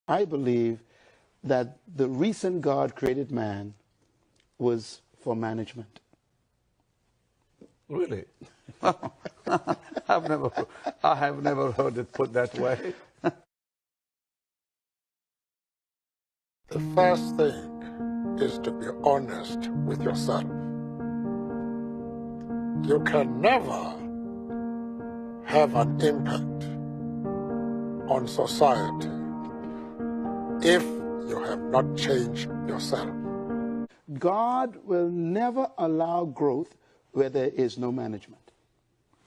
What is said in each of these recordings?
I believe that the reason God created man was for management. Really? I have never heard it put that way. The first thing is to be honest with yourself. You can never have an impact on society if you have not changed yourself. God will never allow growth where there is no management.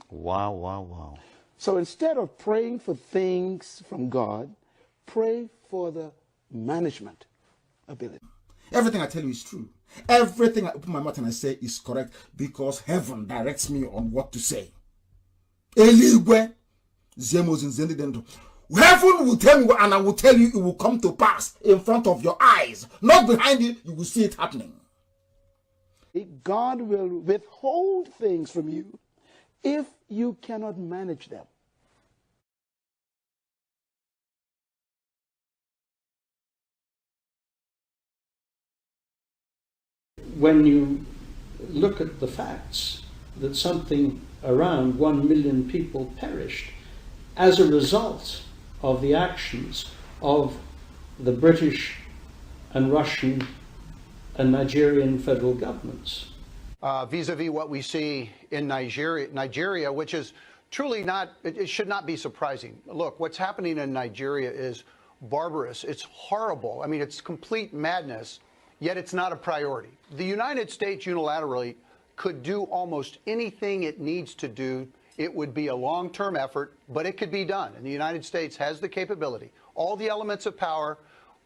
Wow, wow, wow. So instead of praying for things from God, pray for the management ability. Everything I tell you is true. Everything I open my mouth and I say is correct because heaven directs me on what to say. Eligwe, heaven will tell me and I will tell you it will come to pass in front of your eyes. Not behind you, you will see it happening. God will withhold things from you if you cannot manage them. When you look at the facts that something around 1 million people perished as a result of the actions of the British and Russian and Nigerian federal governments. Vis-a-vis what we see in Nigeria, which is truly not, it should not be surprising. Look, what's happening in Nigeria is barbarous. It's horrible. I mean, it's complete madness, yet it's not a priority. The United States unilaterally could do almost anything it needs to do. It would be a long-term effort, but it could be done. And the United States has the capability. All the elements of power,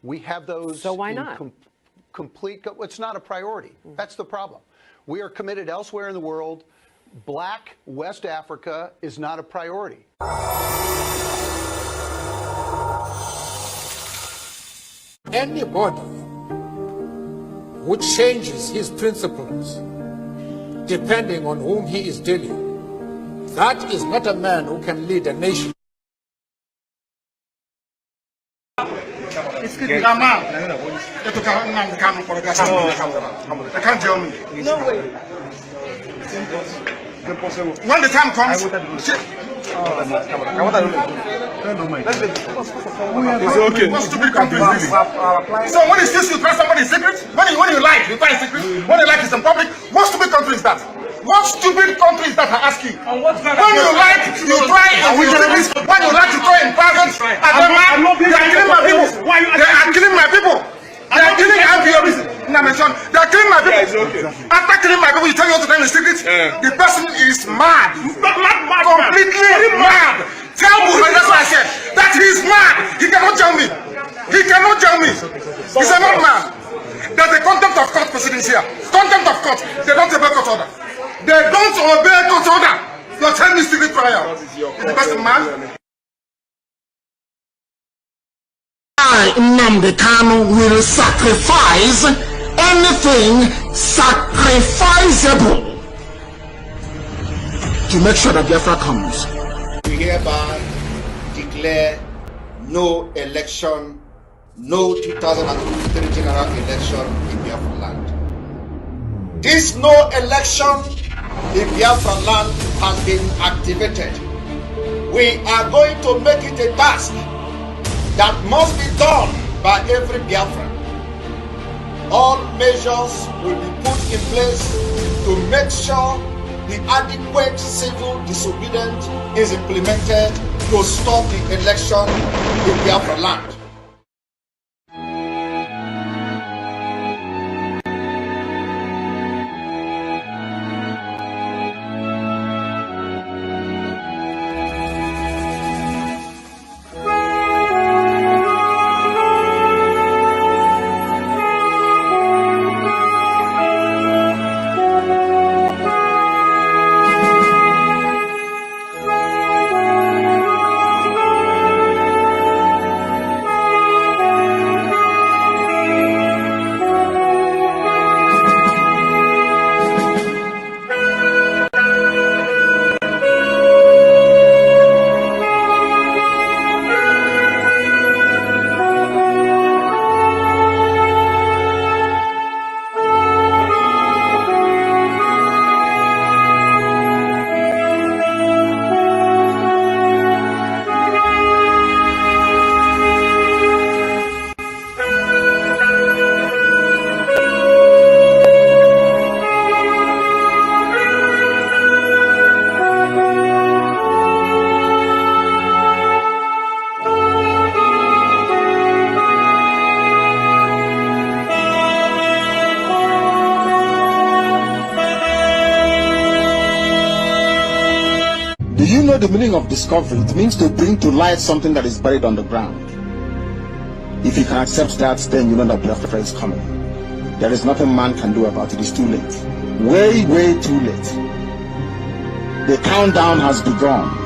we have those. So why not? It's not a priority. That's the problem. We are committed elsewhere in the world. Black West Africa is not a priority. Anybody who changes his principles depending on whom he is dealing, that is not a man who can lead a nation. No way. When the time comes, it's okay. What stupid country is this? So when you see you try somebody's secret, when you like, you try a secret. When you like, it's in public. What stupid country is that? What stupid country is that, I ask you? When you like, you try in secret. When you like, you try in private. They are killing my people. They are killing my people. They are killing my people. They are killing my people. After killing my people, you tell me to tell in secret. The person is mad. Completely mad. Tell Buhari, that's what I said. That he is mad. He cannot tell me. He cannot tell me. He's a madman. There's a contempt of court proceedings here. Contempt of court. They don't obey court order. They don't obey court order. You're telling me secret trial. Is the person mad? I, Nnamdi Kanu, will sacrifice anything sacrificable to make sure that Biafra comes. We hereby declare no election, no 2023 general election in Biafra land. This no election in Biafra land has been activated. We are going to make it a task that must be done by every Biafran. All measures will be put in place to make sure the adequate civil disobedience is implemented to stop the election in Biafra land. know the meaning of discovery? It means to bring to light something that is buried on the ground. If you can accept that, then you know that Biafra is coming. There is nothing man can do about it. It's too late. Way, way too late. The countdown has begun.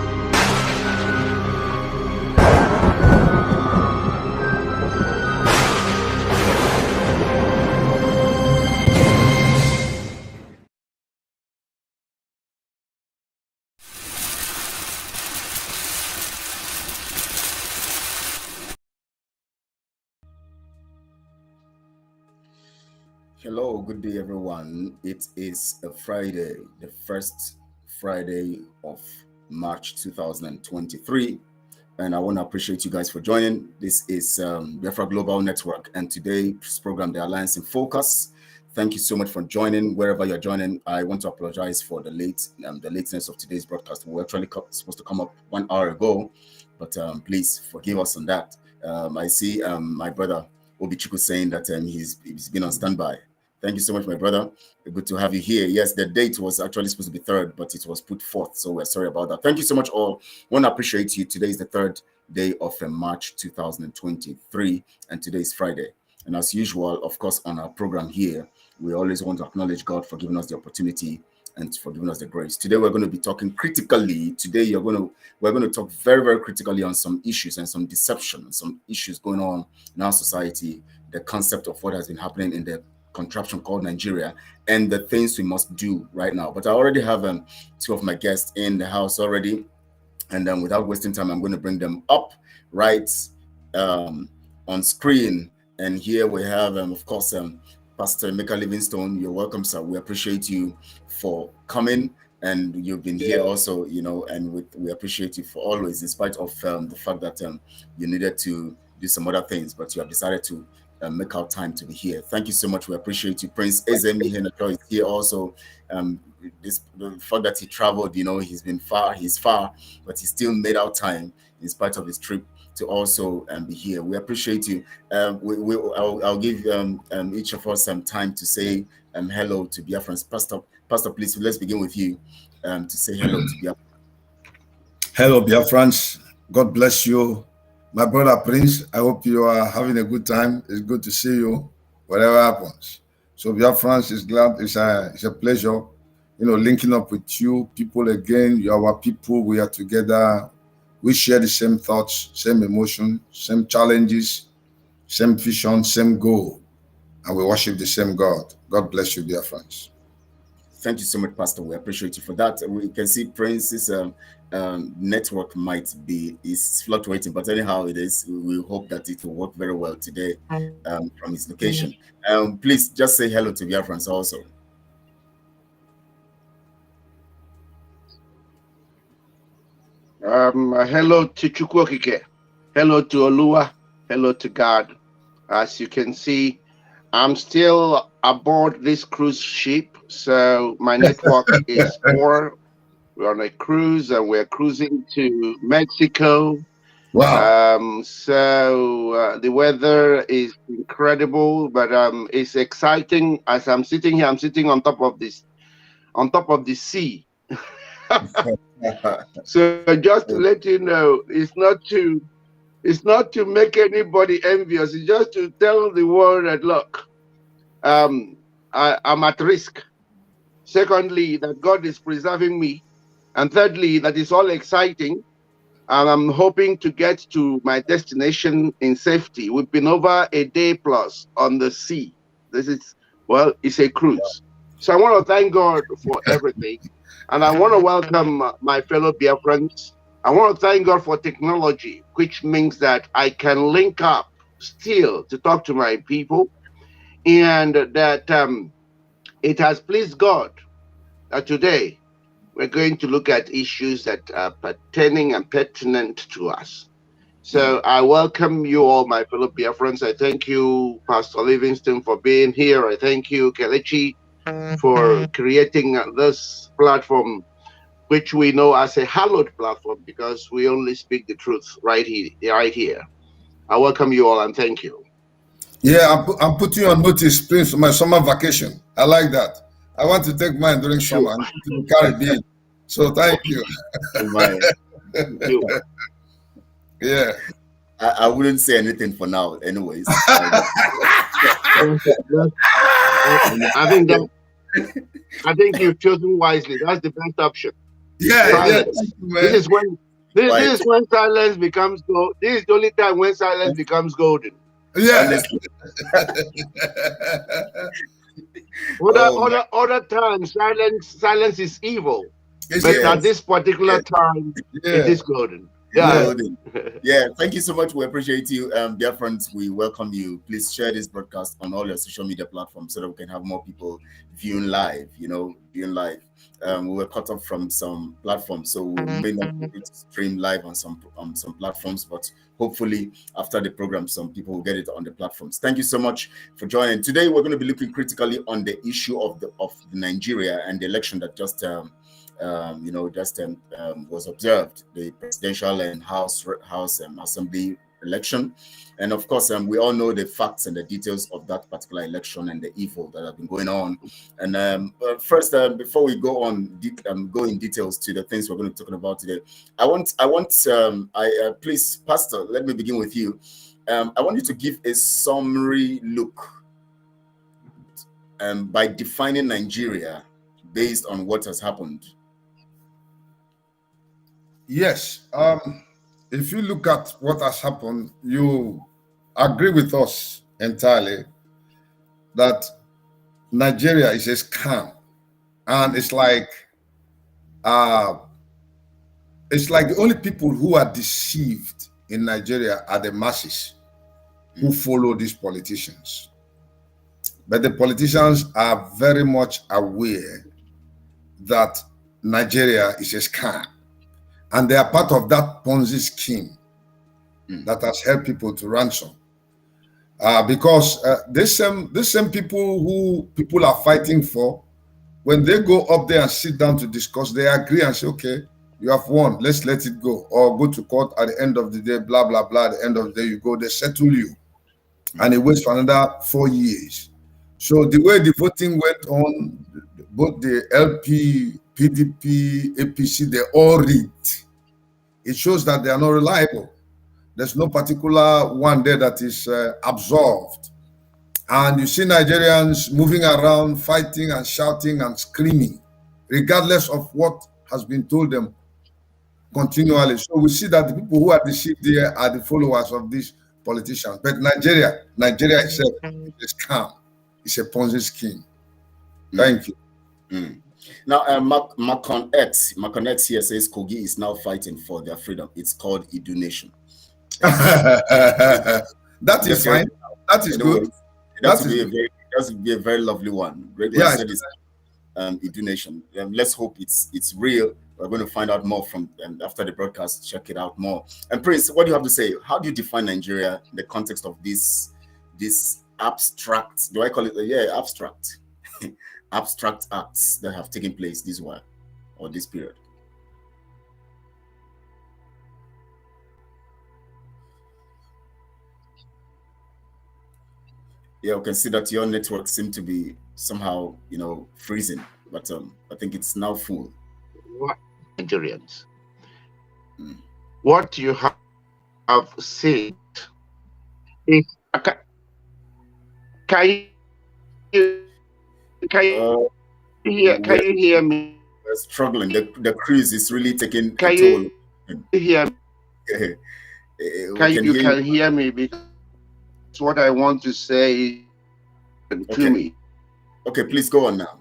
Hello, good day, everyone. It is a Friday, the first Friday of March 2023, and I want to appreciate you guys for joining. This is Biafra Global Network, and today's program, The Alliance in Focus. Thank you so much for joining. Wherever you're joining, I want to apologize for the lateness of today's broadcast. We were actually supposed to come up 1 hour ago, but please forgive us on that. I see my brother Obichuku saying that he's been on standby. Thank you so much, my brother. Good to have you here. Yes, the date was actually supposed to be 3rd, but it was put 4th, so we're sorry about that. Thank you so much, all. I want to appreciate you. Today is the 3rd day of March 2023, and today is Friday. And as usual, of course, on our program here, we always want to acknowledge God for giving us the opportunity and for giving us the grace. Today, we're going to be talking critically. Today, we're going to talk very, very critically on some issues and some deception and some issues going on in our society, the concept of what has been happening in the contraption called Nigeria, and the things we must do right now. But I already have two of my guests in the house already, and without wasting time, I'm going to bring them up right on screen. And here we have, of course, Pastor Emeka Livingstone. You're welcome, sir. We appreciate you for coming, and you've been here also, and we appreciate you for always, in spite of the fact that you needed to do some other things, but you have decided to make our time to be here. Thank you so much. We appreciate you. Prince Ezem Ihenacho is here also. The fact that he traveled, he's far, but he still made our time in spite of his trip to also be here. We appreciate you. I'll give each of us some time to say hello to Biafrans. Pastor, please, let's begin with you to say hello to Biafra. Hello, Biafrans. God bless you. My brother Prince, I hope you are having a good time. It's good to see you, whatever happens. So Biafrans is glad. It's a pleasure, linking up with you people again. You are our people. We are together. We share the same thoughts, same emotion, same challenges, same vision, same goal, and we worship the same God. God bless you, Biafrans. Thank you so much, Pastor. We appreciate you for that. We can see Prince's network is fluctuating, but anyhow it is. We hope that it will work very well today from his location. Please just say hello to Biafrans also. Hello to Chukwokike. Hello to Oluwa. Hello to God. As you can see, I'm still aboard this cruise ship, so my network is poor. We're on a cruise and we're cruising to Mexico. Wow. So the weather is incredible, but it's exciting. As I'm sitting here, I'm sitting on top of the sea. So just to let you know, it's not to make anybody envious. It's just to tell the world that, look, I'm at risk. Secondly, that God is preserving me. And thirdly, that is all exciting. And I'm hoping to get to my destination in safety. We've been over a day plus on the sea. It's a cruise. So I want to thank God for everything. And I want to welcome my fellow Biafrans. I want to thank God for technology, which means that I can link up still to talk to my people, and that it has pleased God that today we're going to look at issues that are pertaining and pertinent to us. So I welcome you all, my fellow Biafrans. I thank you, Pastor Livingstone, for being here. I thank you, Kelechi, for creating this platform, which we know as a hallowed platform because we only speak the truth right here. I welcome you all and thank you. Yeah, I'm putting you on notice, Prince, for my summer vacation. I like that. I want to take mine during summer and go to the Caribbean. So thank you. Thank you. Yeah. I wouldn't say anything for now, anyways. I think you've chosen wisely. That's the best option. Yeah. This is when silence becomes gold. This is the only time when silence becomes golden. Yeah. Other times silence is evil. But at this particular time, it is golden. Yeah. Thank you so much. We appreciate you. Dear friends, we welcome you. Please share this broadcast on all your social media platforms so that we can have more people viewing live, We were cut off from some platforms, so we may not be able to stream live on some platforms, but hopefully after the program, some people will get it on the platforms. Thank you so much for joining. Today, we're going to be looking critically on the issue of Nigeria and the election that just was observed, the presidential and House Assembly election. And of course, we all know the facts and the details of that particular election and the evil that have been going on. And first, before we go on, go in details to the things we're going to be talking about today, please, Pastor, let me begin with you. I want you to give a summary look by defining Nigeria based on what has happened. Yes. If you look at what has happened, you agree with us entirely that Nigeria is a scam, and it's like the only people who are deceived in Nigeria are the masses who follow these politicians. But the politicians are very much aware that Nigeria is a scam. And they are part of that Ponzi scheme that has helped people to ransom. Because these same people who people are fighting for, when they go up there and sit down to discuss, they agree and say, okay, you have won, let's let it go. Or go to court at the end of the day, blah, blah, blah. At the end of the day, you go, they settle you. And it waits for another 4 years. So the way the voting went on, both the LP, PDP, APC, they all rigged. It shows that they are not reliable. There's no particular one there that is absolved. And you see Nigerians moving around, fighting and shouting and screaming, regardless of what has been told them continually. So we see that the people who are deceived there are the followers of these politicians. But Nigeria itself is scam. It's a Ponzi scheme. Thank you. Now, Macon X here says Kogi is now fighting for their freedom. It's called Idu Nation. That is fine. That is good. That would be a very lovely one. Great. Yeah, said it's Idu Nation. Let's hope it's real. We're going to find out more from after the broadcast. Check it out more. And Prince, what do you have to say? How do you define Nigeria in the context of this abstract? Do I call it? Yeah, abstract. Abstract acts that have taken place this while or this period. Yeah, we can see that your network seemed to be somehow, freezing, but I think it's now full. What Nigerians? What you have said is, can you hear me? We're struggling. The cruise is really taking a toll. You hear me? Can hear me? Because what I want to say to me. Okay, please go on now.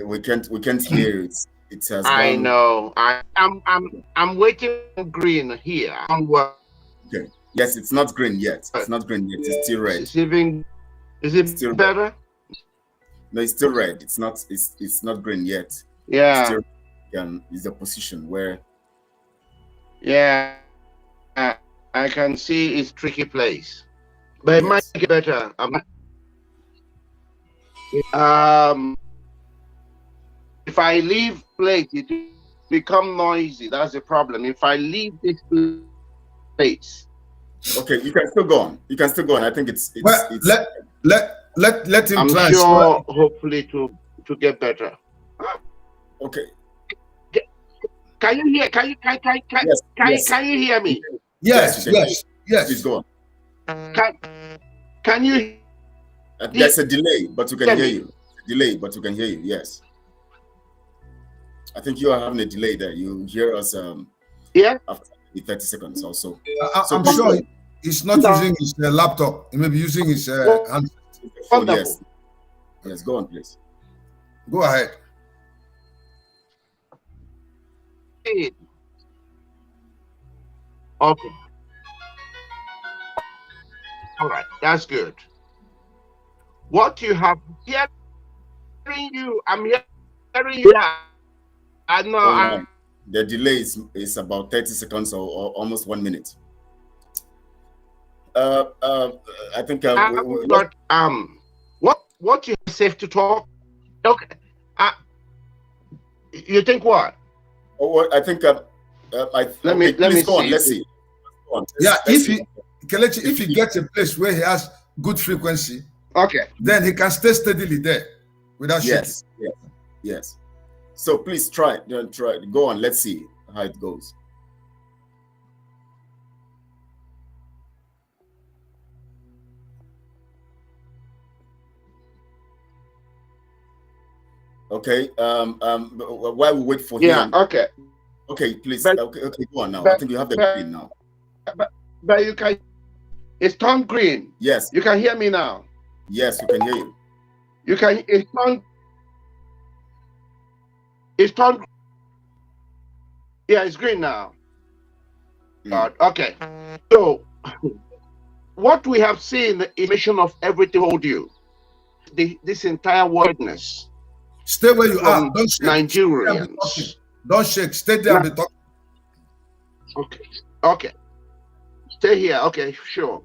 we can't hear it. It has. I know. I'm waiting for green here. Okay. Yes, it's not green yet. It's not green yet. It's still red. Is it still better? Red. No, it's still red. It's not green yet. Yeah. It's the position where. Yeah. I can see it's tricky place, but it might get better. If I leave place, it become noisy. That's the problem. If I leave this place. Okay, you can still go on. I think it's let him I'm try. sure, hopefully, to get better. Okay. Can you hear? Can you hear me? Yes. Ple's go on. Can you? There's a delay, but you can hear you. Delay, but you can hear you. Yes. I think you are having a delay there. You hear us. Yeah. After 30 seconds or so. I'm sure he's not using his laptop. He may be using his hand. Oh, yes. Yes. Go on, please. Go ahead. Okay. All right, that's good. What you have hearing you, I'm hearing you. I know. The delay is about 30 seconds or almost 1 minute. I think what you have safe to talk. Okay. You think what? Oh, I think let me go on. Let's see. Yeah, Kelechi, if he gets a place where he has good frequency, okay, then he can stay steadily there without shaking. Yes. So please try. Go on. Let's see how it goes. Okay. While we wait for him. Okay. Okay, please. Okay, go on now. I think you have the green now. But you can. It's turned green. Yes. You can hear me now. Yes, we can hear you. You can. It's turned. It's turned. Yeah, it's green now. Okay. So, what we have seen is mission of everything hold you. This entire wordness. Stay where you are. Don't shake. Nigerians. Don't shake. Stay there and be talking. Okay. Stay here. Okay, sure.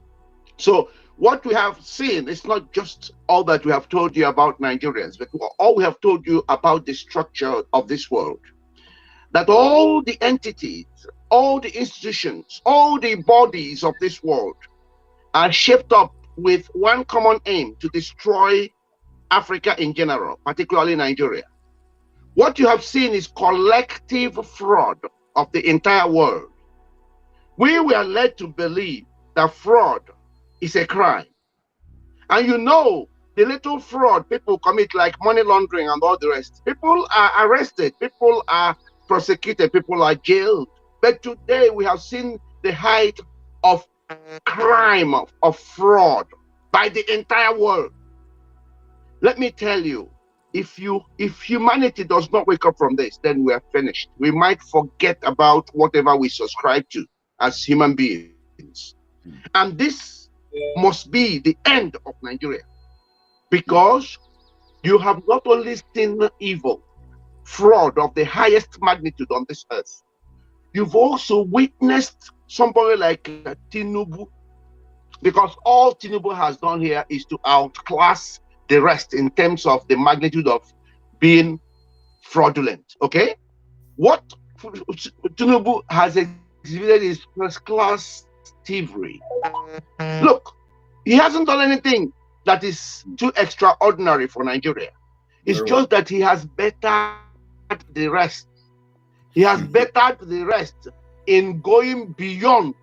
So what we have seen is not just all that we have told you about Nigerians, but all we have told you about the structure of this world. That all the entities, all the institutions, all the bodies of this world are shaped up with one common aim: to destroy Africa in general, particularly Nigeria. What you have seen is collective fraud of the entire world. We were led to believe that fraud is a crime. And you know, the little fraud people commit, like money laundering and all the rest, people are arrested, people are prosecuted, people are jailed. But today we have seen the height of crime, of fraud by the entire world. Let me tell you, if humanity does not wake up from this, then we are finished. We might forget about whatever we subscribe to as human beings. And this must be the end of Nigeria, because you have not only seen evil, fraud of the highest magnitude on this earth, you've also witnessed somebody like Tinubu, because all Tinubu has done here is to outclass the rest in terms of the magnitude of being fraudulent. Okay, what Tinubu has exhibited is first-class thievery. Look, he hasn't done anything that is too extraordinary for Nigeria. It's just that he has bettered the rest. He has bettered the rest in going beyond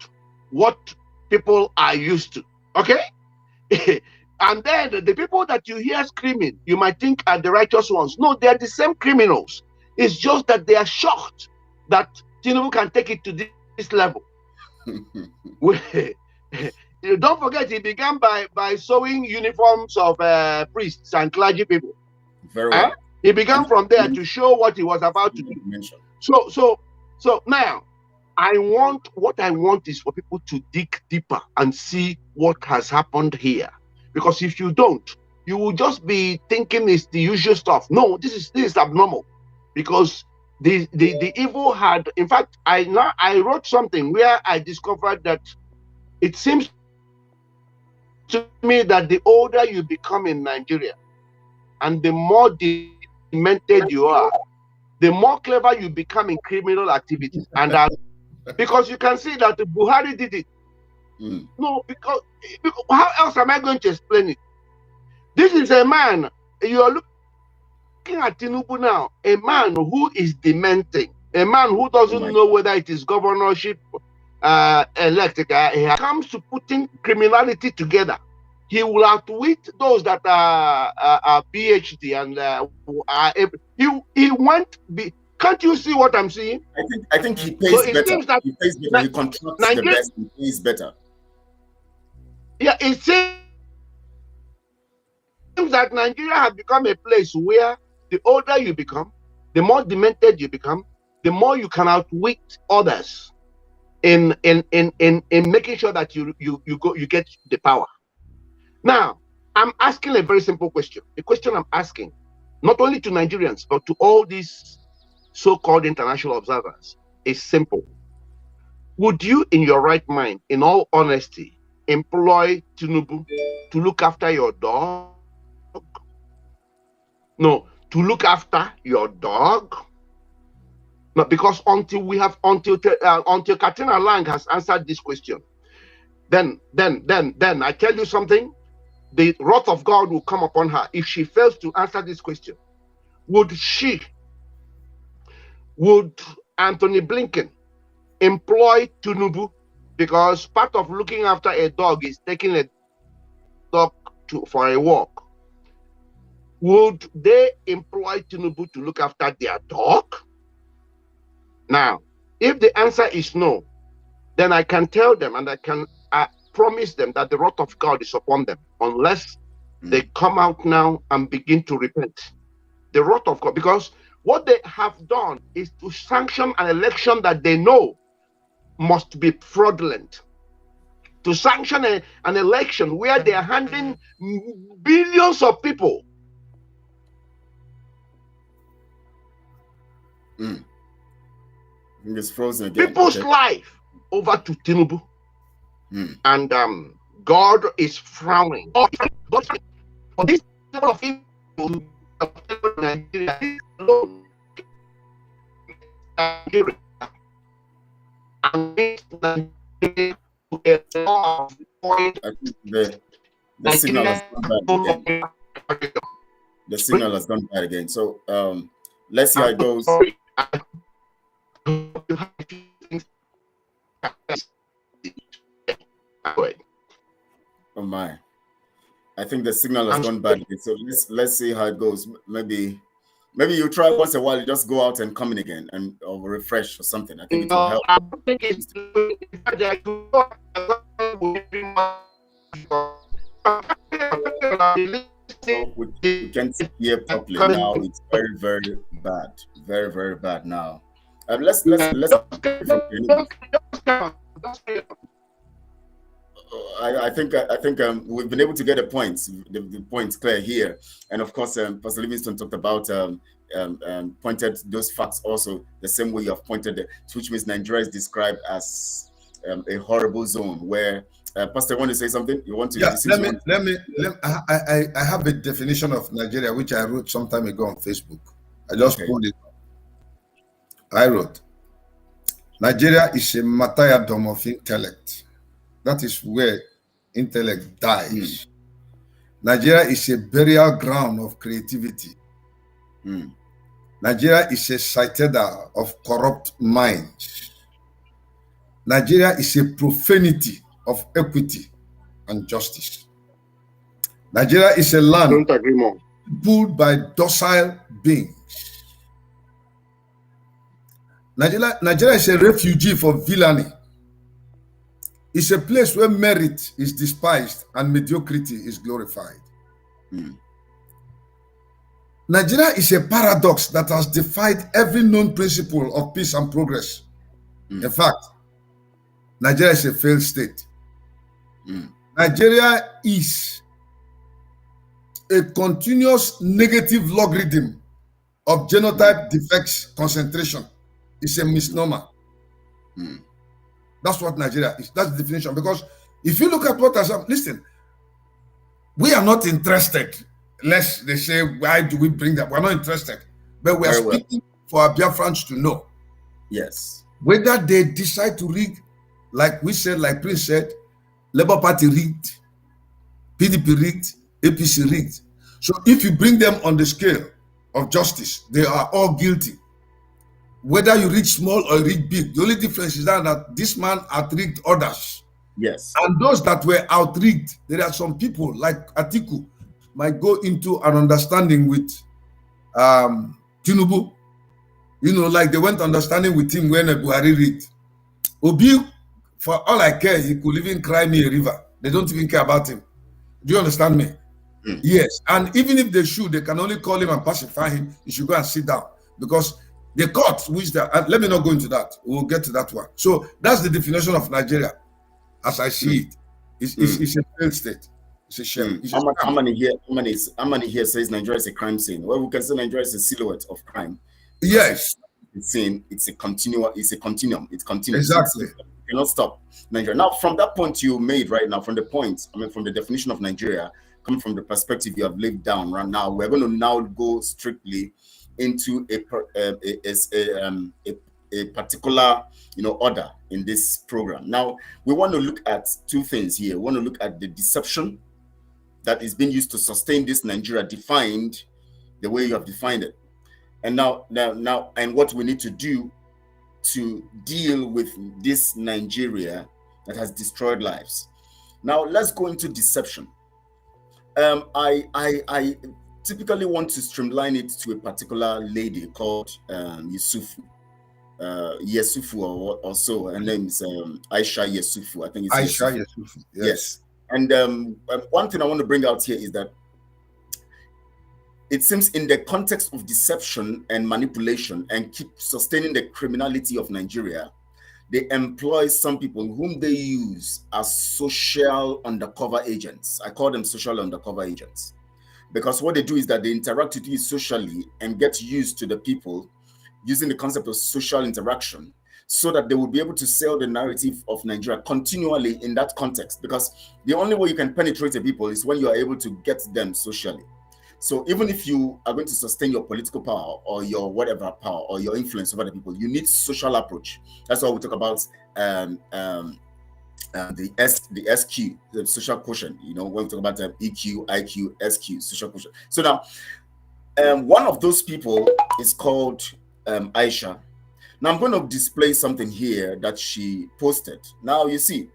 what people are used to. Okay. And then the people that you hear screaming, you might think are the righteous ones. No, they are the same criminals. It's just that they are shocked that Tinubu can take it to this level. Don't forget, he began by sewing uniforms of priests and clergy people. Very well. He began from there to show what he was about to do. So now, what I want is for people to dig deeper and see what has happened here. Because if you don't, you will just be thinking it's the usual stuff. No, this is abnormal. Because the evil had, in fact, I wrote something where I discovered that it seems to me that the older you become in Nigeria and the more demented you are, the more clever you become in criminal activities. And because you can see that Buhari did it. No, because how else am I going to explain it? This is a man, you are looking at Tinubu now, a man who is dementing, a man who doesn't know whether it is governorship, elected. He comes to putting criminality together. He will outwit those that are PhD and he went. Can't you see what I'm seeing? I think he pays better. He pays better. He contracts the best. He pays better. Yeah, it seems that Nigeria has become a place where the older you become, the more demented you become, the more you can outwit others in making sure that you get the power. Now, I'm asking a very simple question. The question I'm asking, not only to Nigerians, but to all these so-called international observers, is simple. Would you, in your right mind, in all honesty, employ Tinubu to look after your dog? No, to look after your dog? No, because until Katrina Lang has answered this question, then I tell you something, the wrath of God will come upon her if she fails to answer this question. Would Anthony Blinken employ Tinubu, because part of looking after a dog is taking a dog for a walk? Would they employ Tinubu to look after their dog? Now, if the answer is no, then I can tell them and I can promise them that the wrath of God is upon them unless they come out now and begin to repent. The wrath of God, because what they have done is to sanction an election that they know must be fraudulent. To sanction an election where they are handing billions of people It's frozen again. people's life over to Tinubu. And God is frowning. For this level of evil, Nigeria alone, Nigeria, and Nigeria to a law of point. The signal has gone bad again. The signal has gone bad again. So let's see how it goes. Oh my! I think the signal has gone bad. So let's see how it goes. Maybe you try once in a while. You just go out and come in again and or refresh or something. I think it will help. I think it's we can't hear properly now. It's very, very bad. Very, very bad now. Let's I think we've been able to get the points clear here, and of course, Pastor Livingstone talked about pointed those facts also the same way you have pointed, which means Nigeria is described as a horrible zone where. Pastor, want to say something? You want to? Yeah, I have a definition of Nigeria which I wrote some time ago on Facebook. I just pulled it. I wrote, Nigeria is a martyrdom of intellect. That is where intellect dies. Nigeria is a burial ground of creativity. Nigeria is a citadel of corrupt minds. Nigeria is a profanity of equity and justice. Nigeria is a land ruled by docile beings. Nigeria is a refugee for villainy. It's a place where merit is despised and mediocrity is glorified. Nigeria is a paradox that has defied every known principle of peace and progress. In fact, Nigeria is a failed state. Nigeria is a continuous negative logarithm of genotype defects concentration. It's a misnomer. That's what Nigeria is. That's the definition. Because if you look at what has happened, listen, we are not interested. Lest they say, why do we bring that? We're not interested. But we are speaking for our Biafrans to know. Yes. Whether they decide to rig, like we said, like Prince said, Labour Party rigged, PDP rigged, APC rigged. So if you bring them on the scale of justice, they are all guilty. Whether you reach small or reach big, the only difference is that this man outrigged others. Yes. And those that were outrigged, there are some people like Atiku might go into an understanding with Tinubu. You know, like they went understanding with him when Buhari rigged. Obi, for all I care, he could even cry me a river. They don't even care about him. Do you understand me? Yes. And even if they should, they can only call him and pacify him. He should go and sit down. Because the court, which let me not go into that. We'll get to that one. So that's the definition of Nigeria, as I see it. It's a failed state. It's a shame. How many here says Nigeria is a crime scene? Well, we can say Nigeria is a silhouette of crime. Yes. It's a continuum. It's continuous. Exactly. You cannot stop Nigeria. Now, from that point you made right now, from the definition of Nigeria, coming from the perspective you have laid down right now, we're going to now go strictly into a particular order in this program. Now, we want to look at two things here. We want to look at the deception that is being used to sustain this Nigeria, defined the way you have defined it. And now, and what we need to do to deal with this Nigeria that has destroyed lives. Now, let's go into deception. I typically want to streamline it to a particular lady called Yesufu or so. Her name is Aisha Yesufu. I think it's Aisha Yesufu. Yes. And one thing I want to bring out here is that it seems in the context of deception and manipulation and keep sustaining the criminality of Nigeria, they employ some people whom they use as social undercover agents. I call them social undercover agents, because what they do is that they interact with you socially and get used to the people using the concept of social interaction so that they will be able to sell the narrative of Nigeria continually in that context, because the only way you can penetrate the people is when you are able to get them socially. So even if you are going to sustain your political power or your whatever power or your influence over the people, you need social approach. That's why we talk about the SQ, the social quotient. When we talk about EQ, IQ, SQ, social quotient. So now, one of those people is called Aisha. Now I'm going to display something here that she posted. Now you see,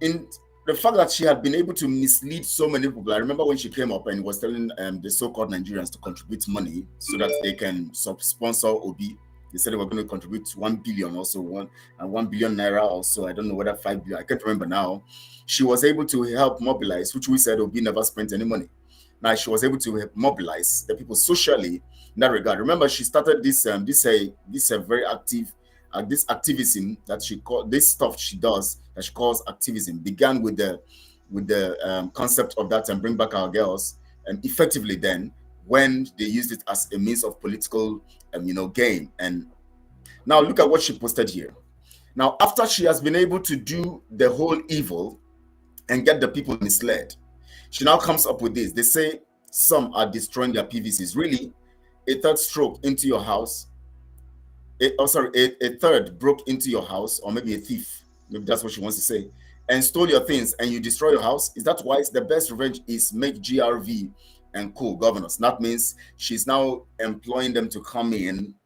in the fact that she had been able to mislead so many people. I remember when she came up and was telling the so-called Nigerians to contribute money so that they can sponsor Obi. They said they were going to contribute 1 billion, also 1 billion naira, also I don't know whether 5 billion. I can't remember now. She was able to help mobilize, which we said Obi never spent any money. Now she was able to mobilize the people socially in that regard. Remember, she started this very active. This activism that this stuff she does that she calls activism began with the concept of that and bring back our girls, and effectively then when they used it as a means of political gain. And now look at what she posted here. Now, after she has been able to do the whole evil and get the people misled, she now comes up with this. They say some are destroying their PVCs. Really, a third stroke into your house. A third broke into your house, or maybe a thief, maybe that's what she wants to say, and stole your things, and you destroy your house. Is that wise? The best revenge is make GRV and co governors. That means she's now employing them to come in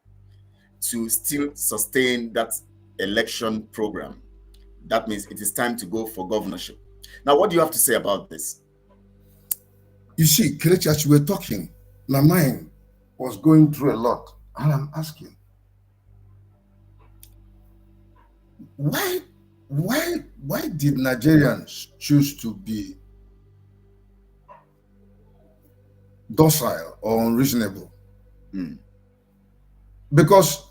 to still sustain that election program. That means it is time to go for governorship. Now, what do you have to say about this? You see, Kelechi, as you were talking, my mind was going through a lot, and I'm asking, why did Nigerians choose to be docile or unreasonable? Because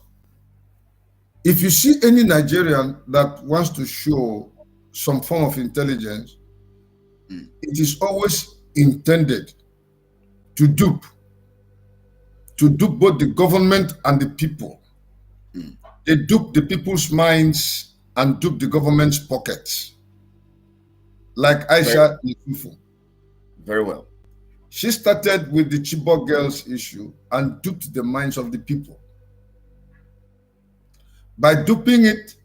if you see any Nigerian that wants to show some form of intelligence, it is always intended to dupe both the government and the people. They dupe the people's minds and dupe the government's pockets. Like Aisha Yesufu. Very well. She started with the Chibok girls issue and duped the minds of the people. By duping it,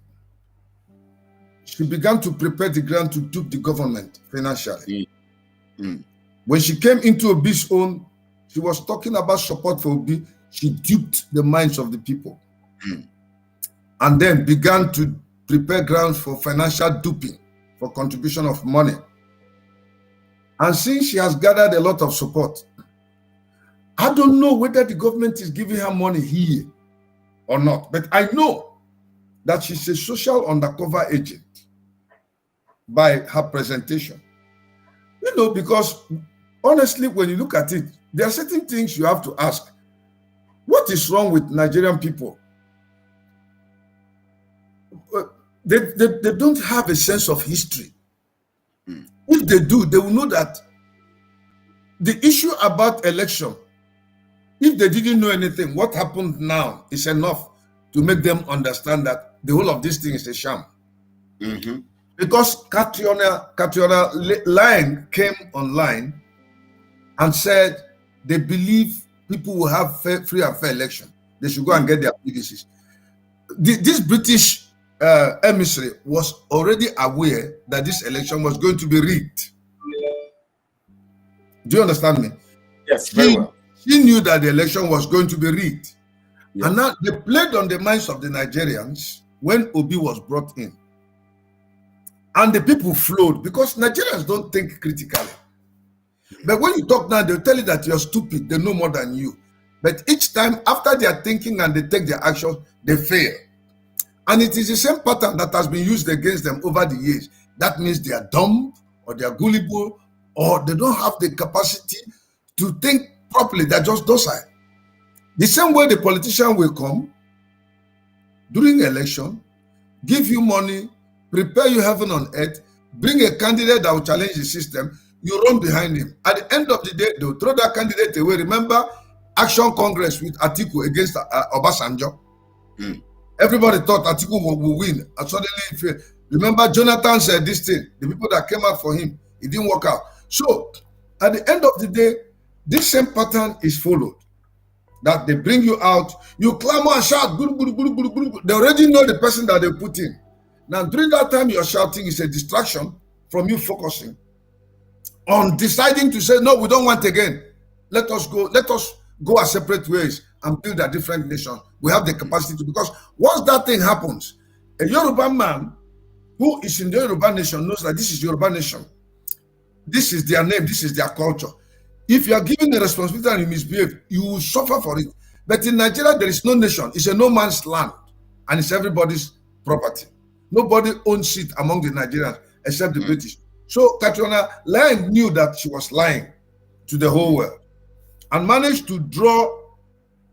she began to prepare the ground to dupe the government financially. When she came into Obi's own, she was talking about support for Obi. She duped the minds of the people. And then began to prepare grounds for financial duping, for contribution of money. And since she has gathered a lot of support, I don't know whether the government is giving her money here or not, but I know that she's a social undercover agent by her presentation. You know, because honestly, when you look at it, there are certain things you have to ask. What is wrong with Nigerian people? They don't have a sense of history. If they do, they will know that the issue about election, if they didn't know anything, what happened now is enough to make them understand that the whole of this thing is a sham. Because Catriona Line came online and said they believe people will have free and fair election. They should go and get their PVCs. This British emissary was already aware that this election was going to be rigged. Do you understand me? Yes, very well. She knew that the election was going to be rigged. Yes. And now they played on the minds of the Nigerians when Obi was brought in. And the people flowed because Nigerians don't think critically. But when you talk now, they'll tell you that you're stupid, they know more than you. But each time after they are thinking and they take their action, they fail. And it is the same pattern that has been used against them over the years. That means they are dumb or they are gullible or they don't have the capacity to think properly. They're just docile. The same way the politician will come during election, give you money, prepare you heaven on earth, bring a candidate that will challenge the system, you run behind him. At the end of the day, they'll throw that candidate away. Remember Action Congress with Atiku against Obasanjo? Everybody thought Atiku will win. And suddenly, remember Jonathan said this thing. The people that came out for him, it didn't work out. So, at the end of the day, this same pattern is followed. That they bring you out, you clamor and shout, guru, guru, guru, guru, guru. They already know the person that they put in. Now, during that time you're shouting is a distraction from you focusing on deciding to say, no, we don't want again. Let us go our separate ways and build a different nation. We have the capacity to, because once that thing happens, a Yoruba man who is in the Yoruba nation knows that this is Yoruba nation. This is their name, this is their culture. If you are given the responsibility and you misbehave, you will suffer for it. But in Nigeria, there is no nation. It's a no man's land and it's everybody's property. Nobody owns it among the Nigerians except the British. So Catriona Line knew that she was lying to the whole world and managed to draw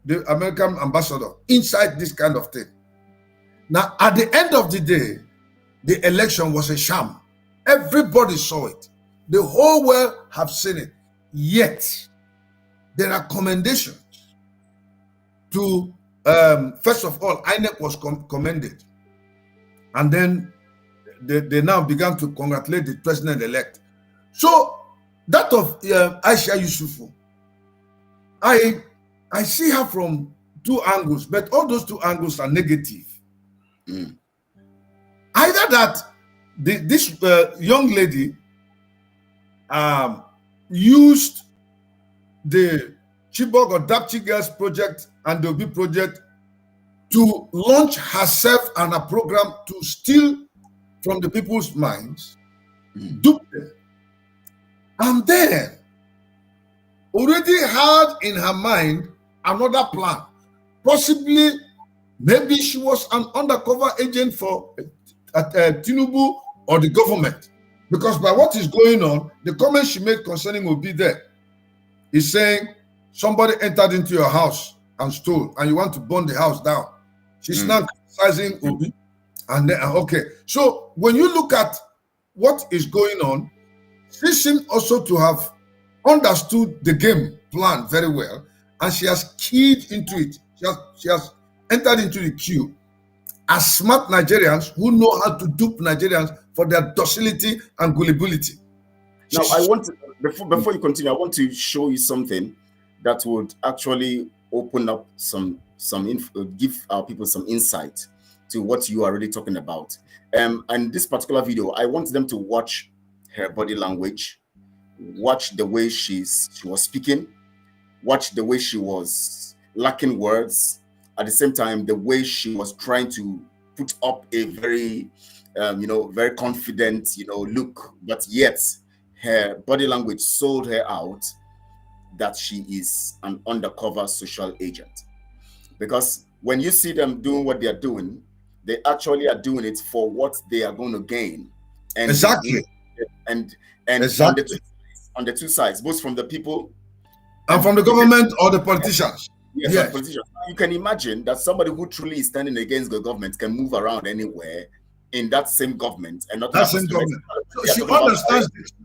the American ambassador inside this kind of thing. Now, at the end of the day, the election was a sham. Everybody saw it. The whole world have seen it. Yet, there are commendations to, first of all, INEC was commended. And then they now began to congratulate the president-elect. So, that of Aisha Yusufu, I see her from two angles, but all those two angles are negative. Either that this young lady used the Chibok or Dapchi Girls project and the Obi project to launch herself and a program to steal from the people's minds, dupe them, and then already had in her mind another plan. Possibly, maybe she was an undercover agent for Tinubu or the government. Because by what is going on, the comment she made concerning Obi there is saying somebody entered into your house and stole, and you want to burn the house down. She's now criticizing Obi. And then, okay. So when you look at what is going on, she seems also to have understood the game plan very well, and she has keyed into it. She has entered into the queue as smart Nigerians who know how to dupe Nigerians for their docility and gullibility. Now, I want to, before you continue, I want to show you something that would actually open up some info, give our people some insight to what you are really talking about. And this particular video, I want them to watch her body language, watch the way she was speaking, watch the way she was lacking words. At the same time, the way she was trying to put up a very, very confident, look, but yet her body language sold her out that she is an undercover social agent. Because when you see them doing what they are doing, they actually are doing it for what they are going to gain. And exactly. And exactly. On the two sides, both from the people and from the government or the politicians. Yes, yes. Politicians. You can imagine that somebody who truly is standing against the government can move around anywhere in that same government and not that same government. So she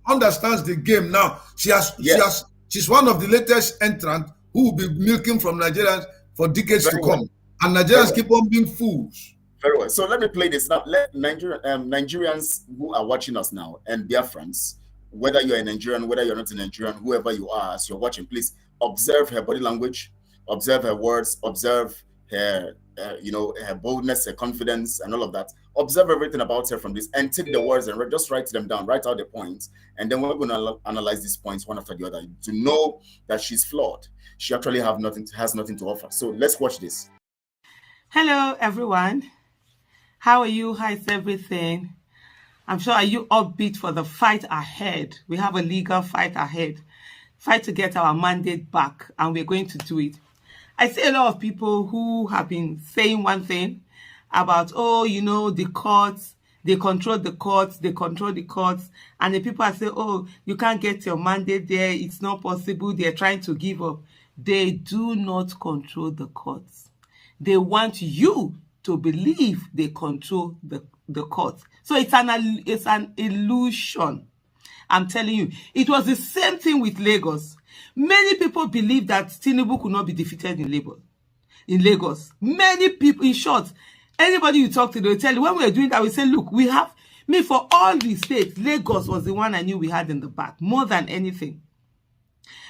understands the game now. She's one of the latest entrants who will be milking from Nigerians for decades to come. And Nigerians keep on being fools. Very well. So let me play this now. Let Nigerians who are watching us now and Biafrans, whether you're a Nigerian, whether you're not a Nigerian, whoever you are, as you're watching, please observe her body language, observe her words, observe her, her boldness, her confidence, and all of that. Observe everything about her from this, and take the words and just write them down. Write out the points, and then we're going to analyze these points one after the other to know that she's flawed. She actually has nothing to offer. So let's watch this. Hello, everyone. How are you? How is everything? I'm sure are you upbeat for the fight ahead? We have a legal fight ahead. Fight to get our mandate back, and we're going to do it. I see a lot of people who have been saying one thing about, the courts, they control the courts, and the people are saying, oh, you can't get your mandate there, it's not possible, they're trying to give up. They do not control the courts. They want you to believe they control the courts. So it's an illusion. I'm telling you, it was the same thing with Lagos. Many people believe that Tinubu could not be defeated in Lagos. Many people, in short, anybody you talk to, they'll tell you, when we were doing that, we say, look, for all the states, Lagos was the one I knew we had in the back, more than anything.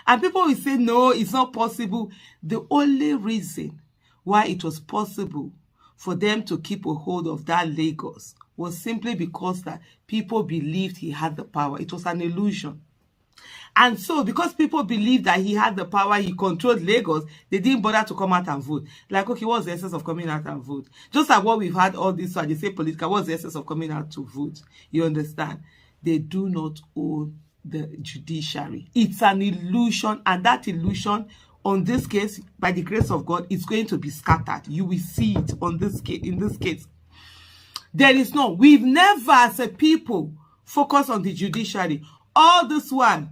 And people will say, no, it's not possible. The only reason why it was possible for them to keep a hold of that Lagos was simply because that people believed he had the power. It was an illusion. And so, because people believed that he had the power, he controlled Lagos, they didn't bother to come out and vote. Like, okay, what's the essence of coming out and vote? Just like what we've had all this, so they say political, what's the essence of coming out to vote? You understand? They do not own the judiciary. It's an illusion, and that illusion, on this case, by the grace of God, is going to be scattered. You will see it on this case. In this case, we've never, as a people, focused on the judiciary. All this one,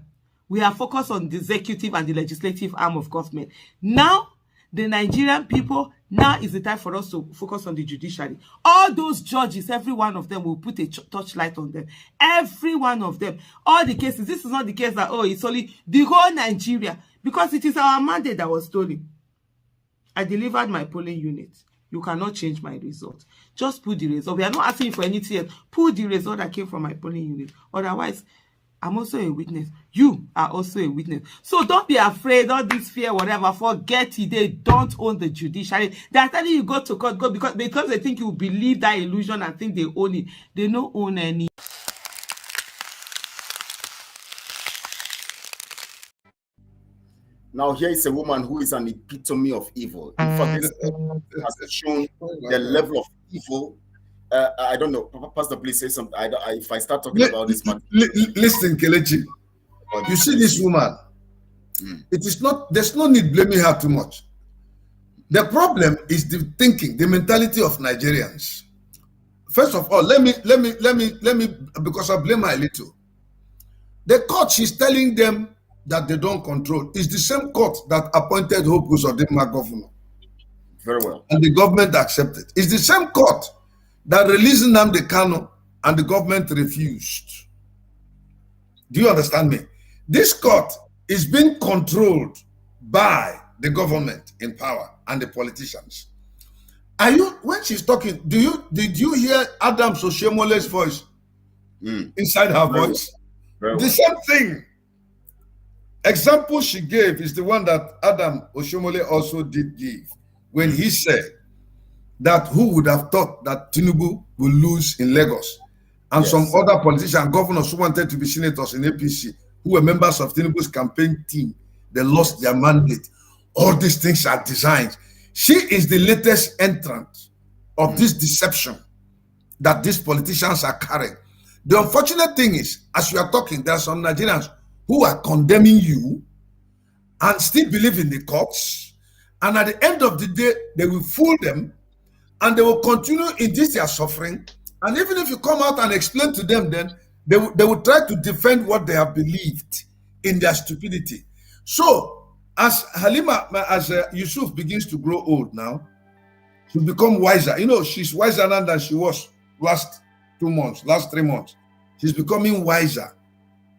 we are focused on the executive and the legislative arm of government. Now, the Nigerian people, now is the time for us to focus on the judiciary. All those judges, every one of them will put a torchlight on them. Every one of them. All the cases. This is not the case that, it's only the whole Nigeria. Because it is our mandate that was stolen. I delivered my polling unit. You cannot change my result. Just put the result. We are not asking for anything else. Put the result that came from my polling unit. Otherwise, I'm also a witness. You are also a witness. So don't be afraid, all this fear, whatever. Forget it. They don't own the judiciary. They are telling you go to court, go because they think you believe that illusion and think they own it. They don't own any. Now here is a woman who is an epitome of evil. In fact, this has shown the level of evil. I don't know. Pastor, please say something. If I start talking about this matter. Listen, Kelechi. You see this woman. It is not. There's no need blaming her too much. The problem is the thinking, the mentality of Nigerians. First of all, let me, because I blame her a little. The court she's telling them that they don't control is the same court that appointed Hope Uzodinma governor. Very well. And the government accepted. It's the same court that released Nnamdi Kanu and the government refused. Do you understand me? This court is being controlled by the government in power and the politicians. When she's talking, did you hear Adam Soshemole's voice inside her voice? The same thing. Example she gave is the one that Adam Oshomole also did give when he said that who would have thought that Tinubu will lose in Lagos and some other politicians, governors who wanted to be senators in APC who were members of Tinubu's campaign team, they lost their mandate. All these things are designed. She is the latest entrant of this deception that these politicians are carrying. The unfortunate thing is, as you are talking, there are some Nigerians who are condemning you and still believe in the courts. And at the end of the day, they will fool them and they will continue in this their suffering. And even if you come out and explain to them, then they will try to defend what they have believed in their stupidity. So, as Halima, as Yusuf begins to grow old now, she'll become wiser. You know, she's wiser now than she was last 3 months. She's becoming wiser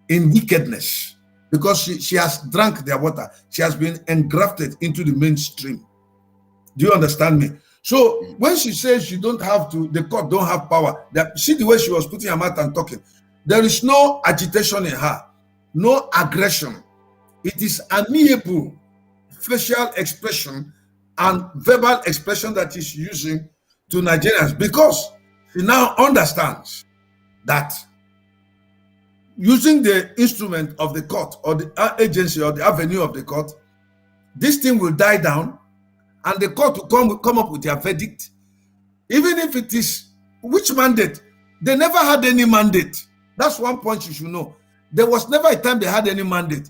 in wickedness because she has drank their water. She has been engrafted into the mainstream. Do you understand me? So when she says she don't have to, the court don't have power, see the way she was putting her mouth and talking. There is no agitation in her, no aggression. It is amiable facial expression and verbal expression that she's using to Nigerians because she now understands that using the instrument of the court or the agency or the avenue of the court, this thing will die down and the court will come up with their verdict. Even if it is, which mandate? They never had any mandate. That's one point you should know. There was never a time they had any mandate.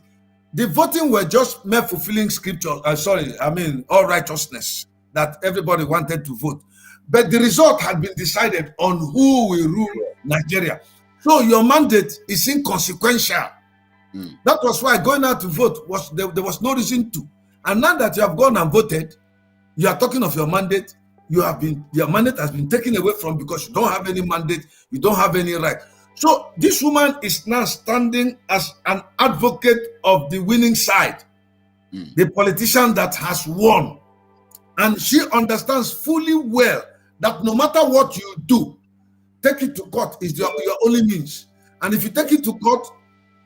The voting were just mere fulfilling scripture, all righteousness that everybody wanted to vote. But the result had been decided on who will rule Nigeria. So your mandate is inconsequential. That was why going out to vote there was no reason to. And now that you have gone and voted, you are talking of your mandate. Your mandate has been taken away from because you don't have any mandate, you don't have any right. So this woman is now standing as an advocate of the winning side, the politician that has won. And she understands fully well that no matter what you do, take it to court is your only means. And if you take it to court,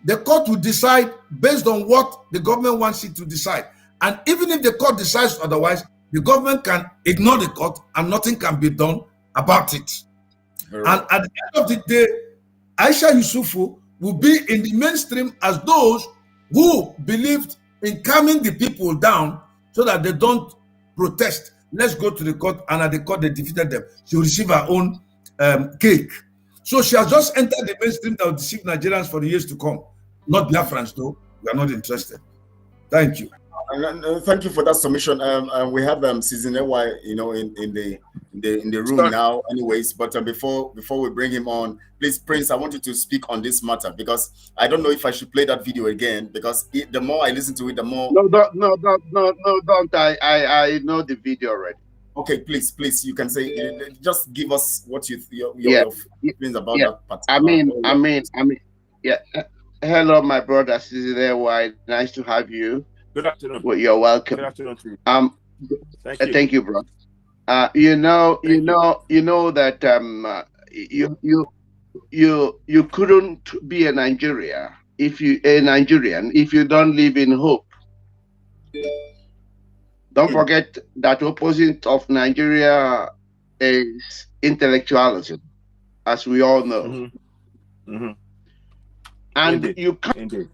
the court will decide based on what the government wants it to decide. And even if the court decides otherwise, the government can ignore the court and nothing can be done about it. And at the end of the day, Aisha Yusufu will be in the mainstream as those who believed in calming the people down so that they don't protest. Let's go to the court, and at the court they defeated them. She will receive her own cake. So she has just entered the mainstream that will deceive Nigerians for the years to come. Not Biafrans, though. We are not interested. Thank you. Thank you for that submission. We have Season AY, in the room now, anyways. But before we bring him on, please, Prince, I want you to speak on this matter because I don't know if I should play that video again because the more I listen to it, the more. No, don't. I know the video already. Okay, please, you can say. Just give us what your feelings about that part. I mean, yeah. Hello, my brother, Season AY. Nice to have you. Good afternoon. Well, you're welcome. Good afternoon to you. Thank you, bro. You know that you couldn't be a Nigerian if you don't live in hope. Don't forget that opposite of Nigeria is intellectualism, as we all know. And Indeed. you can't. Indeed.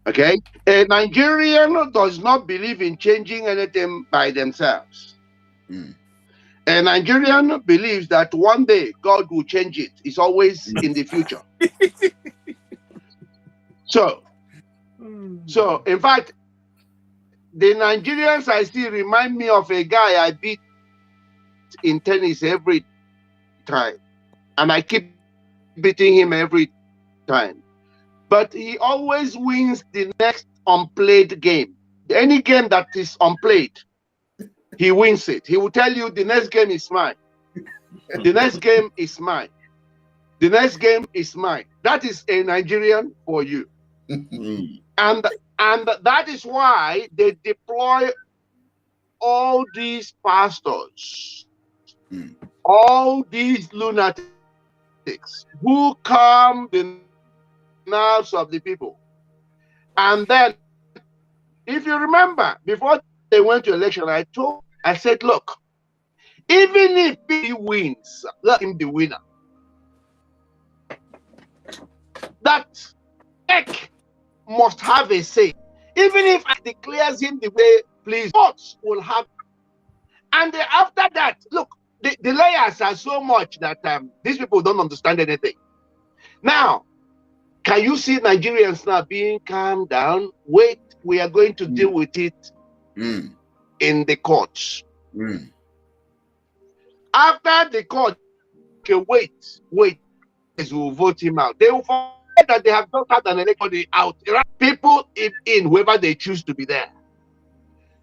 Okay, a Nigerian does not believe in changing anything by themselves. A Nigerian believes that one day God will change it. It's always in the future. So in fact, the Nigerians I see remind me of a guy I beat in tennis every time, and I keep beating him every time. But he always wins the next unplayed game. Any game that is unplayed, he wins it. He will tell you the next game is mine. The next game is mine. The next game is mine. That is a Nigerian for you. And that is why they deploy all these pastors, all these lunatics who calm the nerves of the people. And then, if you remember, before they went to election, I said, look, even if he wins, let him be winner. That take must have a say. Even if I declares him the way, please, courts will have. And after that, look, the layers are so much that these people don't understand anything. Now, can you see Nigerians now being calmed down? Wait, we are going to deal with it in the courts. After the court, okay, wait, will vote him out. They will forget that they have not had an election out. People in whoever they choose to be there.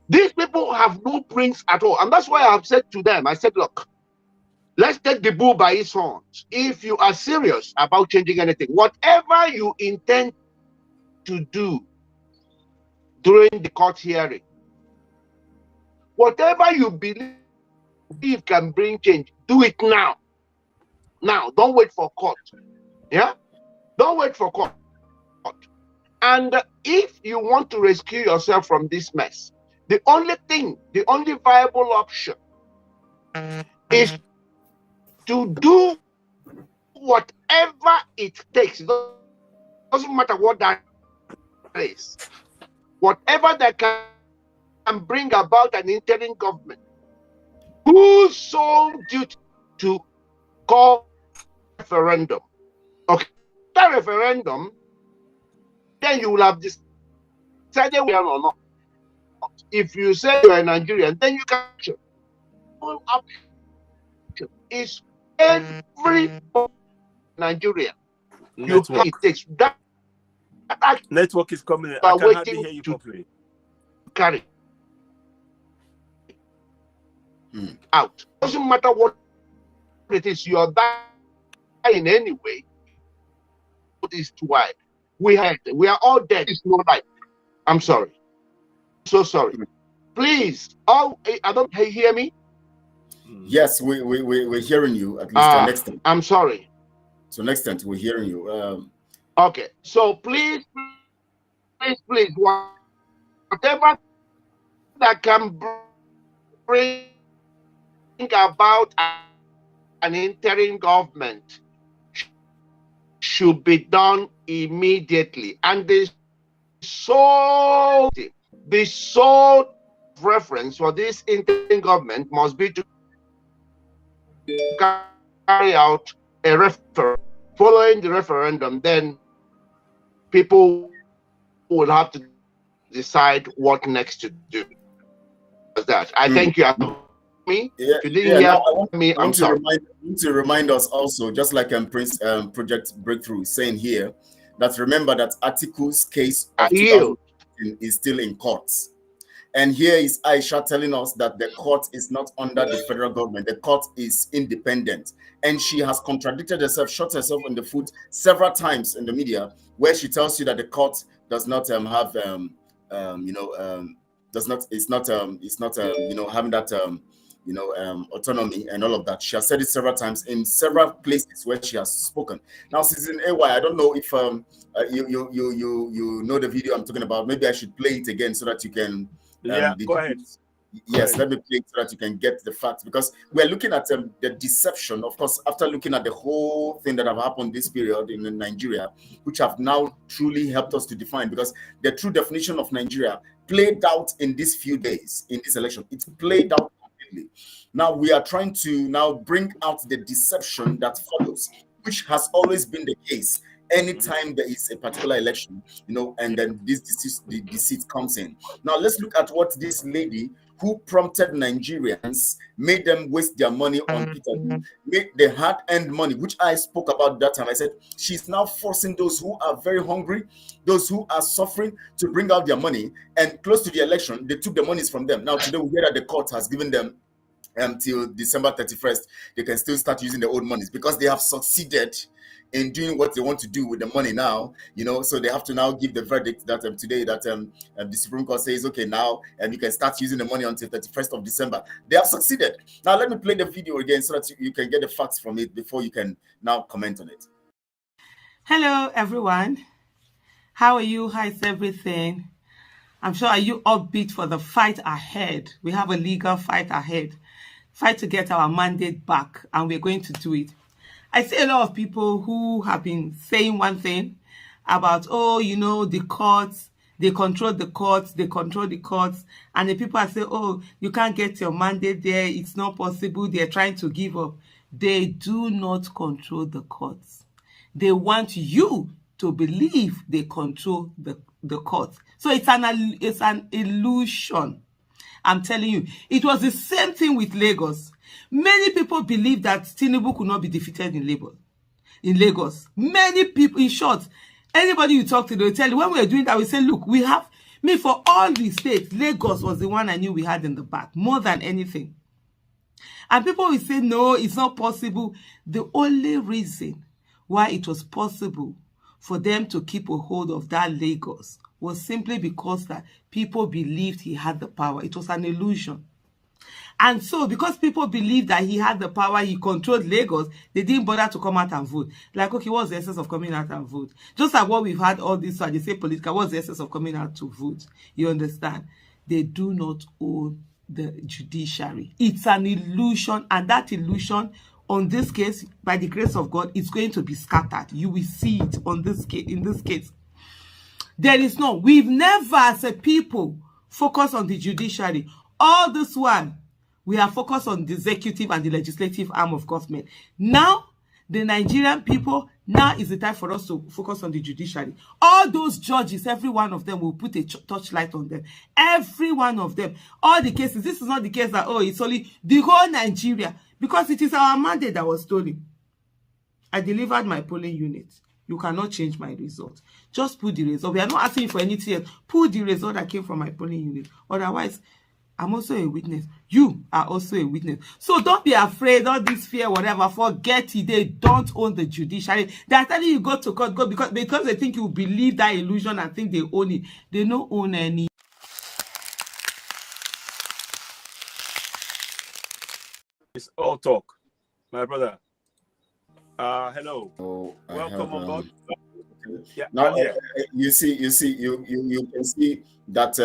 These people have no prince at all. And that's why I have said to them, I said, look, let's take the bull by its horns. If you are serious about changing anything, whatever you intend to do during the court hearing, whatever you believe can bring change, do it now. Now, don't wait for court. Yeah? Don't wait for court. And if you want to rescue yourself from this mess, the only viable option is to do whatever it takes. It doesn't matter what that is. Whatever that can bring about an interim government whose sole duty to call referendum. Okay, that referendum, then you will have decided whether or not. If you say you're a Nigerian, then you can action. Is every Nigerian. You have, it takes that network is coming. I can hardly hear you properly. Carry out. Doesn't matter what it is, you're dying anyway. It is too wide. We are all dead. It's no life. I'm sorry. So sorry. Please. Oh, I don't hear me. Yes, we're hearing you at least to an extent. I'm sorry. To an extent, we're hearing you. Okay. So please, whatever that can bring about an interim government should be done immediately. And the sole reference for this interim government must be to carry out a referendum. Following the referendum, then people will have to decide what next to do. That I thank you. Me, if you didn't hear me, I'm sorry. I want to remind us also, just like Prince Project Breakthrough is saying here, that remember that Atiku's case of 2015 is still in courts. And here is Aisha telling us that the court is not under the federal government. The court is independent. And she has contradicted herself, shot herself in the foot several times in the media, where she tells you that the court does not have, having that, autonomy and all of that. She has said it several times in several places where she has spoken. Now, she's in AY. I don't know if you know the video I'm talking about. Maybe I should play it again so that you can. Go ahead. Yes, let me play it so that you can get the facts, because we're looking at the deception, of course, after looking at the whole thing that have happened this period in Nigeria, which have now truly helped us to define, because the true definition of Nigeria played out in these few days in this election. It's played out completely. Now we are trying to now bring out the deception that follows, which has always been the case. Anytime there is a particular election, and then the deceit comes in. Now let's look at what this lady who prompted Nigerians, made them waste their money on Peter, made the hard-earned money, which I spoke about that time. I said she's now forcing those who are very hungry, those who are suffering, to bring out their money. And close to the election, they took the monies from them. Now today we hear that the court has given them until December 31st. They can still start using the old monies because they have succeeded in doing what they want to do with the money now, so they have to now give the verdict that today that the Supreme Court says, okay, now you can start using the money until 31st of December. They have succeeded. Now let me play the video again so that you can get the facts from it before you can now comment on it. Hello, everyone. How are you? How's everything? I'm sure are you upbeat for the fight ahead? We have a legal fight ahead. Fight to get our mandate back, and we're going to do it. I see a lot of people who have been saying one thing, about, oh, you know, the courts, they control the courts, and the people are saying, oh, you can't get your mandate there, it's not possible, they're trying to give up. They do not control the courts. They want you to believe they control the courts. So it's an illusion. I'm telling you, it was the same thing with Lagos. Many people believe that Tinubu could not be defeated in Lagos. Many people, in short, anybody you talk to, they'll tell you, when we were doing that, we say, look, we have, for all the states, Lagos was the one I knew we had in the back, more than anything. And people will say, no, it's not possible. The only reason why it was possible for them to keep a hold of that Lagos was simply because that people believed he had the power. It was an illusion. And so, because people believed that he had the power, he controlled Lagos, they didn't bother to come out and vote. Like, okay, what's the essence of coming out and vote? Just like what we've had all this, so they say political, what's the essence of coming out to vote? You understand? They do not own the judiciary. It's an illusion, and that illusion, on this case, by the grace of God, it's going to be scattered. You will see it on this case. In this case, there is no. We've never, as a people, focused on the judiciary. All this one, we are focused on the executive and the legislative arm of government. Now, the Nigerian people, now is the time for us to focus on the judiciary. All those judges, every one of them will put a torchlight on them. Every one of them. All the cases. This is not the case that, oh, it's only the whole Nigeria. Because it is our mandate that was stolen. I delivered my polling unit. You cannot change my result. Just put the result. We are not asking for anything else. Put the result that came from my polling unit. Otherwise, I'm also a witness. You are also a witness. So don't be afraid, all this fear, whatever. Forget it. They don't own the judiciary. They're telling you go to court, go because they think you believe that illusion and think they own it. They don't own any. It's all talk, my brother. Hello. Oh, welcome on board. Yeah, now you can see that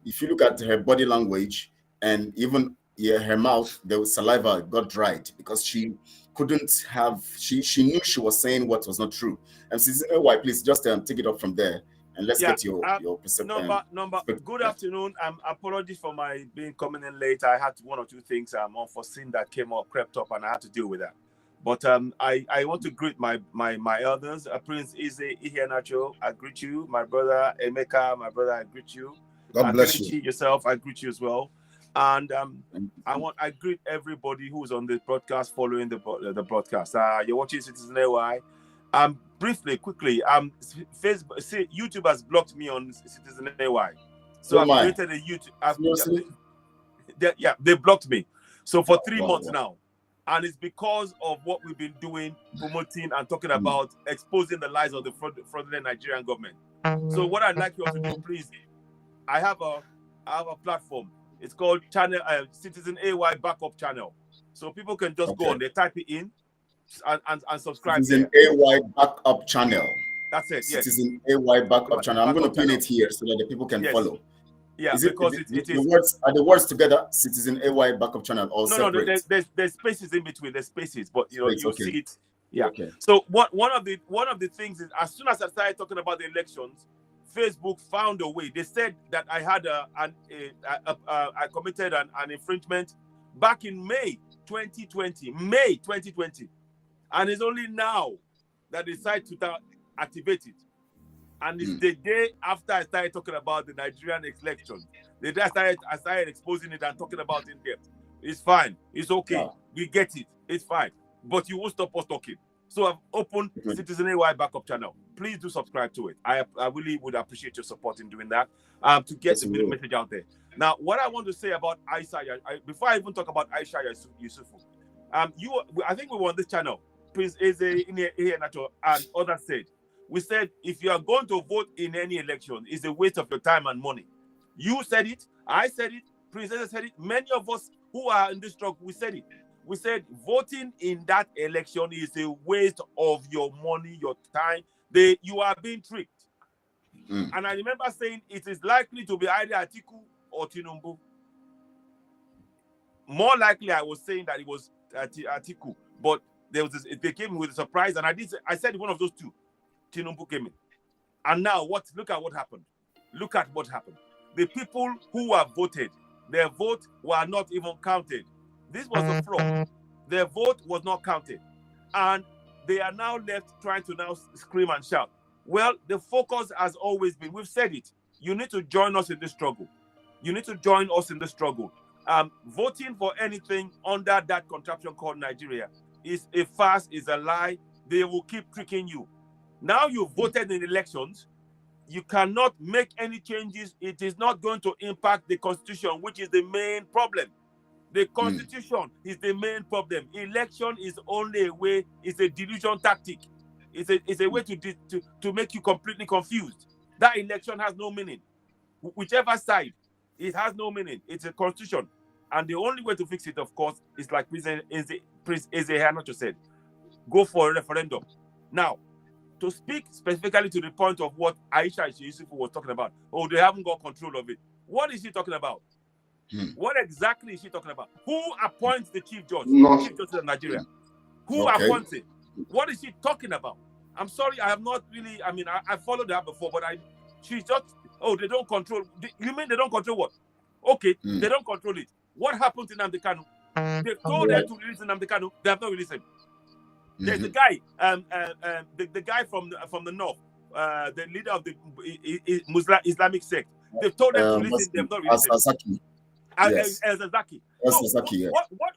if you look at her body language and even her mouth, the saliva got dried because she couldn't have. She knew she was saying what was not true. And why? Please just take it up from there and let's get your perception. Number. Good afternoon. Apologies for my being coming in late. I had one or two things unforeseen that crept up, and I had to deal with that. But I want to greet my elders. Prince Ihenacho, I greet you. My brother Emeka, my brother, I greet you. God bless you. Yourself, I greet you as well. And I greet everybody who's on the broadcast, following the broadcast. You're watching Citizen AY. Briefly, quickly, Facebook, YouTube has blocked me on Citizen AY. So I've created a YouTube. They blocked me. So for 3 months now. And it's because of what we've been doing, promoting and talking about, exposing the lies of the fraudulent Nigerian government. So what I'd like you all to do, please, I have a platform. It's called Citizen AY Backup Channel. So people can just go on, they type it in and subscribe. Citizen AY Backup Channel. That's it. Yes. Citizen AY Backup Channel. I'm going to pin it here so that the people can follow. Yeah, because the words together, Citizen AY Backup Channel, all separate? No, there's spaces in between. There's spaces, but you see it. Yeah. Okay. So one of the things is, as soon as I started talking about the elections, Facebook found a way. They said that I had I committed an infringement back in May 2020, and it's only now that they decided to activate it. And it's the day after I started talking about the Nigerian election. The day I started exposing it and talking about it in depth. It's fine. It's okay. Yeah. We get it. It's fine. But you won't stop us talking. So I've opened Citizen AY Backup Channel. Please do subscribe to it. I really would appreciate your support in doing that to get the message out there. Now, what I want to say about Aisha, before I even talk about Aisha Yusufu, I think we were on this channel, Prince Eze, Ihenacho, and others said, we said, if you are going to vote in any election, it's a waste of your time and money. You said it. I said it. Prince Eze said it. Many of us who are in this struggle, we said it. We said voting in that election is a waste of your money, your time. You are being tricked. And I remember saying it is likely to be either Atiku or Tinubu. More likely, I was saying that it was Atiku, but they came with a surprise, and I said one of those two. Tinubu came in. And now look at what happened. Look at what happened. The people who have voted, their vote were not even counted. This was a fraud. Their vote was not counted. And they are now left trying to now scream and shout. Well, the focus has always been, we've said it, you need to join us in this struggle. You need to join us in the struggle. Voting for anything under that contraption called Nigeria is a farce, is a lie. They will keep tricking you. Now you voted in elections, you cannot make any changes. It is not going to impact the constitution, which is the main problem. The constitution is the main problem. Election is only a way, it's a delusion tactic. It's a way to make you completely confused. That election has no meaning. Whichever side, it has no meaning. It's a constitution. And the only way to fix it, of course, is like Ihenacho said, go for a referendum. Now, to speak specifically to the point of what Aisha Yusufu was talking about, oh, they haven't got control of it. What is she talking about? What exactly is she talking about? Who appoints the chief judge? Chief Justice of Nigeria. Who appoints it? What is she talking about? I'm sorry, I have not really, I followed her before, but she's just, oh, they don't control. You mean they don't control what? Okay, they don't control it. What happened to Nnamdi Kanu? They told them to release Nnamdi Kanu. They have not released him. There's the guy, the guy from the north, the leader of the Islamic sect. They've told them to release him. They have not released him. Ezem.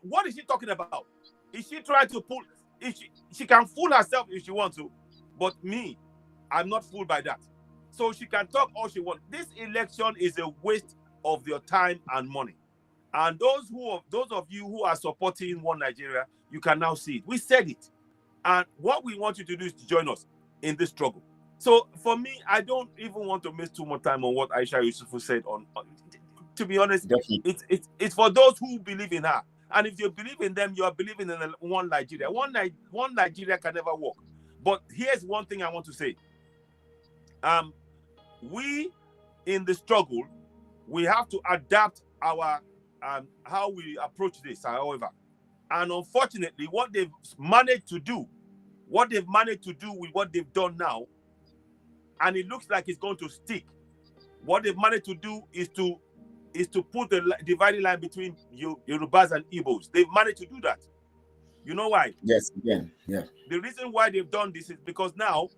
What is she talking about? Is she trying to pull? She can fool herself if she wants to, but me, I'm not fooled by that. So she can talk all she wants. This election is a waste of your time and money. And those of you who are supporting One Nigeria, you can now see it. We said it. And what we want you to do is to join us in this struggle. So for me, I don't even want to miss too much time on what Aisha Yusufu said. To be honest, it's for those who believe in her. And if you believe in them, you are believing in one Nigeria. One Nigeria can never work. But here's one thing I want to say. We, in the struggle, we have to adapt our how we approach this, however. And unfortunately, what they've managed to do with what they've done now, and it looks like it's going to stick, what they've managed to do is to put the dividing line between Yorubas and Igbos. They've managed to do that. You know why? Yes, again, yeah. The reason why they've done this is because now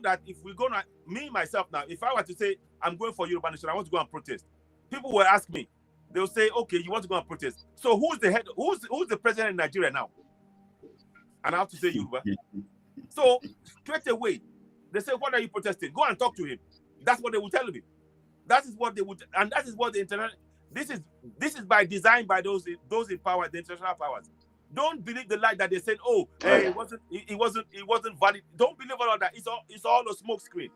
that if we're gonna, me myself now, if I were to say I'm going for Yoruba Nation, I want to go and protest, people will ask me, they'll say, okay, you want to go and protest. So who's the head? Who's the president in Nigeria now? And I have to say Yoruba. So straight away, they say, what are you protesting? Go and talk to him. That's what they will tell me. That is what they would, and that is what the international. This is by design by those in power, the international powers. Don't believe the lie that they said. Oh, it wasn't valid. Don't believe all of that. It's all a smoke screen.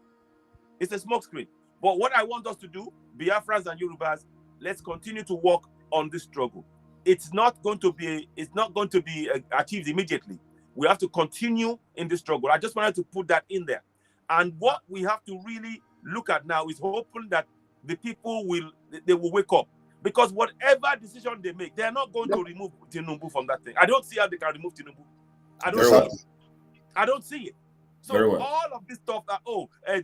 It's a smoke screen. But what I want us to do, Biafrans and Yorubas, let's continue to work on this struggle. It's not going to be achieved immediately. We have to continue in this struggle. I just wanted to put that in there. And what we have to really look at now is hoping that the people will wake up. Because whatever decision they make, they are not going to remove Tinubu from that thing. I don't see how they can remove Tinubu. I don't see it. So all of this stuff that,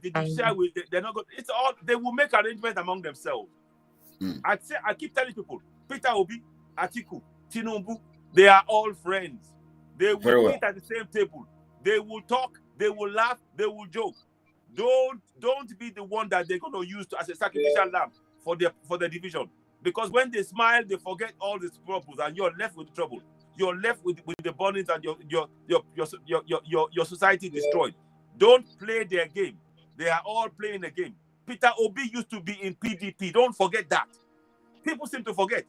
did you share with, they're not going, it's all, they will make arrangements among themselves. I keep telling people, Peter Obi, Atiku, Tinubu, they are all friends. They will eat at the same table. They will talk, they will laugh, they will joke. Don't be the one that they're going to use as a sacrificial lamb for the division. Because when they smile, they forget all these problems, and you're left with trouble. You're left with the burdens, and your society destroyed. Don't play their game. They are all playing a game. Peter Obi used to be in PDP. Don't forget that. People seem to forget.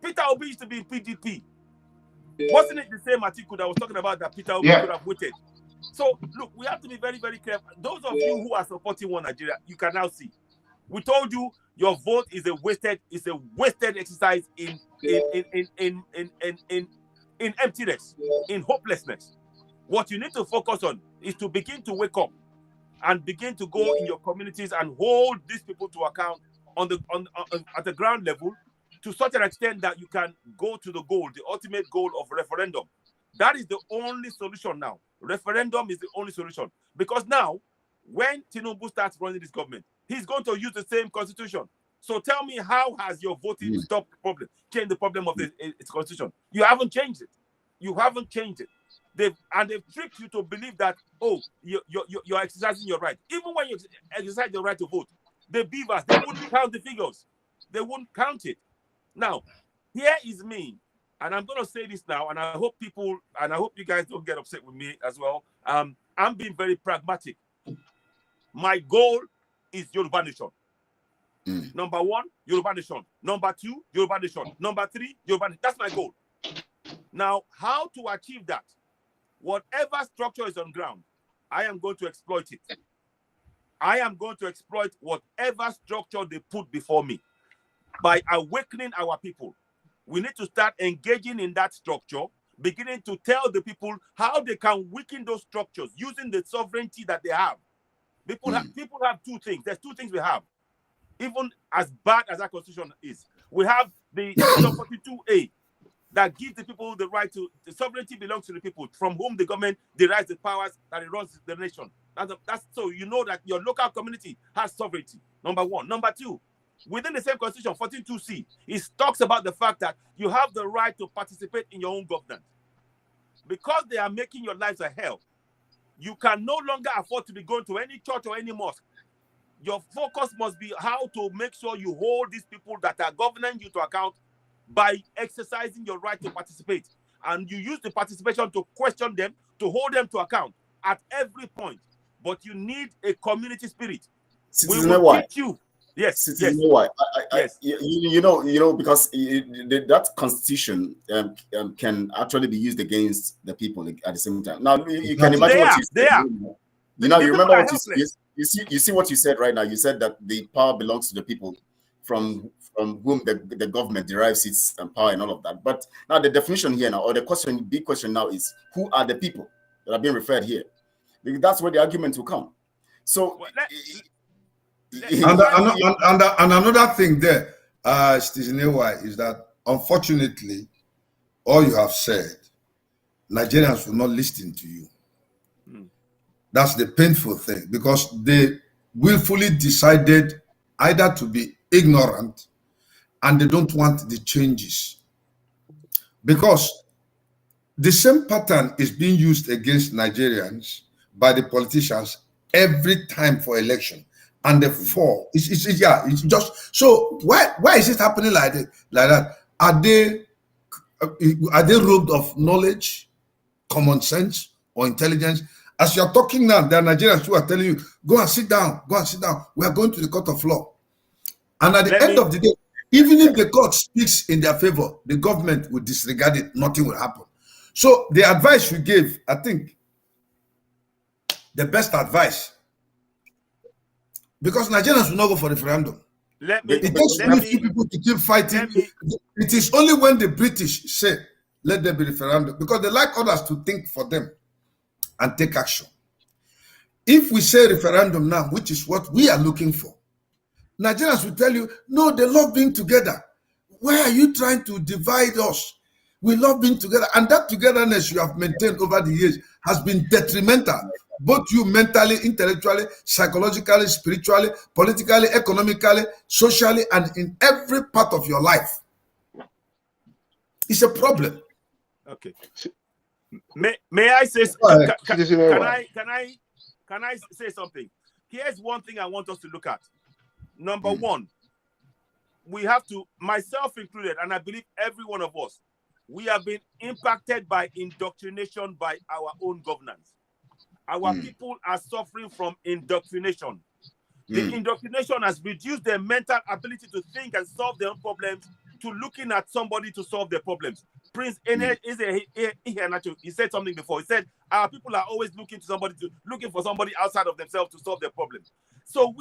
Peter Obi used to be in PDP. Wasn't it the same article that was talking about that Peter Obi could have waited? So, look, we have to be very, very careful. Those of you who are supporting One Nigeria, you can now see. We told you your vote is a wasted exercise in emptiness, in hopelessness. What you need to focus on is to begin to wake up and begin to go in your communities and hold these people to account at the ground level to such an extent that you can go to the goal, the ultimate goal of referendum. That is the only solution now. Referendum is the only solution. Because now, when Tinubu starts running this government, he's going to use the same constitution. So tell me, how has your voting stopped the problem, changed the problem of its constitution? You haven't changed it. You haven't changed it. They've tricked you to believe that, oh, you're exercising your right. Even when you exercise your right to vote, the beavers, they wouldn't count the figures. They wouldn't count it. Now, here is me, and I'm going to say this now, and I hope you guys don't get upset with me as well. I'm being very pragmatic. My goal is Yoruba Nation. Number 1, Yoruba Nation. Number 2, Yoruba Nation. Number 3, Yoruba Nation. That's my goal. Now, how to achieve that? Whatever structure is on ground, I am going to exploit it. I am going to exploit whatever structure they put before me. By awakening our people, we need to start engaging in that structure, beginning to tell the people how they can weaken those structures using the sovereignty that they have. People have 2 things. There's 2 things we have. Even as bad as our constitution is, we have the Section 42A that gives the people the right to, the sovereignty belongs to the people, from whom the government derives the powers that it runs the nation. That's so you know that your local community has sovereignty. Number 1. Number 2, within the same constitution, 14.2c, it talks about the fact that you have the right to participate in your own governance. Because they are making your lives a hell, you can no longer afford to be going to any church or any mosque. Your focus must be how to make sure you hold these people that are governing you to account by exercising your right to participate. And you use the participation to question them, to hold them to account at every point. But you need a community spirit. We will teach you. Yes, yes. You know why? You know, because that constitution can actually be used against the people at the same time. Now, you can imagine what you said. You know, you remember what you see what you said right now. You said that the power belongs to the people from whom the government derives its power and all of that. But now the definition here now, or the big question now is, who are the people that are being referred here? Because that's where the argument will come. So, and another thing there, is that unfortunately, all you have said, Nigerians will not listen to you. That's the painful thing, because they willfully decided either to be ignorant and they don't want the changes. Because the same pattern is being used against Nigerians by the politicians every time for election. And the fall, it's just so. Why is it happening like that? Are they robbed of knowledge, common sense, or intelligence? As you're talking now, there are Nigerians who are telling you, go and sit down, we are going to the court of law. And at the end of the day, even if the court speaks in their favor, the government will disregard it, nothing will happen. So the advice you gave, I think, the best advice, because Nigerians will not go for referendum. It takes only few people to keep fighting. It is only when the British say, let there be referendum, because they like others to think for them and take action. If we say referendum now, which is what we are looking for, Nigerians will tell you, no, they love being together. Why are you trying to divide us? We love being together. And that togetherness you have maintained over the years has been detrimental, both you mentally, intellectually, psychologically, spiritually, politically, economically, socially, and in every part of your life. It's a problem. Okay. May I say can I say something? Here's one thing I want us to look at. Number 1, we have to, myself included, and I believe every one of us, we have been impacted by indoctrination by our own governance. Our people are suffering from indoctrination. The indoctrination has reduced their mental ability to think and solve their own problems to looking at somebody to solve their problems. Prince Ihenacho, he said something before. He said, our people are always looking for somebody outside of themselves to solve their problems. So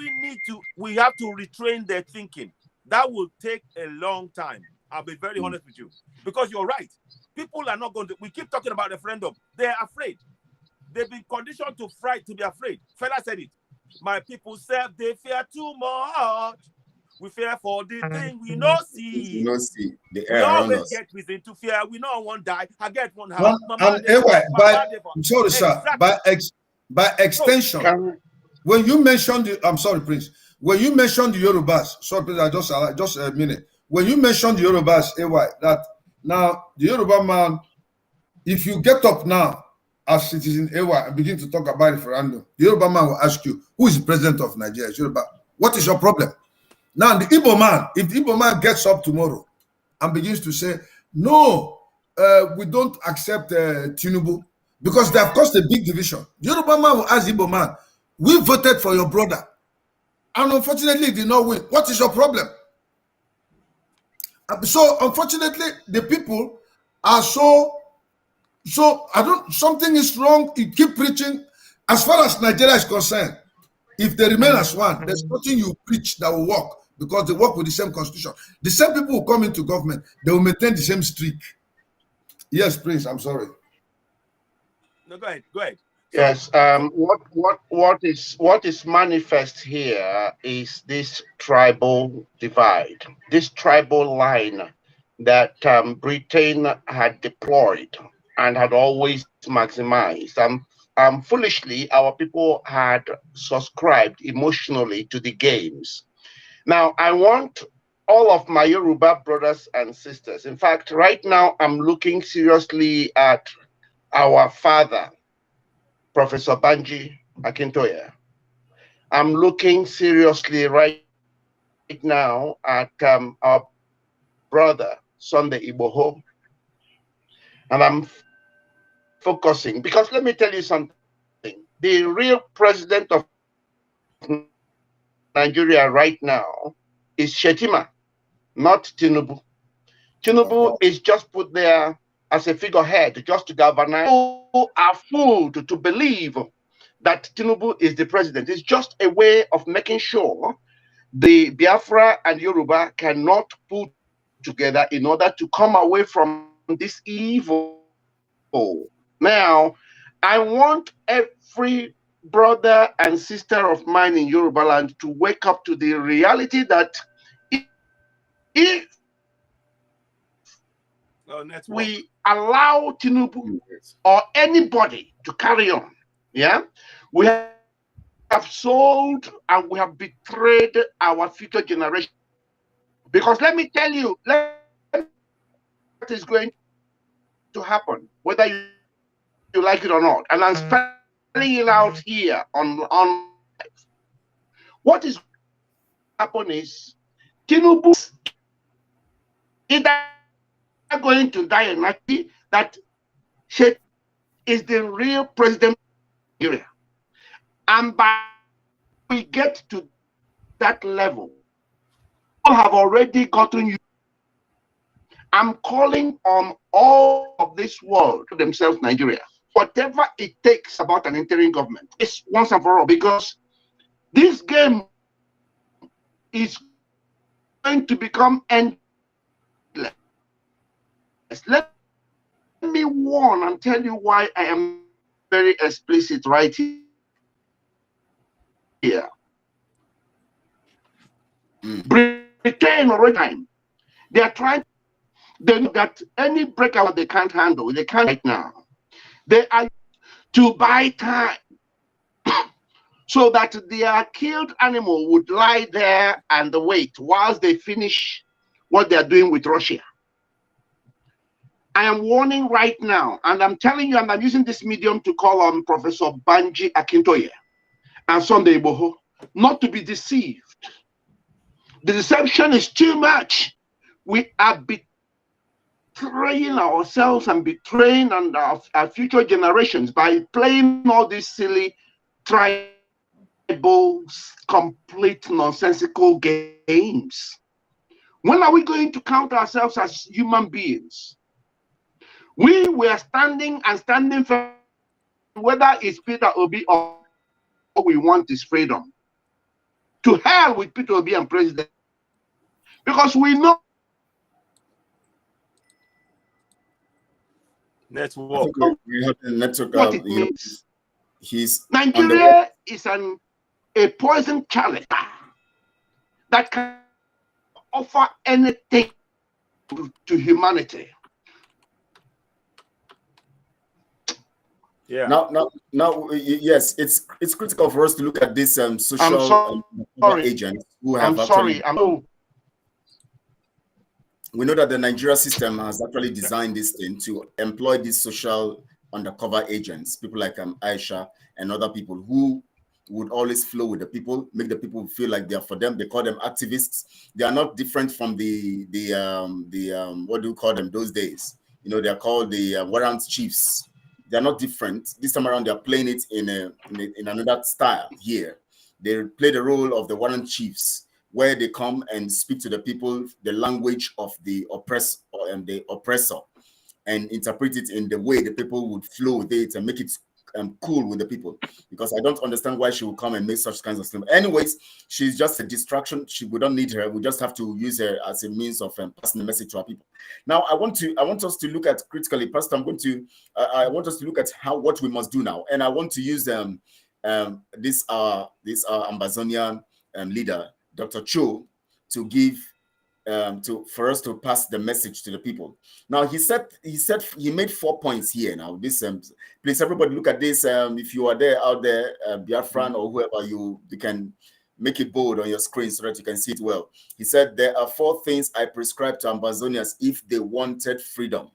we have to retrain their thinking. That will take a long time. I'll be very honest with you. Because you're right. People are not going to, we keep talking about referendum. They're afraid. They've been conditioned to be afraid. Fella said it. My people said they fear too much. We fear for the thing we no see. The we air always us. get reason to fear. We know one die. I get one house. By extension, when you mentioned the, I'm sorry, Prince. When you mentioned the Yorubas, sorry, Prince, just a minute. When you mentioned the Yorubas, AY, that now the Yoruba man, if you get up now as citizen AY and begin to talk about referendum, the Yoruba man will ask you, who is the president of Nigeria? Yoruba. What is your problem? Now the Igbo man, if the Igbo man gets up tomorrow and begins to say, no, we don't accept Tinubu, because they have caused a big division. The Yoruba man will ask the Igbo man, we voted for your brother, and unfortunately did not win. What is your problem? So unfortunately, the people are so something is wrong. You keep preaching. As far as Nigeria is concerned, if they remain as one, there's nothing you preach that will work, because they work with the same constitution. The same people who come into government, they will maintain the same streak. Yes, Prince, I'm sorry. No, go ahead. Go ahead. Yes. What is manifest here is this tribal divide, this tribal line that Britain had deployed and had always maximized. Foolishly, our people had subscribed emotionally to the games. Now, I want all of my Yoruba brothers and sisters. In fact, right now, I'm looking seriously at our father, Professor Banji Akintoye. I'm looking seriously right now at our brother, Sunday Igboho. And I'm focusing, because let me tell you something. The real president of Nigeria right now is Shetima, not Tinubu. Tinubu is just put there as a figurehead, just to galvanize. People are fooled to believe that Tinubu is the president. It's just a way of making sure the Biafra and Yoruba cannot pull together in order to come away from this evil. Now, I want every brother and sister of mine in Yoruba land to wake up to the reality that if we allow Tinubu or anybody to carry on, yeah, we have sold and we have betrayed our future generation. Because let me tell you, what is going to happen, whether you like it or not. And I'm spelling it out here on what is happen is Tinubu either going to die in Naki, that she is the real president of Nigeria. And by we get to that level, people have already gotten you. I'm calling on all of this world to themselves, Nigeria. Whatever it takes about an interim government, it's once and for all, because this game is going to become endless. Let me warn and tell you why I am very explicit right here. Britain already time. They are trying. They know that any breakout they can't handle. They can't right now. They are to buy time so that their killed animal would lie there and wait whilst they finish what they are doing with Russia. I am warning right now, and I'm telling you, and I'm using this medium to call on Professor Banji Akintoye and Sunday Igboho not to be deceived. The deception is too much. We are betraying ourselves and betraying and our future generations by playing all these silly tribal, complete nonsensical games. When are we going to count ourselves as human beings? We were standing firm, whether it's Peter Obi or what we want is freedom. To hell with Peter Obi and president. Because we know network. We have the network. What it means. Nigeria is a poison chalice that can offer anything to humanity. Yeah. Now, yes, it's critical for us to look at this social agents who have we know that the Nigeria system has actually designed this thing to employ these social undercover agents, people like Aisha and other people who would always flow with the people, make the people feel like they are for them. They call them activists. They are not different from the what do you call them those days? You know, they are called the warrant chiefs. They are not different. This time around, they are playing it in another style here. They play the role of the warrant chiefs, where they come and speak to the people, the language of the oppressor and the oppressor, and interpret it in the way the people would flow with it and make it cool with the people. Because I don't understand why she would come and make such kinds of things. Anyways, she's just a distraction. We don't need her. We just have to use her as a means of passing the message to our people. Now, I want us to look at critically, Pastor. I want us to look at what we must do now, and I want to use this Ambazonian leader, Dr. Cho, to give for us to pass the message to the people. Now, he made 4 points here. Now, this please everybody look at this. If you are there out there, Biafran or whoever, you can make it bold on your screen so that you can see it well. He said there are 4 things I prescribe to Ambazonians if they wanted freedom.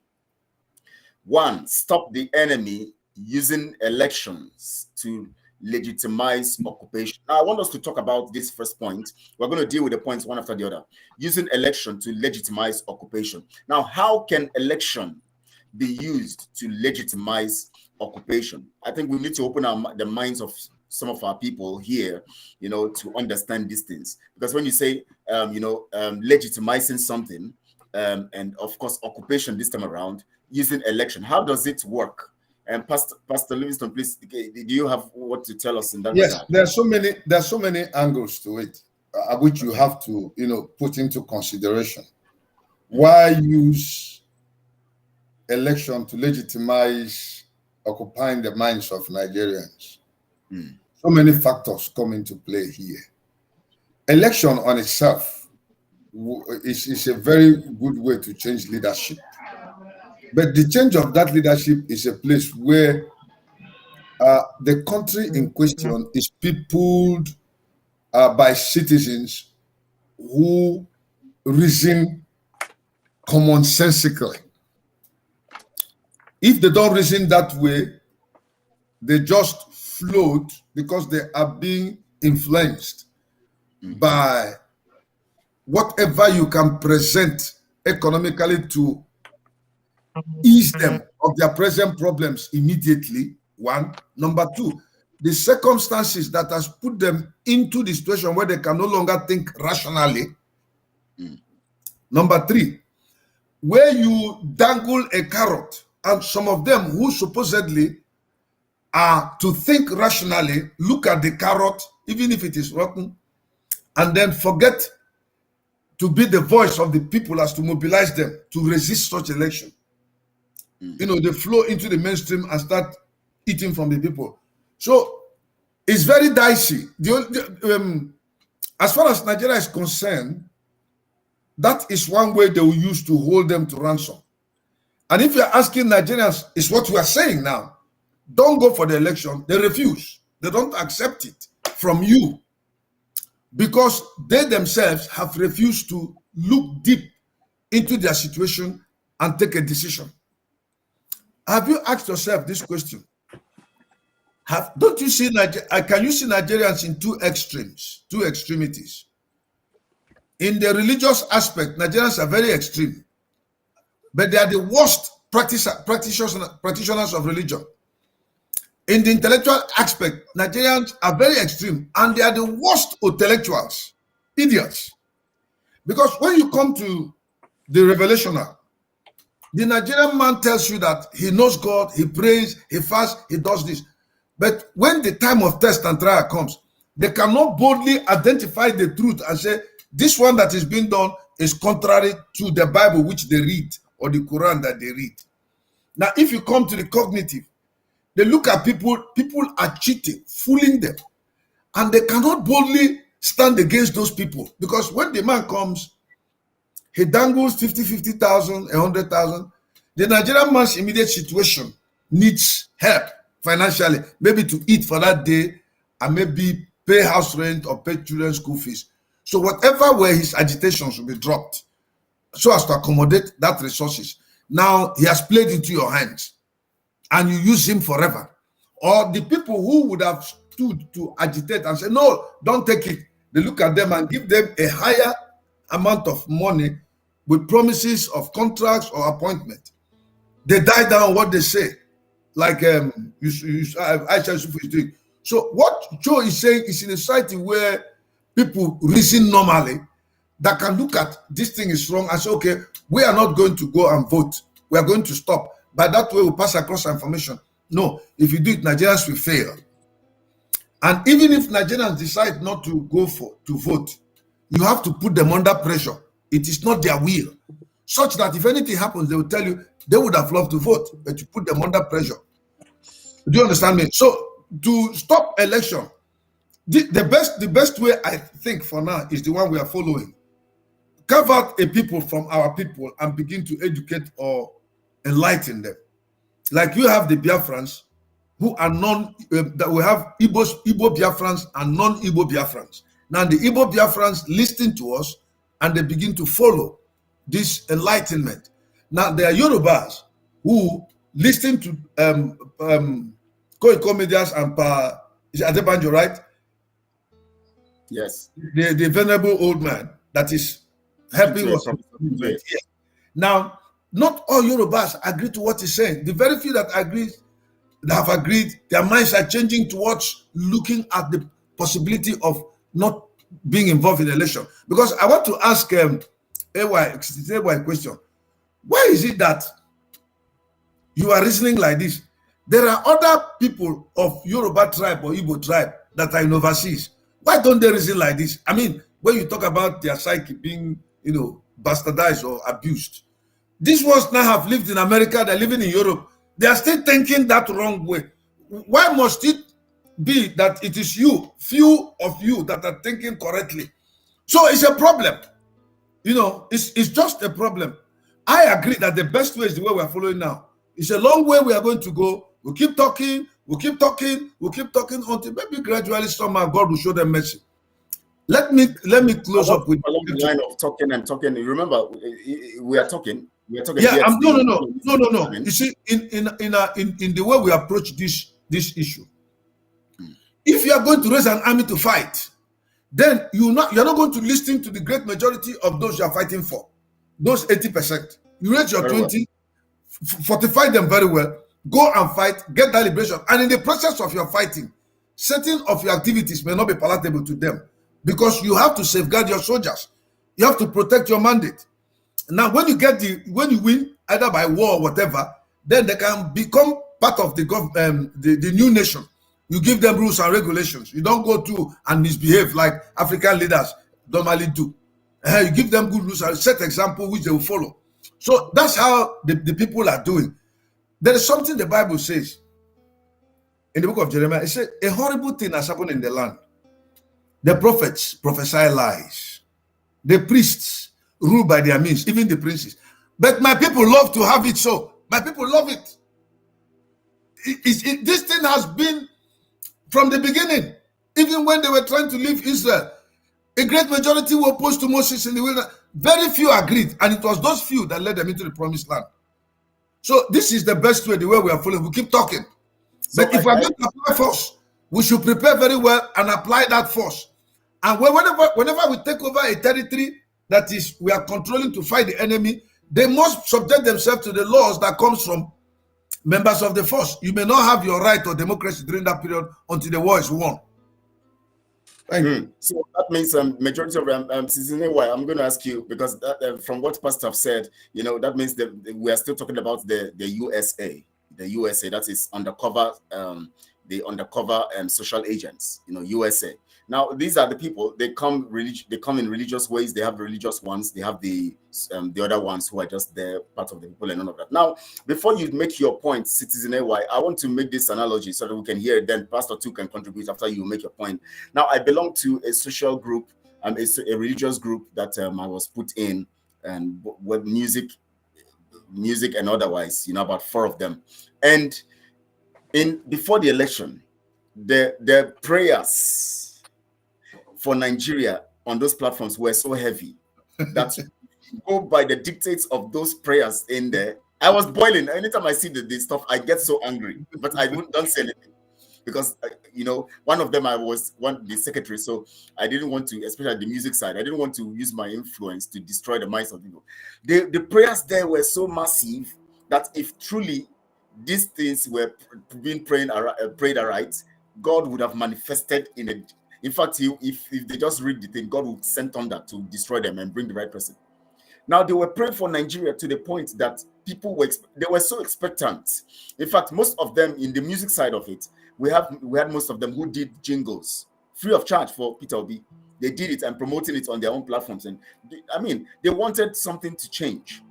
1, stop the enemy using elections to legitimize occupation. Now, I want us to talk about this first point. We're going to deal with the points one after the other. Using election to legitimize occupation. Now, how can election be used to legitimize occupation? I think we need to open the minds of some of our people here, to understand these things. Because when you say, legitimizing something, and of course, occupation this time around, using election, how does it work? And Pastor Livingstone, please, do you have what to tell us in that? Yes, regard? There's so many angles to it, which you have to, put into consideration. Why use election to legitimize occupying the minds of Nigerians? So many factors come into play here. Election on itself is a very good way to change leadership. But the change of that leadership is a place where the country in question is peopled by citizens who reason commonsensically. If they don't reason that way, they just float because they are being influenced by whatever you can present economically to ease them of their present problems immediately. 1. Number 2, the circumstances that has put them into the situation where they can no longer think rationally. Number 3, where you dangle a carrot, and some of them who supposedly are to think rationally look at the carrot, even if it is rotten, and then forget to be the voice of the people as to mobilize them to resist such election. They flow into the mainstream and start eating from the people. So it's very dicey. As far as Nigeria is concerned, that is one way they will use to hold them to ransom. And if you're asking Nigerians, it's what we are saying now, don't go for the election, they refuse. They don't accept it from you because they themselves have refused to look deep into their situation and take a decision. Have you asked yourself this question? Can you see Nigerians in two extremities? In the religious aspect, Nigerians are very extreme, but they are the worst practitioners of religion. In the intellectual aspect, Nigerians are very extreme, and they are the worst intellectuals, idiots. Because when you come to the revelational, the Nigerian man tells you that he knows God, he prays, he fasts, he does this. But when the time of test and trial comes, they cannot boldly identify the truth and say, this one that is being done is contrary to the Bible which they read or the Quran that they read. Now, if you come to the cognitive, they look at people are cheating, fooling them, and they cannot boldly stand against those people because when the man comes, he dangles 50,000, 100,000. The Nigerian man's immediate situation needs help financially, maybe to eat for that day, and maybe pay house rent or pay children's school fees. So whatever were his agitations will be dropped so as to accommodate that resources. Now he has played into your hands and you use him forever. Or the people who would have stood to agitate and say, no, don't take it. They look at them and give them a higher amount of money with promises of contracts or appointment. They die down what they say, like Aisha Yusuf is doing. So what Joe is saying is in a society where people reason normally, that can look at this thing is wrong and say, okay, we are not going to go and vote. We are going to stop. By that way, we pass across information. No, if you do it, Nigerians will fail. And even if Nigerians decide not to go to vote, you have to put them under pressure. It is not their will. Such that if anything happens, they will tell you they would have loved to vote, but you put them under pressure. Do you understand me? So to stop election, the best way I think for now is the one we are following. Carve out a people from our people and begin to educate or enlighten them. Like you have the Biafrans who are that we have Igbo Biafrans and non-Igbo Biafrans. Now the Igbo Biafrans listen to us and they begin to follow this enlightenment. Now there are Yorubas who listen to Koiko Medias and is Adebanjo, right? Yes. The venerable old man that is helping us. Now, not all Yorubas agree to what he's saying. The very few that have agreed, their minds are changing towards looking at the possibility of not being involved in election. Because I want to ask AY a question. Why is it that you are reasoning like this? There are other people of Yoruba tribe or Igbo tribe that are in overseas. Why don't they reason like this? I mean, when you talk about their psyche being, bastardized or abused, these ones now have lived in America, they're living in Europe. They are still thinking that wrong way. Why must it be that it is few of you that are thinking correctly? So it's a problem. It's just a problem. I agree that the best way is the way we are following now. It's a long way we are going to go. We'll keep talking, we'll keep talking until maybe gradually somehow God will show them mercy. Let me close up with the line of talking and talking. Remember, we are talking. Yeah, no. You see, in the way we approach this issue, if you are going to raise an army to fight, then you're not going to listen to the great majority of those you are fighting for. Those 80%. You raise your 20, fortify them very well, go and fight, get that liberation. And in the process of your fighting, certain of your activities may not be palatable to them because you have to safeguard your soldiers. You have to protect your mandate. Now, when you win, either by war or whatever, then they can become part of the new nation. You give them rules and regulations. You don't go to and misbehave like African leaders normally do. You give them good rules and set example which they will follow. So that's how the people are doing. There is something the Bible says in the book of Jeremiah. It says a horrible thing has happened in the land. The prophets prophesy lies. The priests rule by their means, even the princes. But my people love to have it so. My people love it. This thing has been from the beginning. Even when they were trying to leave Israel, a great majority were opposed to Moses in the wilderness. Very few agreed, and it was those few that led them into the promised land. So this is the best way, the way we are following. We keep talking. So but if we are going to apply force, we should prepare very well and apply that force. And whenever we take over a territory that is we are controlling to fight the enemy, they must subject themselves to the laws that comes from members of the force. You may not have your right or democracy during that period until the war is won. Thank you. So that means majority of citizens. Why I'm going to ask you, because that, from what Pastor have said, that means that we are still talking about the USA, that is undercover, the undercover social agents, USA. Now these are the people. They come in religious ways. They have religious ones. They have the other ones who are just there, part of the people, and none of that. Now, before you make your point, Citizen AY, I want to make this analogy so that we can hear it. Then Pastor 2 can contribute after you make your point. Now, I belong to a social group, a religious group that I was put in, and with music and otherwise, about 4 of them. And before the election, the prayers for Nigeria on those platforms were so heavy that go by the dictates of those prayers in there. I was boiling. Anytime I see this stuff, I get so angry, but I don't say anything because one of them I was the secretary, so I didn't want to, especially the music side, I didn't want to use my influence to destroy the minds of people. The prayers there were so massive that if truly these things were being prayed aright, God would have manifested in a. In fact, if they just read the thing, God would send thunder to destroy them and bring the right person. Now they were praying for Nigeria to the point that people were so expectant. In fact, most of them in the music side of it, we had most of them who did jingles free of charge for Peter Obi. They did it and promoting it on their own platforms, and they wanted something to change.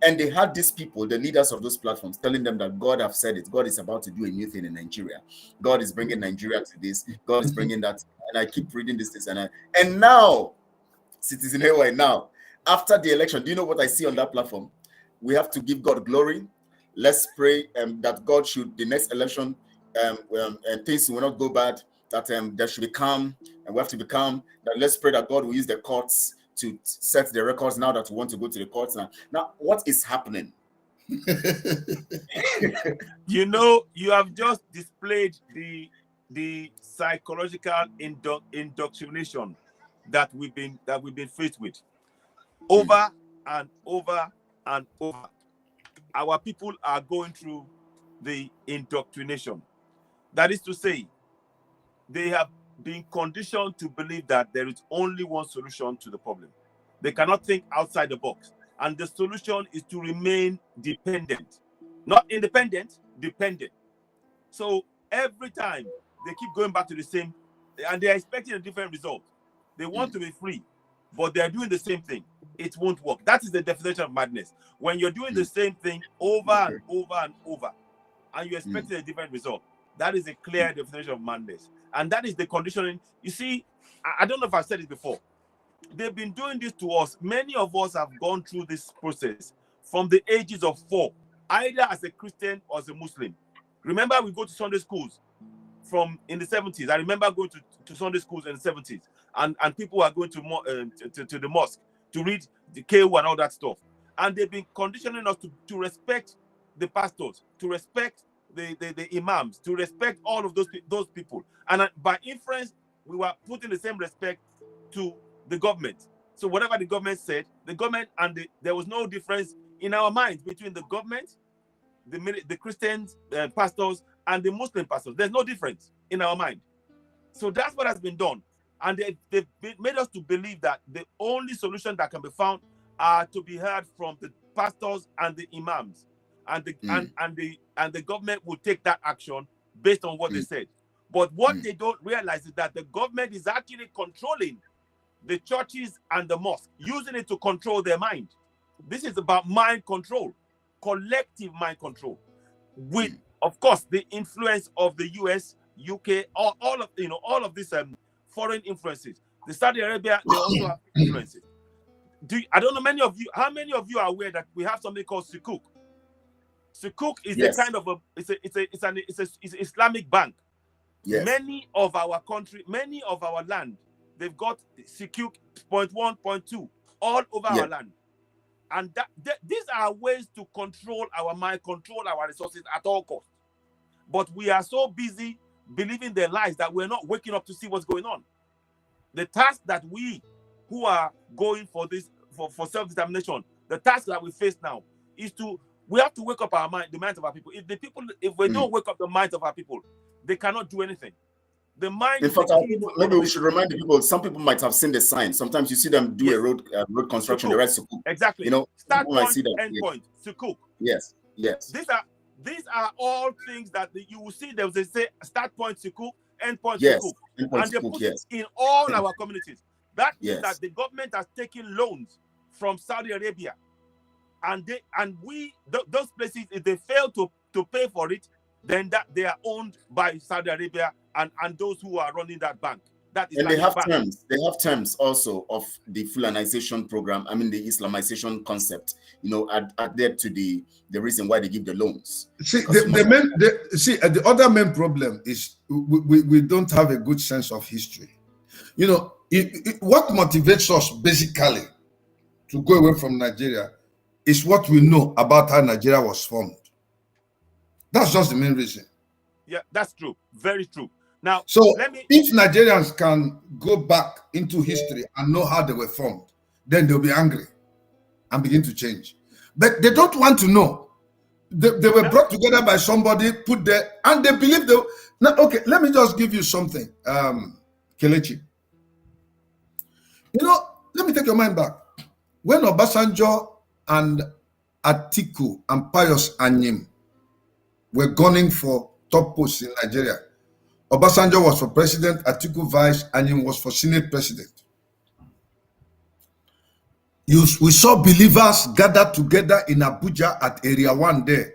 And they had these people, the leaders of those platforms, telling them that God have said it. God is about to do a new thing in Nigeria. God is bringing Nigeria to this. God is bringing that. And I keep reading this, and now, Citizen Hayway, now, after the election, do you know what I see on that platform? We have to give God glory. Let's pray that God should, the next election, and things will not go bad, that there should be calm, and we have to be calm. That let's pray that God will use the courts to set the records now that we want to go to the courts now. Now, what is happening? You have just displayed the psychological indoctrination that we've been faced with over and over and over. Our people are going through the indoctrination. That is to say, they have been conditioned to believe that there is only one solution to the problem. They cannot think outside the box. And the solution is to remain dependent. Not independent, dependent. So every time they keep going back to the same, and they're expecting a different result. They want to be free, but they're doing the same thing. It won't work. That is the definition of madness. When you're doing the same thing over and over and over, and you're expecting a different result, that is a clear definition of madness. And that is the conditioning. You see, I don't know if I've said it before. They've been doing this to us. Many of us have gone through this process from the ages of 4, either as a Christian or as a Muslim. Remember, we go to Sunday schools in the 70s. I remember going to Sunday schools in the 70s, and people are going to the mosque to read the KU and all that stuff. And they've been conditioning us to respect the pastors, to respect the imams, to respect all of those people. And by inference, we were putting the same respect to the government. So whatever the government said, the government there was no difference in our minds between the government, the Christians, pastors, and the Muslim pastors. There's no difference in our mind. So that's what has been done. And they've made us to believe that the only solution that can be found are to be heard from the pastors and the imams. And the government will take that action based on what they said. But what they don't realize is that the government is actually controlling the churches and the mosque, using it to control their mind. This is about mind control, collective mind control, with, of course, the influence of the US, UK, all of these foreign influences. The Saudi Arabia, they also have influences. I don't know how many of you are aware that we have something called Sukuk. Sukuk is a kind of it's an Islamic bank. Yes. Many of our land, they've got Sukuk 0.1, 0.2 all over our land. And these are ways to control our mind, control our resources at all costs. But we are so busy believing their lies that we're not waking up to see what's going on. The task that we who are going for this, for self-determination, the task that we face now is we have to wake up our mind, the minds of our people. If we don't wake up the minds of our people, they cannot do anything. The mind. In fact, maybe we should remind the people. Some people might have seen the signs. Sometimes you see them do a road construction. The rest Sukuk. Exactly. Start point, end point. Sukuk. Yes. These are all things that you will see. They will say start point Sukuk, end point Sukuk, and they put it in all our communities. That means that the government has taken loans from Saudi Arabia, and those places, if they fail to pay for it, then that they are owned by Saudi Arabia and those who are running that bank. that and they have Islamic terms. They have terms also of the Fulanization program. I mean, the Islamization concept. You know, added to the reason why they give the loans. See, the other main problem is we don't have a good sense of history. You know, what motivates us basically to go away from Nigeria is what we know about how Nigeria was formed. That's just the main reason. Yeah, that's true. Very true. Now, so if Nigerians can go back into history and know how they were formed, then they'll be angry and begin to change. But they don't want to know. They were brought together by somebody, put there, and they believe they. Now, okay, let me just give you something, Kelechi. You know, let me take your mind back. When Obasanjo and Atiku and Pius Anyim were gunning for top posts in Nigeria, Obasanjo was for president, Atiku vice, Anyim was for Senate president. We saw believers gathered together in Abuja at Area 1 there,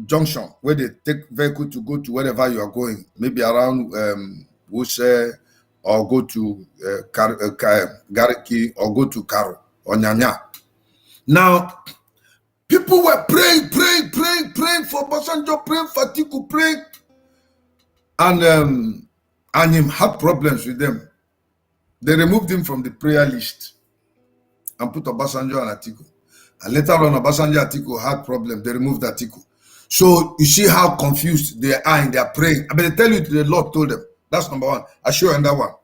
junction, where they take vehicle to go to wherever you are going, maybe around Wuse, or go to Gariki, or go to Karo, or Nyanya. Now, people were praying for Obasanjo, praying for Atiku, praying. And Anyim had problems with them. They removed him from the prayer list and put Obasanjo and Atiku. And later on, Obasanjo and Atiku had problems. They removed Atiku. So you see how confused they are in their praying. I mean, they tell you the Lord told them. That's number one. I show you another one.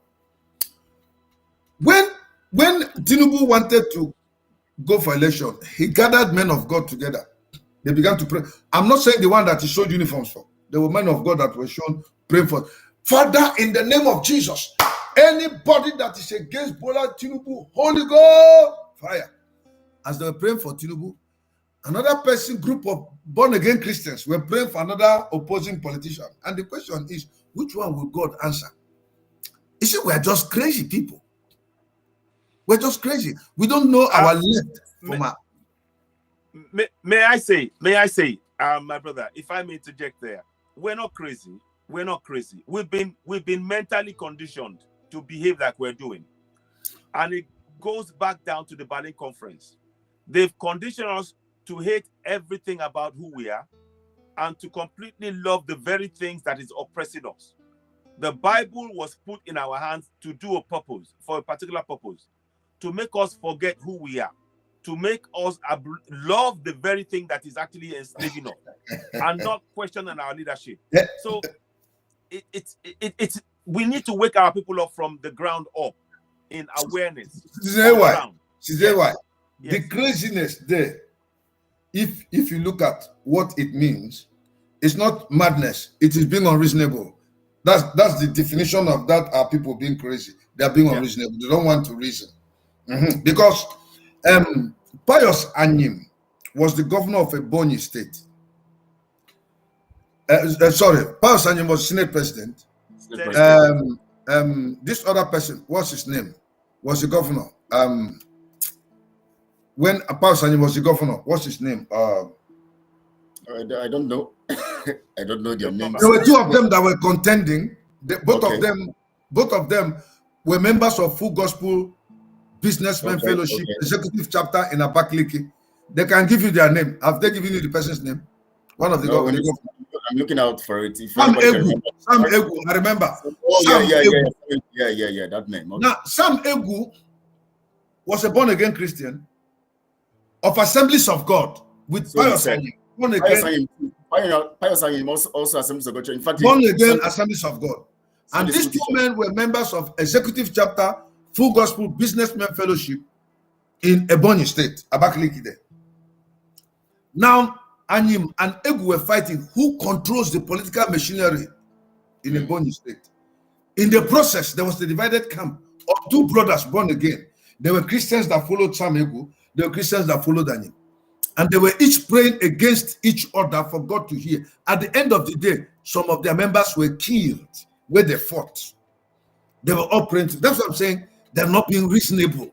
When Tinubu wanted to go for election, he gathered men of God together. They began to pray. I'm not saying the one that he showed uniforms for. There were men of God that were shown praying for. Father, in the name of Jesus, anybody that is against Bola Tinubu, Holy Ghost, fire. As they were praying for Tinubu, another group of born-again Christians were praying for another opposing politician. And the question is, which one will God answer? You see, we're just crazy people. We're just crazy. We don't know our left from our... May I say, my brother, if I may interject there, we're not crazy. We're not crazy. We've been mentally conditioned to behave like we're doing. And it goes back down to the Berlin Conference. They've conditioned us to hate everything about who we are and to completely love the very things that is oppressing us. The Bible was put in our hands to do a purpose, for a particular purpose, to make us forget who we are, to make us love the very thing that is actually enslaving us and not question our leadership. So we need to wake our people up from the ground up in awareness. Why? Yes. The craziness there, if you look at what it means, it's not madness. It is being unreasonable. That's the definition of that. Are people being crazy? They are being unreasonable. They don't want to reason. Because Pius Anyim was the governor of Ebonyi State. Pius Anyim was Senate president. This other person, what's his name, was the governor. When Pius Anyim was the governor, what's his name? I don't know. I don't know their names. There were two of them that were contending. Both of them were members of Full Gospel Businessmen Fellowship, Executive Chapter in Abakaliki. They can give you their name. Have they given you the person's name? One of the governors. I'm looking out for it. Sam Egu, I remember. Yeah, that name. Okay. Now, Sam Egu was a born-again Christian of Assemblies of God with Pius Anyim. Pius Anyim also Assemblies of God. In fact, born-again Assemblies of God. And these two men were members of Executive Chapter, Full Gospel Businessmen Fellowship in Ebonyi State, Abakaliki there. Now, Anyim and Egu were fighting who controls the political machinery in Ebonyi State. In the process, there was the divided camp of two brothers born again. There were Christians that followed Sam Egu, there were Christians that followed Anyim. And they were each praying against each other for God to hear. At the end of the day, some of their members were killed where they fought. They were all praying. That's what I'm saying. They're not being reasonable.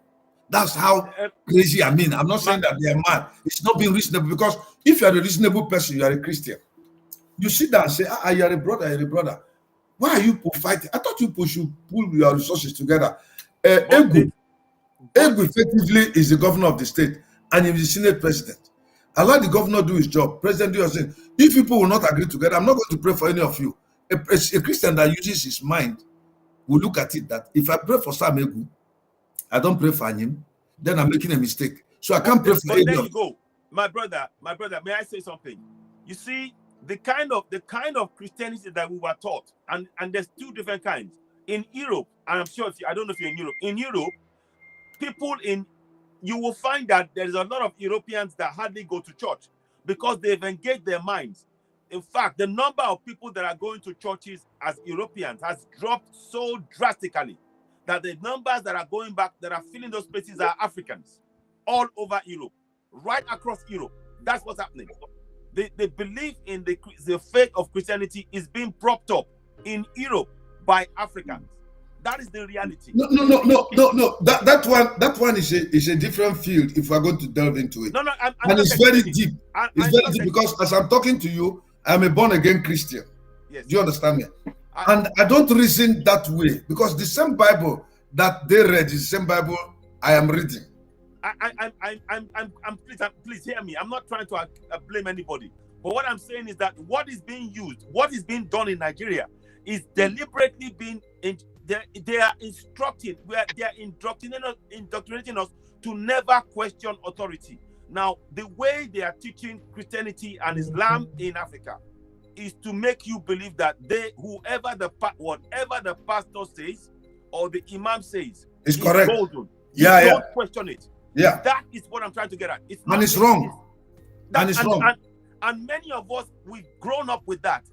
That's how crazy I mean. I'm not saying that they're mad. It's not being reasonable, because if you're a reasonable person, you are a Christian. You sit down and say, you are a brother, you're a brother. Why are you fighting? I thought you should pull your resources together. Egu effectively is the governor of the state and he is the Senate president. Allow the governor do his job. President do your thing. If people will not agree together, I'm not going to pray for any of you. A Christian that uses his mind will look at it that if I pray for Sam Egu, I don't pray for him, then I'm making a mistake. So I can't pray for any of you. There you go. My brother, may I say something? You see, the kind of Christianity that we were taught, and there's two different kinds. In Europe, and I'm sure I don't know if you're in Europe, you will find that there's a lot of Europeans that hardly go to church because they've engaged their minds. In fact, the number of people that are going to churches as Europeans has dropped so drastically that the numbers that are going back, that are filling those places, are Africans all over Europe, right across Europe. That's what's happening. The belief in the faith of Christianity is being propped up in Europe by Africans. That is the reality. No. That one is a different field if we're going to delve into it. And it's very deep. It's very deep because as I'm talking to you, I'm a born-again Christian. Yes. Do you understand me? And I don't reason that way because the same Bible that they read is the same Bible I am reading. Please hear me. I'm not trying to blame anybody. But what I'm saying is that what is being used, what is being done in Nigeria is deliberately being, they are indoctrinating us to never question authority. Now, the way they are teaching Christianity and Islam in Africa is to make you believe that whatever the pastor says or the imam says is correct. Golden. Don't question it. Yeah. That is what I'm trying to get at. It's wrong. And many of us, we've grown up with that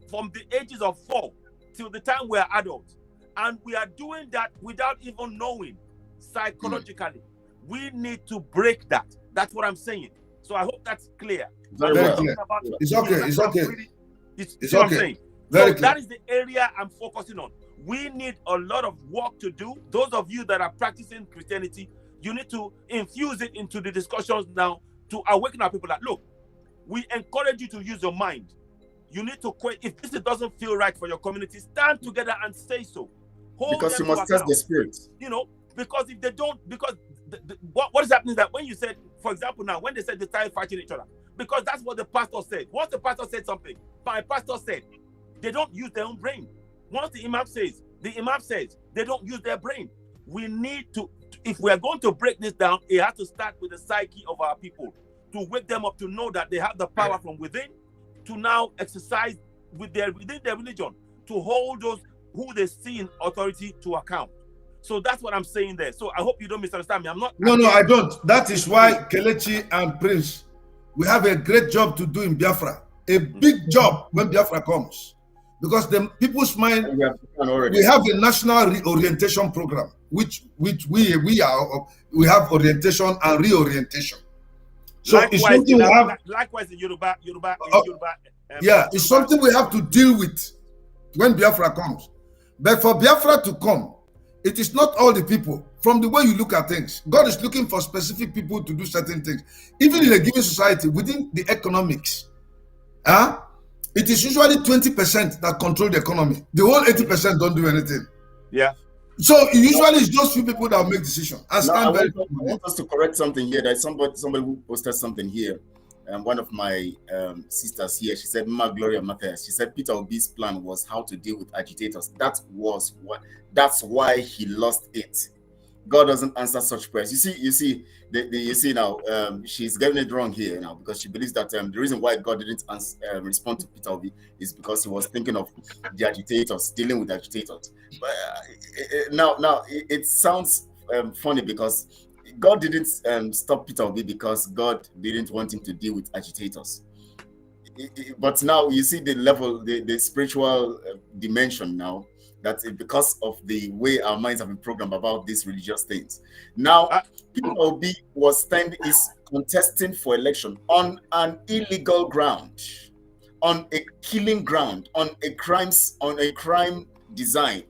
from the ages of 4 till the time we are adults. And we are doing that without even knowing psychologically. We need to break that. That's what I'm saying. So I hope that's clear. Very clear. It's okay. It's okay. It's okay. Very so clear. That is the area I'm focusing on. We need a lot of work to do. Those of you that are practicing Christianity, you need to infuse it into the discussions now to awaken our people that, look, we encourage you to use your mind. You need to quit. If this doesn't feel right for your community, stand together and say so. Because you must test the spirit. You know, because if they don't, because what is happening is that when you said, for example, now, when they said they started fighting each other, because that's what the pastor said. Once the pastor said something, my pastor said, they don't use their own brain. Once the imam says, they don't use their brain. We need to, if we are going to break this down, it has to start with the psyche of our people, to wake them up to know that they have the power from within, to now exercise within their religion, to hold those who they see in authority to account. So that's what I'm saying there. So I hope you don't misunderstand me. I'm not. No, I don't. That is why Kelechi and Prince, we have a great job to do in Biafra. A big job when Biafra comes. Because the people's mind, we have a national reorientation program, which we have orientation and reorientation. So likewise, it's something we have. Likewise in Yoruba. It's something we have to deal with when Biafra comes. But for Biafra to come, it is not all the people. From the way you look at things, God is looking for specific people to do certain things. Even in a given society, within the economics, it is usually 20% that control the economy. The whole 80% don't do anything. Yeah. So usually it's just few people that will make decisions. I want us to correct something here. There's somebody who posted something here. One of my sisters here, she said, Ma Gloria Matthias, she said Peter Obi's plan was how to deal with agitators. That's why he lost it. God doesn't answer such prayers. You see now, she's getting it wrong here now, because she believes that the reason why God didn't respond to Peter Obi is because he was thinking of the agitators, dealing with agitators. But now it sounds funny, because God didn't stop Peter Obi because God didn't want him to deal with agitators. But now you see the level, the spiritual dimension now, that because of the way our minds have been programmed about these religious things. Now, Peter Obi is contesting for election on an illegal ground, on a killing ground, on a crime design.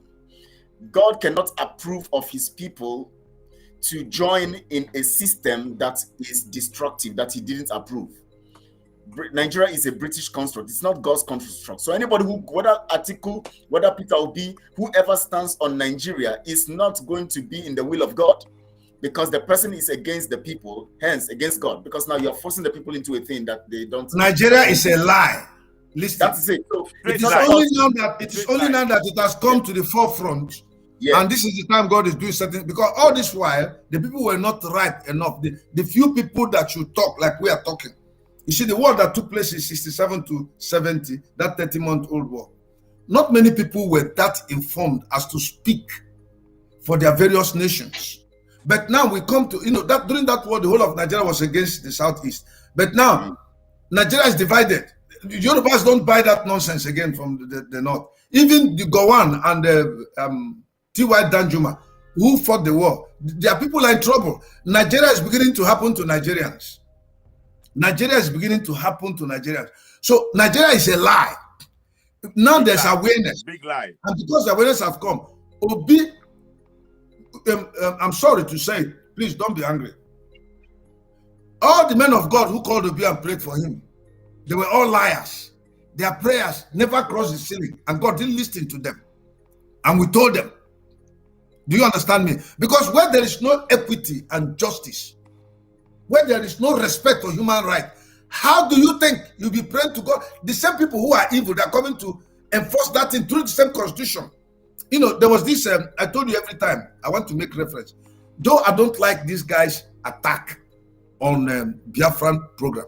God cannot approve of his people to join in a system that is destructive, that he didn't approve. Nigeria is a British construct. It's not God's construct. So anybody who, whether Atiku, whether Peter Obi, whoever stands on Nigeria is not going to be in the will of God, because the person is against the people, hence against God. Because now you're forcing the people into a thing that they don't. Nigeria is a lie. Listen, that's it. So it is only now that it has come to the forefront. Yeah. And this is the time God is doing something, because all this while the people were not ripe enough. The few people that should talk like we are talking. You see, the war that took place in 67 to 70, that 30-month-old war, not many people were that informed as to speak for their various nations. But now we come to, that during that war, the whole of Nigeria was against the Southeast. But now, Nigeria is divided. The Yorubas don't buy that nonsense again from the North. Even the Gowon and the T.Y. Danjuma, who fought the war, their people are in trouble. Nigeria is beginning to happen to Nigerians. Nigeria is beginning to happen to Nigerians. So Nigeria is a lie. Now there's awareness. Big lie. And because the awareness have come, Obi, I'm sorry to say, please don't be angry. All the men of God who called Obi and prayed for him, they were all liars. Their prayers never crossed the ceiling, and God didn't listen to them. And we told them. Do you understand me? Because where there is no equity and justice, where there is no respect for human rights, how do you think you'll be praying to God? The same people who are evil, they're coming to enforce that thing through the same constitution. There was this, I told you every time, I want to make reference. Though I don't like this guy's attack on Biafran program,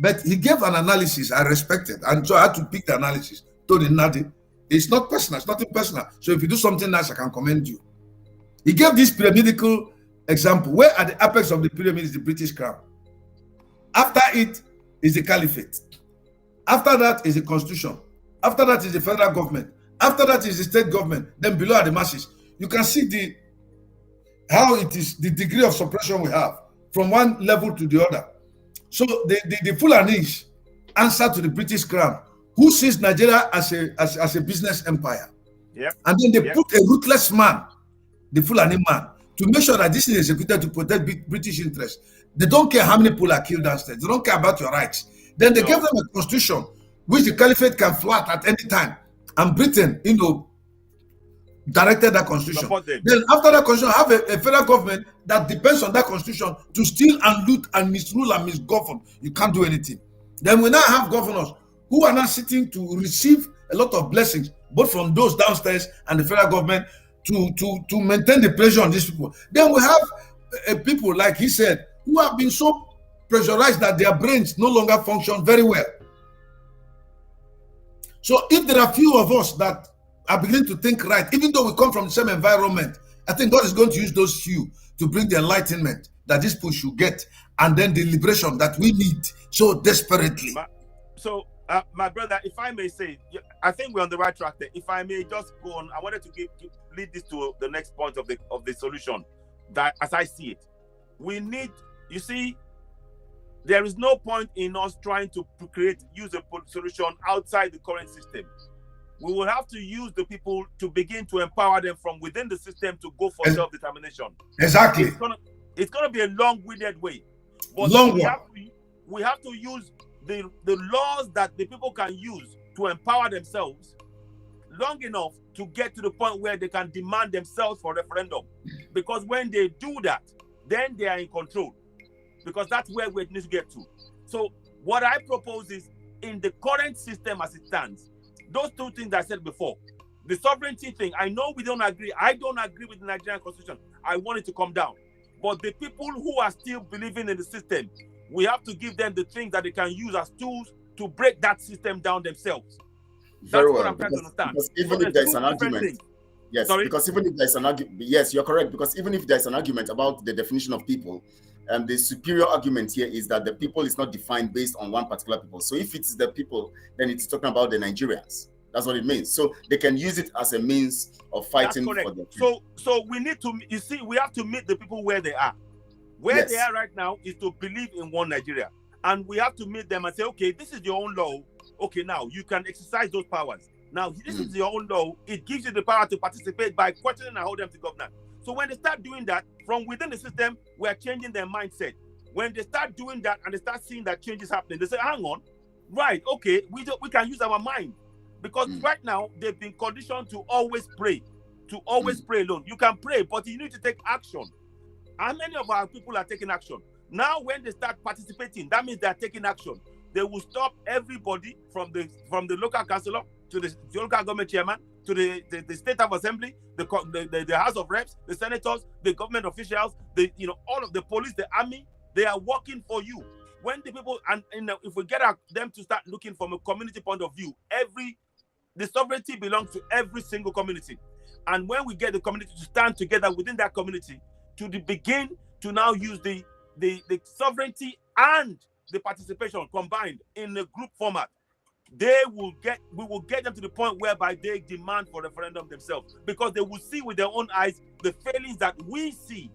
but he gave an analysis I respected, and so I had to pick the analysis. Told him nothing. It's not personal, it's nothing personal. So if you do something nice, I can commend you. He gave this pyramidical example, where at the apex of the pyramid is the British crown. After it is the caliphate. After that is the constitution. After that is the federal government. After that is the state government. Then below are the masses. You can see how it is, the degree of suppression we have from one level to the other. So the Fulanis answer to the British crown, who sees Nigeria as a business empire. Yep. And then they put a ruthless man, the Fulani man, to make sure that this is executed to protect British interests. They don't care how many people are killed downstairs. They don't care about your rights. Then they gave them a constitution which the caliphate can flat at any time. And Britain, directed that constitution. Then after that constitution, have a federal government that depends on that constitution to steal and loot and misrule and misgovern. You can't do anything. Then we now have governors who are now sitting to receive a lot of blessings, both from those downstairs and the federal government, to maintain the pressure on these people. Then we have people, like he said, who have been so pressurized that their brains no longer function very well. So if there are few of us that are beginning to think right, even though we come from the same environment, I think God is going to use those few to bring the enlightenment that this people should get, and then the liberation that we need so desperately. My brother, if I may say, I think we're on the right track there. If I may just go on, I wanted to lead this to the next point of the solution. That, as I see it, we need. You see, there is no point in us trying to use a solution outside the current system. We will have to use the people to begin to empower them from within the system to go for self-determination. Exactly. It's gonna be a long-winded way, but we have to use the laws that the people can use to empower themselves long enough to get to the point where they can demand themselves for referendum. Because when they do that, then they are in control. Because that's where we need to get to. So what I propose is, in the current system as it stands, those two things I said before, the sovereignty thing, I know we don't agree. I don't agree with the Nigerian constitution. I want it to come down. But the people who are still believing in the system, we have to give them the things that they can use as tools to break that system down themselves. Very well. Because even if there's an argument, yes, sorry? Because even if there's an argument, yes, you're correct. Because even if there's an argument about the definition of people, the superior argument here is that the people is not defined based on one particular people. So if it's the people, then it's talking about the Nigerians. That's what it means. So they can use it as a means of fighting for them. So we need to, you see, we have to meet the people where they are. Where they are right now is to believe in one Nigeria. And we have to meet them and say, okay, this is your own law. Okay, now you can exercise those powers. Now, this is your own law. It gives you the power to participate by questioning and hold them to governance. So when they start doing that, from within the system, we are changing their mindset. When they start doing that and they start seeing that change is happening, they say, hang on, right, okay, we can use our mind. Because right now, they've been conditioned to always pray, alone. You can pray, but you need to take action. How many of our people are taking action? Now, when they start participating, that means they're taking action. They will stop everybody from the local councillor to the local government chairman, to the state of assembly, the House of Reps, the senators, the government officials, all of the police, the army. They are working for you. When the people, if we get them to start looking from a community point of view, the sovereignty belongs to every single community. And when we get the community to stand together within that community, to begin to now use the sovereignty and the participation combined in a group format, we will get them to the point whereby they demand for referendum themselves, because they will see with their own eyes the failings that we see.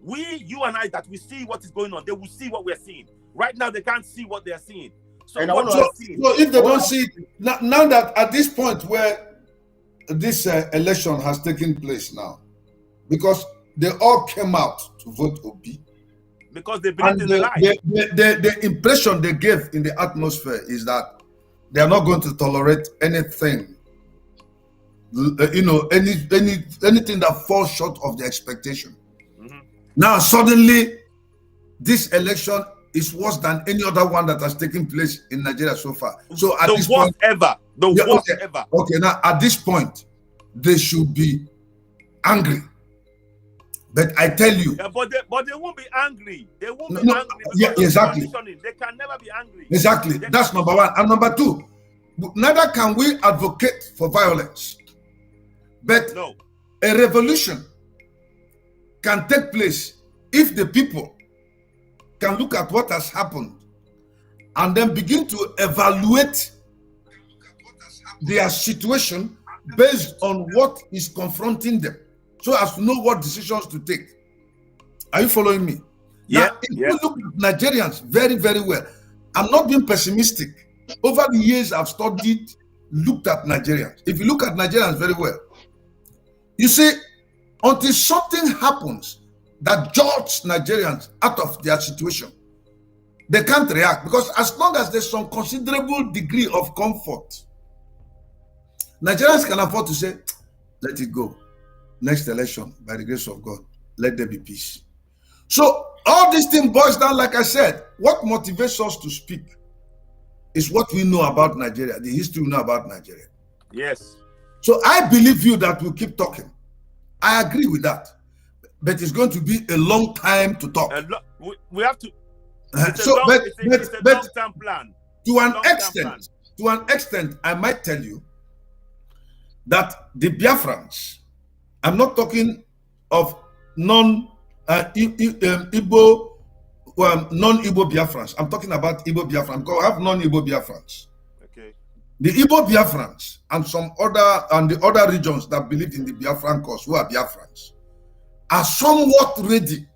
You and I, that we see what is going on. They will see what we are seeing. Right now, they can't see what they are seeing. So if they don't see it, now that at this point where this election has taken place now, because they all came out to vote Obi, because they believe in the lie. The impression they gave in the atmosphere is that they are not going to tolerate anything, anything that falls short of their expectation. Now, suddenly, this election is worse than any other one that has taken place in Nigeria so far. So at this point, ever. Okay, now at this point, they should be angry. But I tell you, but they won't be angry. They won't be angry. Yeah, exactly. They can never be angry. Exactly. That's number one. And number two, neither can we advocate for violence. But a revolution can take place if the people can look at what has happened and then begin to evaluate their situation based on what is confronting them, so as to know what decisions to take. Are you following me? Yeah. Now, if you look at Nigerians very, very well, I'm not being pessimistic. Over the years, I've looked at Nigerians. If you look at Nigerians very well, you see, until something happens that jolts Nigerians out of their situation, they can't react, because as long as there's some considerable degree of comfort, Nigerians can afford to say, let it go. Next election, by the grace of God, let there be peace. So all this thing boils down, like I said, what motivates us to speak is what we know about Nigeria, the history we know about Nigeria. Yes. So I believe you that we'll keep talking. I agree with that. But it's going to be a long time to talk. We have to. It's a long-term plan. To an extent, I might tell you that the Biafrans, I'm not talking of non-Igbo Biafrans. I'm talking about Igbo Biafrans, because I have non-Igbo Biafrans. Okay. The Igbo Biafrans and the other regions that believe in the Biafran cause, who are Biafrans, are somewhat ready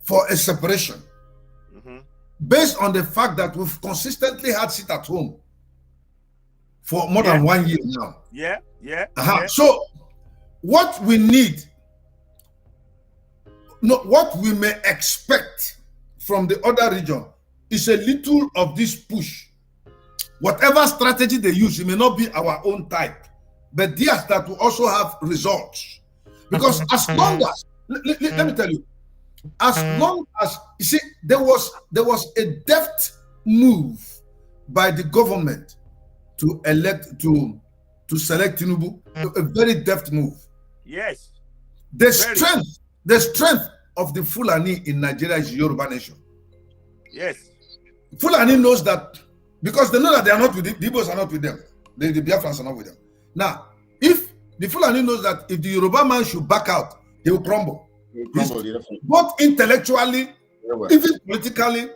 for a separation, based on the fact that we've consistently had sit at home for more than 1 year now. Yeah. So what we need, what we may expect from the other region is a little of this push. Whatever strategy they use, it may not be our own type, but theirs that will also have results. Because as long as, let me tell you, as long as, you see, there was a deft move by the government to select Tinubu, a very deft move. Yes. The strength of the Fulani in Nigeria is Yoruba nation. Yes. Fulani knows that, because they know that they are not with the Igbos, are not with them. The Biafrans are not with them. Now, if the Fulani knows that if the Yoruba man should back out, he will crumble. Both intellectually, even politically,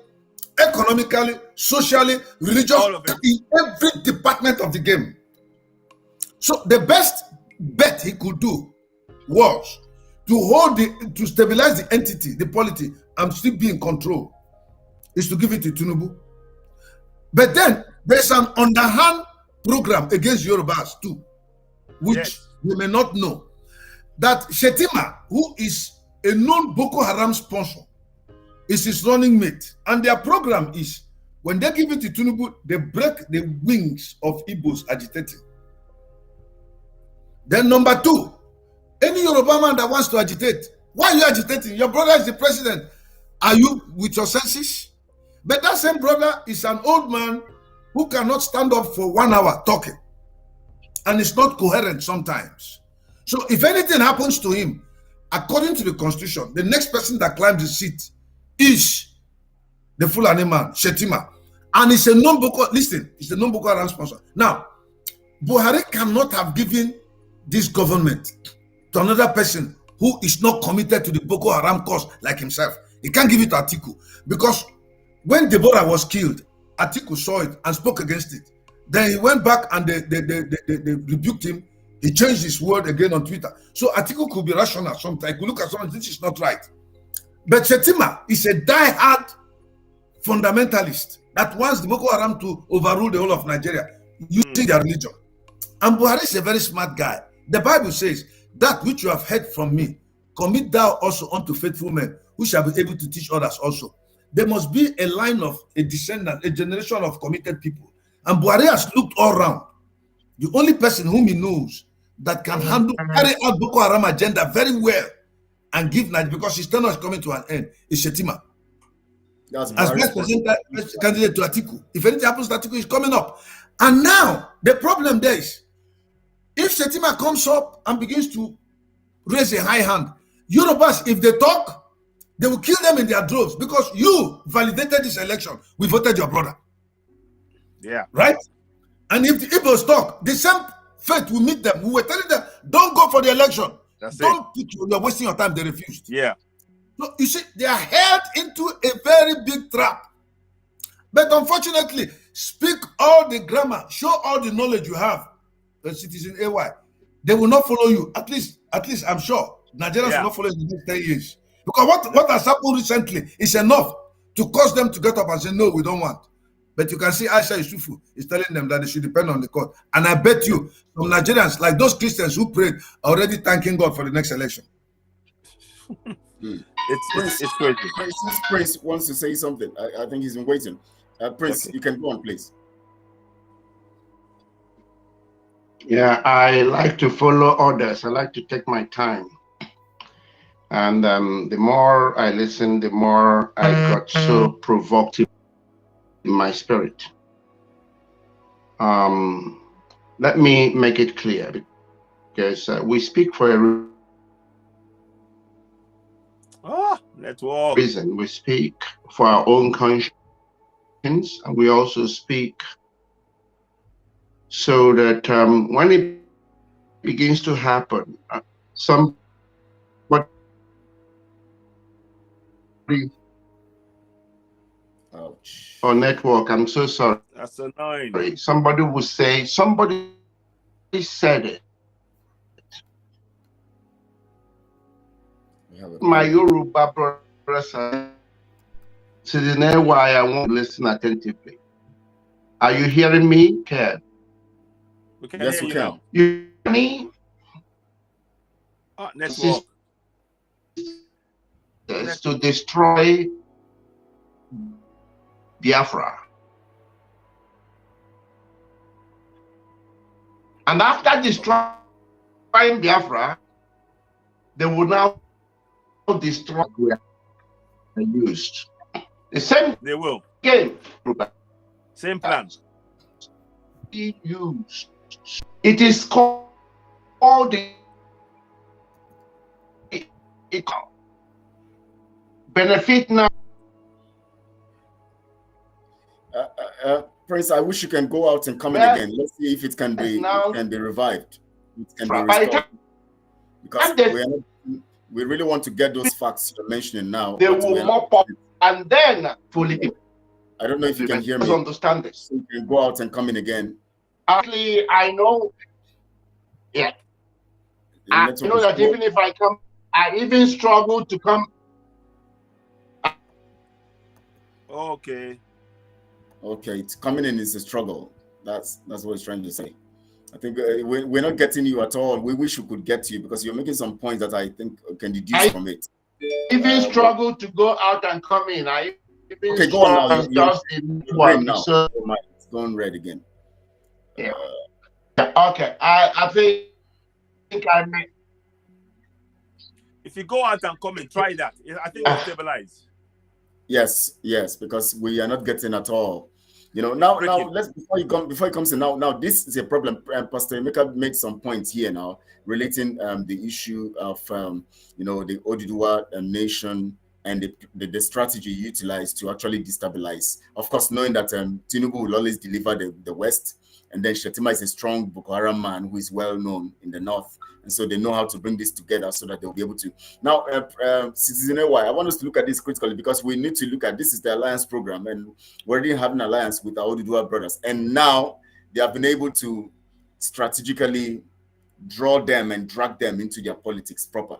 economically, socially, religiously, in every department of the game. So the best bet he could do was to stabilize the entity, the polity, and still be in control, is to give it to Tinubu. But then there's an underhand program against Yorubas too, which we may not know. That Shetima, who is a known Boko Haram sponsor, is his running mate. And their program is, when they give it to Tinubu, they break the wings of Igbos agitating. Then number 2, any Yoruba man that wants to agitate, why are you agitating? Your brother is the president. Are you with your senses? But that same brother is an old man who cannot stand up for 1 hour talking. And it's not coherent sometimes. So if anything happens to him, according to the constitution, the next person that climbs the seat is the Fulani man, Shetima. And it's a non-Boko, listen, it's a non-Boko Haram sponsor. Now, Buhari cannot have given this government to another person who is not committed to the Boko Haram cause like himself. He can't give it to Atiku. Because when Deborah was killed, Atiku saw it and spoke against it. Then he went back and they rebuked him. He changed his word again on Twitter. So Atiku could be rational sometimes. He could look at something, this is not right. But Shetima is a die-hard fundamentalist that wants the Boko Haram to overrule the whole of Nigeria using their religion. And Buhari is a very smart guy. The Bible says, that which you have heard from me, commit thou also unto faithful men, who shall be able to teach others also. There must be a line of a descendant, a generation of committed people. And Buhari has looked all around. The only person whom he knows that can carry out Boko Haram agenda very well and give Nigeria, because his tenure is coming to an end, is Shetima. As best candidate to Atiku. If anything happens to Atiku, is coming up. And now, the problem there is, if Shetima comes up and begins to raise a high hand, Yorubas, if they talk, they will kill them in their droves, because you validated this election. We voted your brother. Yeah. Right? And if the Igbos talk, the same fate will meet them. We were telling them, don't go for the election. You're wasting your time. They refused. Yeah. So you see, they are held into a very big trap. But unfortunately, speak all the grammar, show all the knowledge you have, the citizen AY. They will not follow you. At least I'm sure Nigerians will not follow you in the next 10 years. Because what has happened recently is enough to cause them to get up and say, no, we don't want. But you can see Aisha Yusufu is telling them that they should depend on the court. And I bet you, some Nigerians, like those Christians who prayed, are already thanking God for the next election. It's crazy. Prince wants to say something. I think he's been waiting. Prince, you can go on, please. Yeah, I like to follow orders. I like to take my time. And the more I listen, the more I got so provoked in my spirit. Let me make it clear, because we speak for a reason. We speak for our own conscience, and we also speak so that when it begins to happen, somebody or network, I'm so sorry. That's annoying. Somebody will say, somebody said it. My Yoruba brothers are sitting there why I won't listen attentively. Are you hearing me, Ken? Yes, we can. You hear me? Network. To destroy Biafra. And after destroying Biafra, they will now destroy where they used. The same they will. Game. Same plan. Used. It is called the benefit now. Prince, I wish you can go out and come in again. Let's see if it can be revived. It can be restored. Because we really want to get those facts you're mentioning now. They will mop up and then fully. I don't know if you can hear me. Understand this. So you can go out and come in again. Actually, I know. Yeah. I know that even if I come, I even struggle to come. Okay. Okay, it's coming in is a struggle. That's what he's trying to say. I think we're not getting you at all. We wish we could get to you because you're making some points that I think can deduce from it. even struggle to go out and come in. I even okay, go on now. just in one. Now. So It's gone red again. Yeah. Okay. I think I may. If you go out and come in, try that. I think it will stabilize. Yes, because we are not getting at all. You know, now let's before it comes in now this is a problem. Pastor Emeka made some points here now relating the issue of you know, the Oduduwa nation and the strategy utilized to actually destabilize. Of course, knowing that Tinubu will always deliver the West, and then Shetima is a strong Boko Haram man who is well known in the North. And so they know how to bring this together so that they'll be able to. Now, Citizen AY, I want us to look at this critically because we need to look at this is the alliance program, and we already have an alliance with our Oduduwa brothers. And now they have been able to strategically draw them and drag them into their politics proper.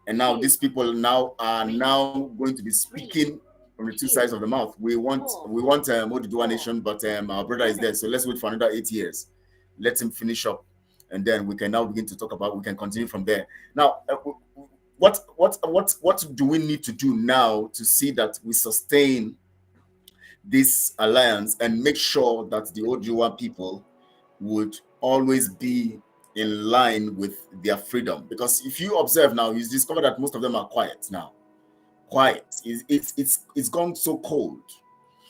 And now these people now are going to be speaking from the two sides of the mouth. We want Oduduwa nation, but our brother is there. So let's wait for another 8 years. Let him finish up. And then we can now begin to talk about, we can continue from there. Now, what do we need to do now to see that we sustain this alliance and make sure that the Oduduwa people would always be in line with their freedom? Because if you observe now, you discover that most of them are quiet now. It's gone so cold.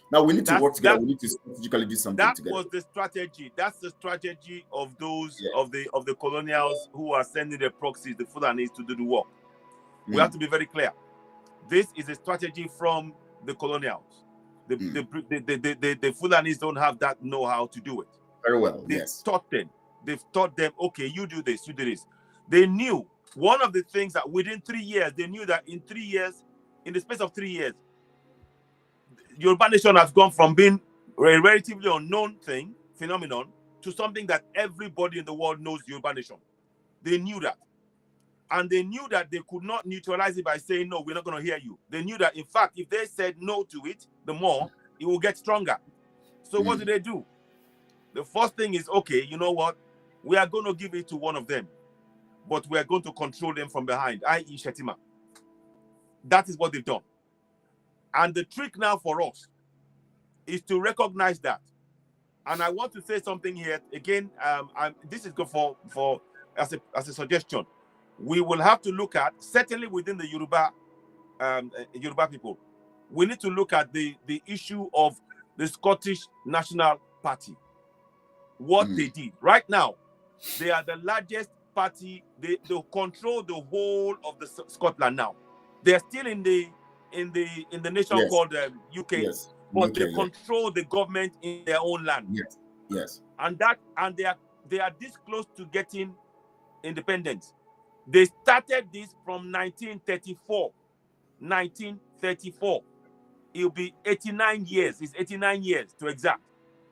Now we need to work together. We need to strategically do something together. That was the strategy. That's the strategy of those of the colonials who are sending their proxies, the Fulanis, to do the work. We have to be very clear. This is a strategy from the colonials. The Fulanis don't have that know-how to do it. Very well. They've taught them. Okay, you do this. You do this. They knew one of the things that within 3 years, they knew that in 3 years, in the space of 3 years, Yoruba nation has gone from being a relatively unknown phenomenon, to something that everybody in the world knows Yoruba nation. They knew that. And they knew that they could not neutralize it by saying, no, we're not going to hear you. They knew that, in fact, if they said no to it, the more, it will get stronger. So what did they do? The first thing is, okay, you know what? We are going to give it to one of them, but we are going to control them from behind, i.e. Shetima. That is what they've done. And the trick now for us is to recognize that. And I want to say something here again. This is good for as a suggestion. We will have to look at, certainly within the Yoruba people, we need to look at the issue of the Scottish National Party. What they did right now, they are the largest party. They control the whole of the Scotland now. They are still in the nation called UK, but they control the government in their own land. And they are this close to getting independence. They started this from 1934. 1934. It'll be 89 years. It's 89 years to exact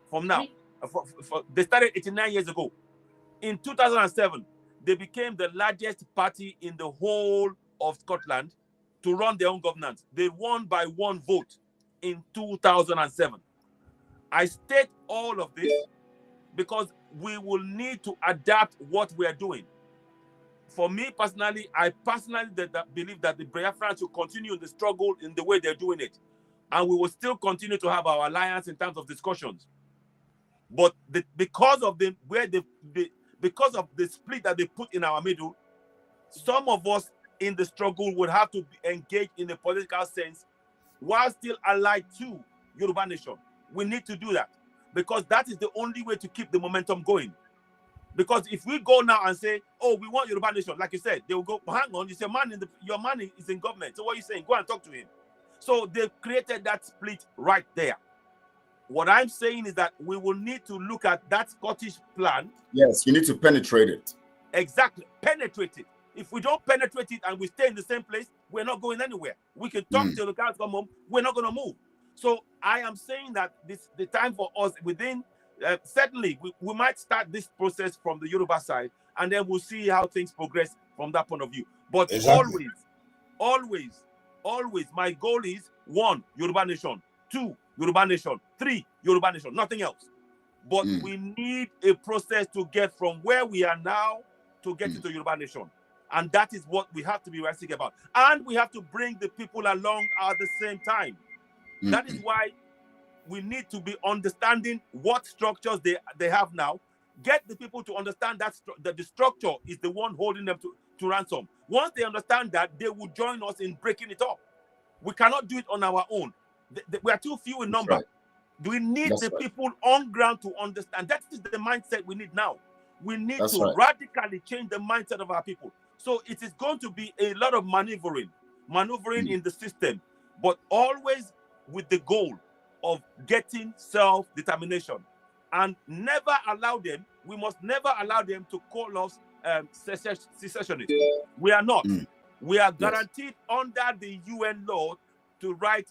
from now. They started 89 years ago. In 2007, they became the largest party in the whole of Scotland to run their own governance. They won by 1 vote in 2007. I state all of this because we will need to adapt what we are doing. For me personally, I personally believe that the Biafrans should continue the struggle in the way they're doing it. And we will still continue to have our alliance in terms of discussions. But because of the split that they put in our middle, some of us in the struggle would have to engage in a political sense while still allied to Yoruba nation. We need to do that because that is the only way to keep the momentum going. Because if we go now and say, oh, we want Yoruba nation, like you said, they will go, hang on, you say, your man is in government. So what are you saying? Go and talk to him. So they've created that split right there. What I'm saying is that we will need to look at that Scottish plan. Yes, you need to penetrate it. Exactly, penetrate it. If we don't penetrate it and we stay in the same place, we're not going anywhere. We can talk till the cows come home. We're not going to move. So I am saying that the time for us within, certainly we might start this process from the Yoruba side, and then we'll see how things progress from that point of view. But always, my goal is 1, Yoruba nation, 2, Yoruba nation, 3, Yoruba nation, nothing else. But we need a process to get from where we are now to get into Yoruba nation. And that is what we have to be realistic about. And we have to bring the people along at the same time. That is why we need to be understanding what structures they have now. Get the people to understand that the structure is the one holding them to ransom. Once they understand that, they will join us in breaking it up. We cannot do it on our own. We are too few in number. Right. We need people on ground to understand. That is the mindset we need now. We need to radically change the mindset of our people. So it is going to be a lot of maneuvering in the system, but always with the goal of getting self-determination. And never allow them, we must never allow them to call us secessionists. We are not. We are guaranteed under the UN law the right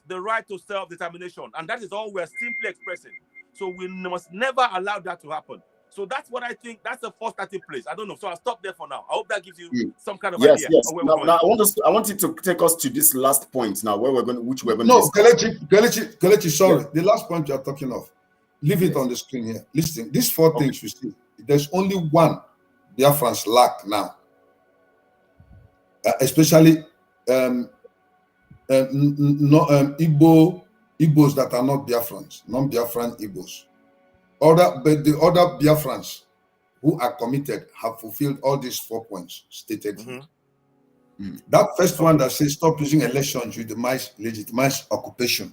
to self-determination. And that is all we're simply expressing. So we must never allow that to happen. So that's what I think, that's the first starting place. I don't know. So I'll stop there for now. I hope that gives you some kind of idea. Yes. Now I want you to take us to this last point now, where we're going to No, Kelechi, sorry. The last point you are talking of. Leave it on the screen here. Listen, these four things you see, there's only one Biafrans lack now. Especially Igbos that are not Biafrans, non-Biafran Igbos. But the other Biafrans who are committed have fulfilled all these 4 points stated. That first one that says stop using elections to legitimize occupation.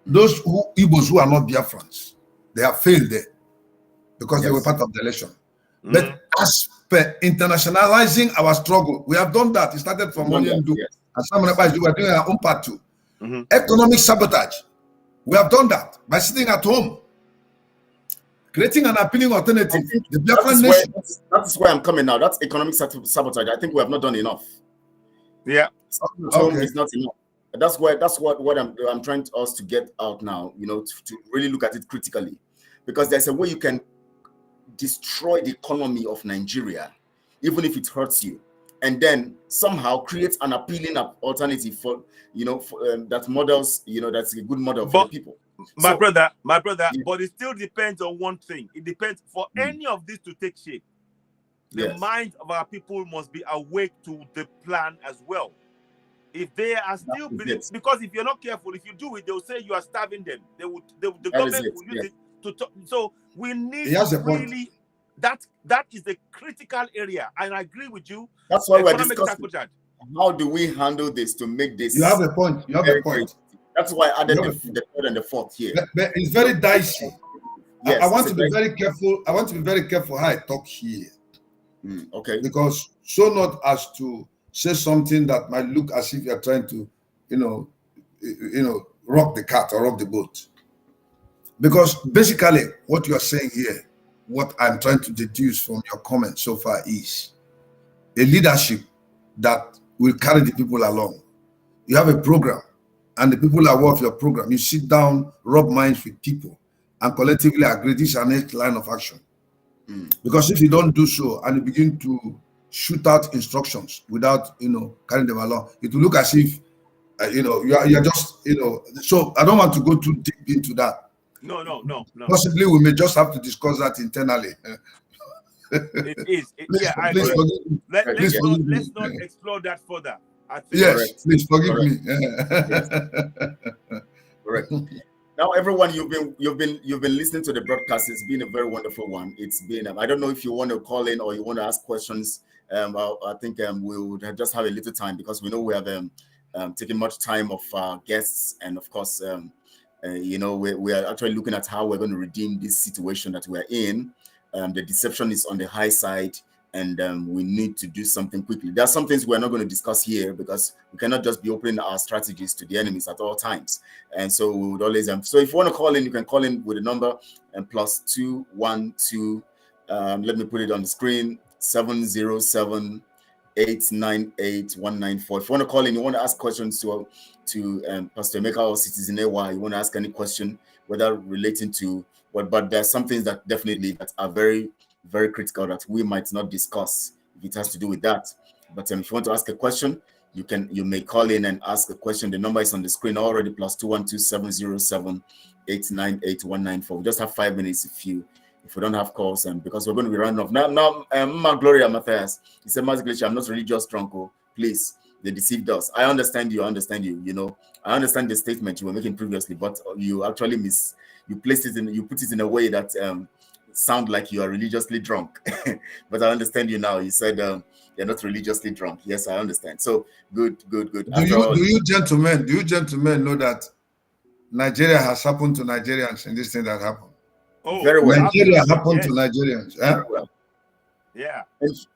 Those Igbos who are not Biafrans, they have failed there because they were part of the election. But as per internationalizing our struggle, we have done that. It started from Onyendu, and some of us, we are doing our own part too. Economic sabotage. We have done that by sitting at home, creating an appealing alternative. The Biafran nation. That's where I'm coming now. That's economic sabotage. I think we have not done enough. Yeah. Home is not enough. That's what I'm trying us to get out now. You know, to really look at it critically, because there's a way you can destroy the economy of Nigeria, even if it hurts you, and then somehow create an appealing alternative for that models, that's a good model for the people. My brother, but it still depends on one thing. It depends for any of this to take shape. The minds of our people must be awake to the plan as well. If they are still believing, because if you're not careful, if you do it, they'll say you are starving them. The government will use it to talk. So we need really that is the critical area, and I agree with you. That's why we're discussing how do we handle this to make this. You have a point. You have a point. That's why I added the third and the fourth here. But it's very dicey. Yes, I want to be very careful. I want to be very careful how I talk here. Okay. Because so not as to say something that might look as if you're trying to, rock the cat or rock the boat. Because basically what you are saying here, what I'm trying to deduce from your comments so far is a leadership that will carry the people along. You have a program and the people are aware of your program. You sit down, rub minds with people and collectively agree this is our next line of action. Because if you don't do so and you begin to shoot out instructions without, carrying them along, it will look as if, you're just, so I don't want to go too deep into that. No. Possibly we may just have to discuss that internally. It is. I agree. Let's not explore that further. Yes, please forgive me. Correct. Now, everyone, you've been listening to the broadcast. It's been a very wonderful one. It's been. I don't know if you want to call in or you want to ask questions. I think we would just have a little time because we know we have taken much time of our guests, and of course, we are actually looking at how we're going to redeem this situation that we're in. The deception is on the high side, and we need to do something quickly. There are some things we're not going to discuss here because we cannot just be opening our strategies to the enemies at all times. And so we would always. So if you want to call in, you can call in with a number and +212. Let me put it on the screen. 707-898-194. If you want to call in, you want to ask questions to Pastor Emeka or Citizen AY, you want to ask any question, whether relating to what, but there's some things that definitely that are very, very critical that we might not discuss if it has to do with that. But if you want to ask a question, you may call in and ask a question. The number is on the screen already, +212-707-898-194. We just have 5 minutes if we don't have calls, and because we're going to be running off. Now, Gloria Matthias, he said, Mazi Kelechi, I'm not religious drunk, oh, please. They deceived us. I understand you, you know. I understand the statement you were making previously, but you actually you put it in a way that sound like you are religiously drunk. But I understand you now. You said you're not religiously drunk. Yes, I understand. So good. Do you gentlemen know that Nigeria has happened to Nigerians in this thing that happened? Oh, very well. Nigeria happened to Nigerians. Very well. Yeah.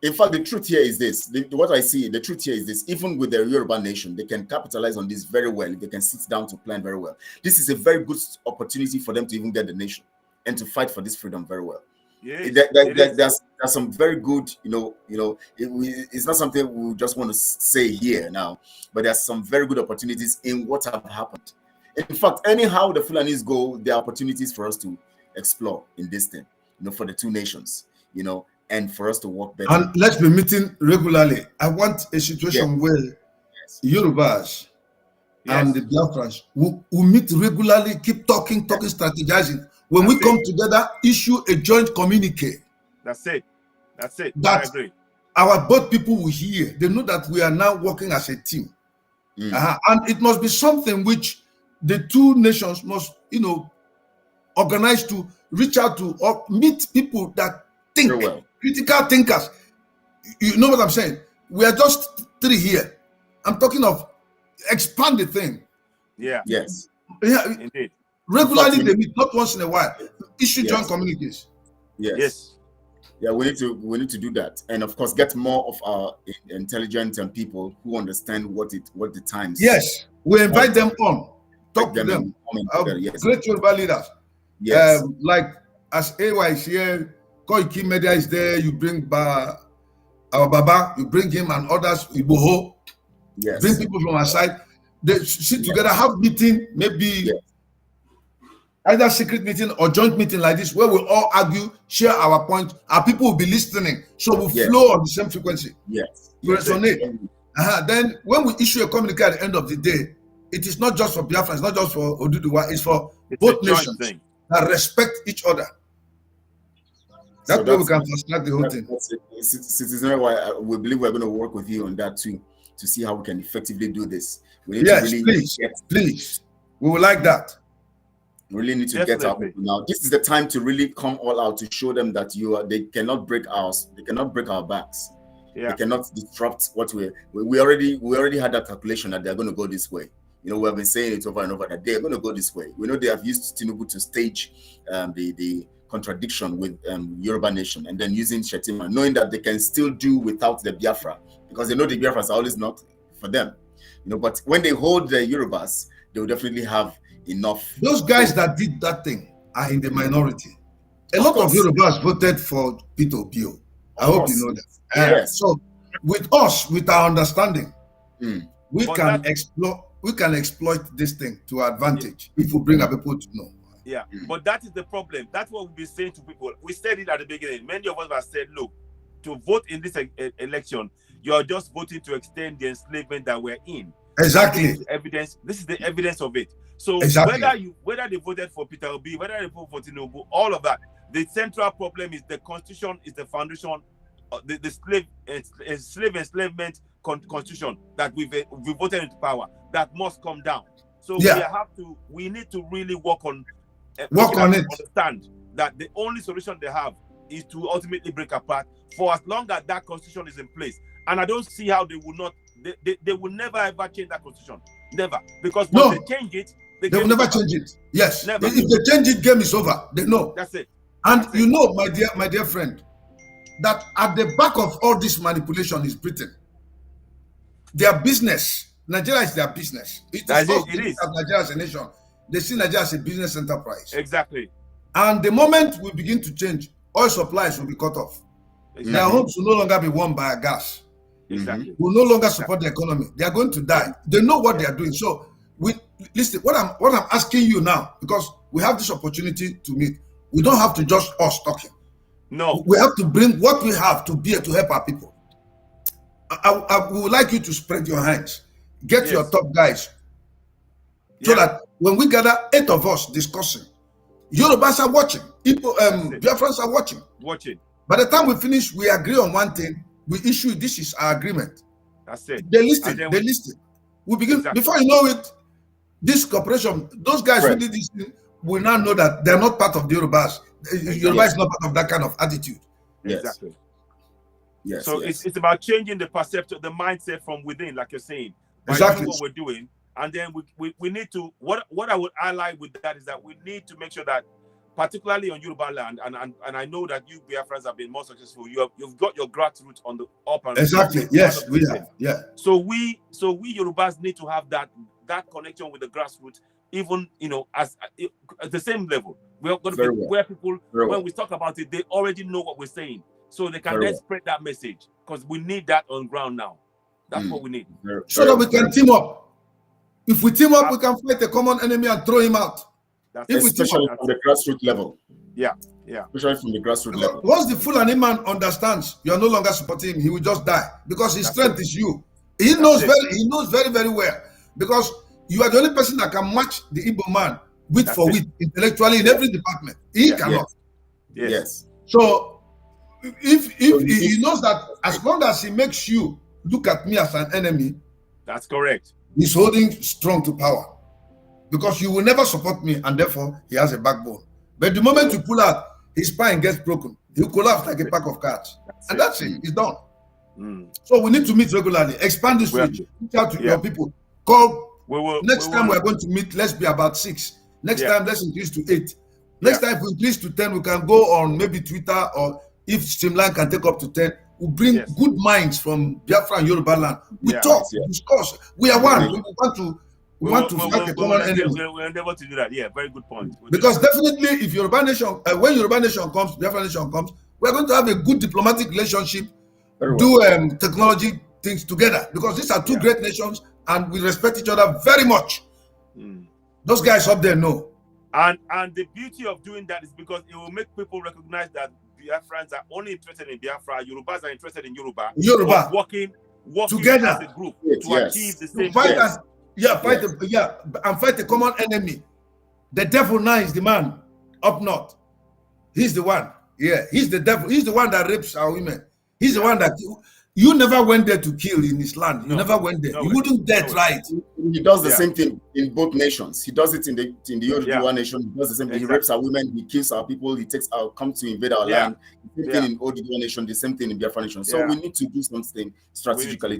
In fact, the truth here is this. What I see, the truth here is this. Even with the Yoruba nation, they can capitalize on this very well. They can sit down to plan very well. This is a very good opportunity for them to even get the nation and to fight for this freedom very well. Yes, there's some very good, it's not something we just want to say here now, but there's some very good opportunities in what have happened. In fact, anyhow the Fulanis go, there are opportunities for us to explore in this thing, for the two nations, and for us to work better. And let's be meeting regularly. I want a situation where Yorubas and the Biafrans will meet regularly, keep talking, strategizing. When we come together, issue a joint communique. That's it. That I agree. Our both people will hear. They know that we are now working as a team. And it must be something which the two nations must, organize to reach out to or meet people that think, critical thinkers. You know what I'm saying? We are just three here. I'm talking of expand the thing. Yeah. Yes. Yeah. Indeed. Regularly they meet, not once in a while. Issue joint communiques. Yes. Yeah, we need to do that, and of course get more of our intelligent people who understand what the times. Yes, we invite them on. Talk to them. Great Yoruba leaders. Yes. Like as AY is here, Koiki Media is there. You bring our Baba, you bring him and others. Iboho. Yes. Bring people from our side. They sit together, have meeting, maybe either secret meeting or joint meeting like this, where we all argue, share our point. Our people will be listening, so we'll flow on the same frequency. Yes. We resonate. Then when we issue a communique at the end of the day, it is not just for Biafra, it's not just for Oduduwa, it's for both nations that respect each other. That's why we can fast-track the whole thing. Citizen, why we believe we're going to work with you on that too, to see how we can effectively do this. We need yes, to really please. We would like that. We really need to get our people now. This is the time to really come all out to show them that they cannot break our backs. Yeah. They cannot disrupt what we already had that calculation that they're going to go this way. We have been saying it over and over that they're going to go this way. We know they have used Tinubu to stage the contradiction with Yoruba nation, and then using Shetima, knowing that they can still do without the Biafra, because they know the Biafras are always not for them. But when they hold the Yorubas, they will definitely have enough. Those guys that did that thing are in the minority. A lot of Yorubas voted for Peter Obio. I hope you know that. Yes. So with us, with our understanding, we can exploit this thing to our advantage if we bring our people to know. Yeah, but that is the problem. That's what we've been saying to people. We said it at the beginning. Many of us have said, look, to vote in this election, you are just voting to extend the enslavement that we're in. Exactly. This is the evidence of it. So whether they voted for Peter Obi, whether they voted for Tinubu, all of that, the central problem is the Constitution is the foundation, the slave enslavement constitution that we voted into power that must come down. So we need to really work on it. Understand that the only solution they have is to ultimately break apart for as long as that constitution is in place. And I don't see how they will not. They will never ever change that constitution. Never, because once they change it, they will never change it. Yes, never. If they change it, game is over. They know. That's it. And you know, my dear friend, that at the back of all this manipulation is Britain. Their business. Nigeria is their business. It is. Nigeria as a nation. They see Nigeria as a business enterprise. Exactly. And the moment we begin to change, oil supplies will be cut off. Exactly. Their homes will no longer be warmed by gas. Exactly. Will no longer support the economy. They are going to die. They know what they are doing. So listen. What I'm asking you now, because we have this opportunity to meet. We don't have to just us talking. No. We have to bring what we have to bear to help our people. I would like you to spread your hands. Get your top guys, so that when we gather 8 of us discussing, Yorubas are watching. Biafrans are watching. By the time we finish, we agree on one thing. We issue, this is our agreement. That's it. They listen. They listen. We begin, before you know it, this corporation, those guys who did this thing will now know that they're not part of the Yorubas. Yoruba is not part of that kind of attitude. Exactly. Yes. So it's about changing the perception, the mindset from within, like you're saying. Exactly. What we're doing. And then we need to, what I would highlight with that is that we need to make sure that, particularly on Yoruba land, and I know that you Biafrans have been more successful. You've got your grassroots on the up and exactly. Yes, we have. Yeah. So we Yorubas need to have that connection with the grassroots, even as at the same level. We're going to be where people when we talk about it, they already know what we're saying, so they can then spread that message, because we need that on ground now. That's what we need. So that we can team up. If we team up, we can fight a common enemy and throw him out. Especially from the grassroots level. Yeah. Especially from the grassroots level. Once the Fulani man understands you are no longer supporting him, he will just die, because his strength is you. He knows very, very well, because you are the only person that can match the Igbo man wit for wit, intellectually, in every department. He cannot. Yes. So if he knows that, as long as he makes you look at me as an enemy, that's correct. He's holding strong to power, because you will never support me, and therefore he has a backbone. But the moment you pull out, his spine gets broken. He'll collapse like a pack of cards. That's it. It's done. So we need to meet regularly. Expand this reach. Reach out to your people. Call. Next time we're going to meet, let's be about 6. Next time, let's increase to 8. Next time, if we increase to 10, we can go on maybe Twitter, or if Streamline can take up to 10. We bring good minds from Biafra and Yoruba land. We talk, discuss. We are one. We want to fight a common enemy. We'll endeavor to do that. Yeah, very good point. Because definitely, if Yoruba nation, when Yoruba nation comes, Biafra nation comes, we're going to have a good diplomatic relationship, do technology things together. Because these are two great nations, and we respect each other very much. Those guys up there know. And the beauty of doing that is because it will make people recognize that Biafrans are only interested in Biafra. Yorubas are interested in Yoruba. Working together as a group to achieve the same fight thing. And fight a common enemy. The devil now is the man up north. He's the one. Yeah, he's the devil. He's the one that rapes our women. He's the one that you never went there to kill in his land. You never went there. You wouldn't dare try it. He does the same thing in both nations. He does it in the Oduduwa nation. He does the same thing. He rapes our women. He kills our people. He comes to invade our land. The same thing in Oduduwa nation. The same thing in Biafra nation. So we need to do something strategically.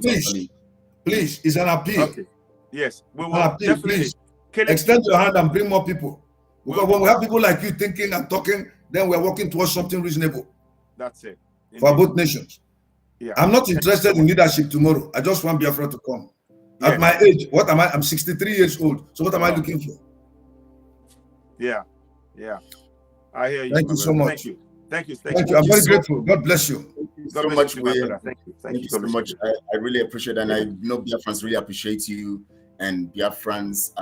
Please, it's an appeal. Okay. Yes, we will definitely. Please extend your hand and bring more people. Because when we have people like you thinking and talking, then we're working towards something reasonable. That's it. For both nations. Yeah. I'm not interested in leadership tomorrow. I just want Biafra to come. At my age, what am I? I'm 63 years old. So what am I looking for? Yeah. I hear you. Thank you so much. Thank you. I'm very grateful. God bless you. So much. Thank you so much. I really appreciate it. And I know Biafrans really appreciate you. And Biafrans,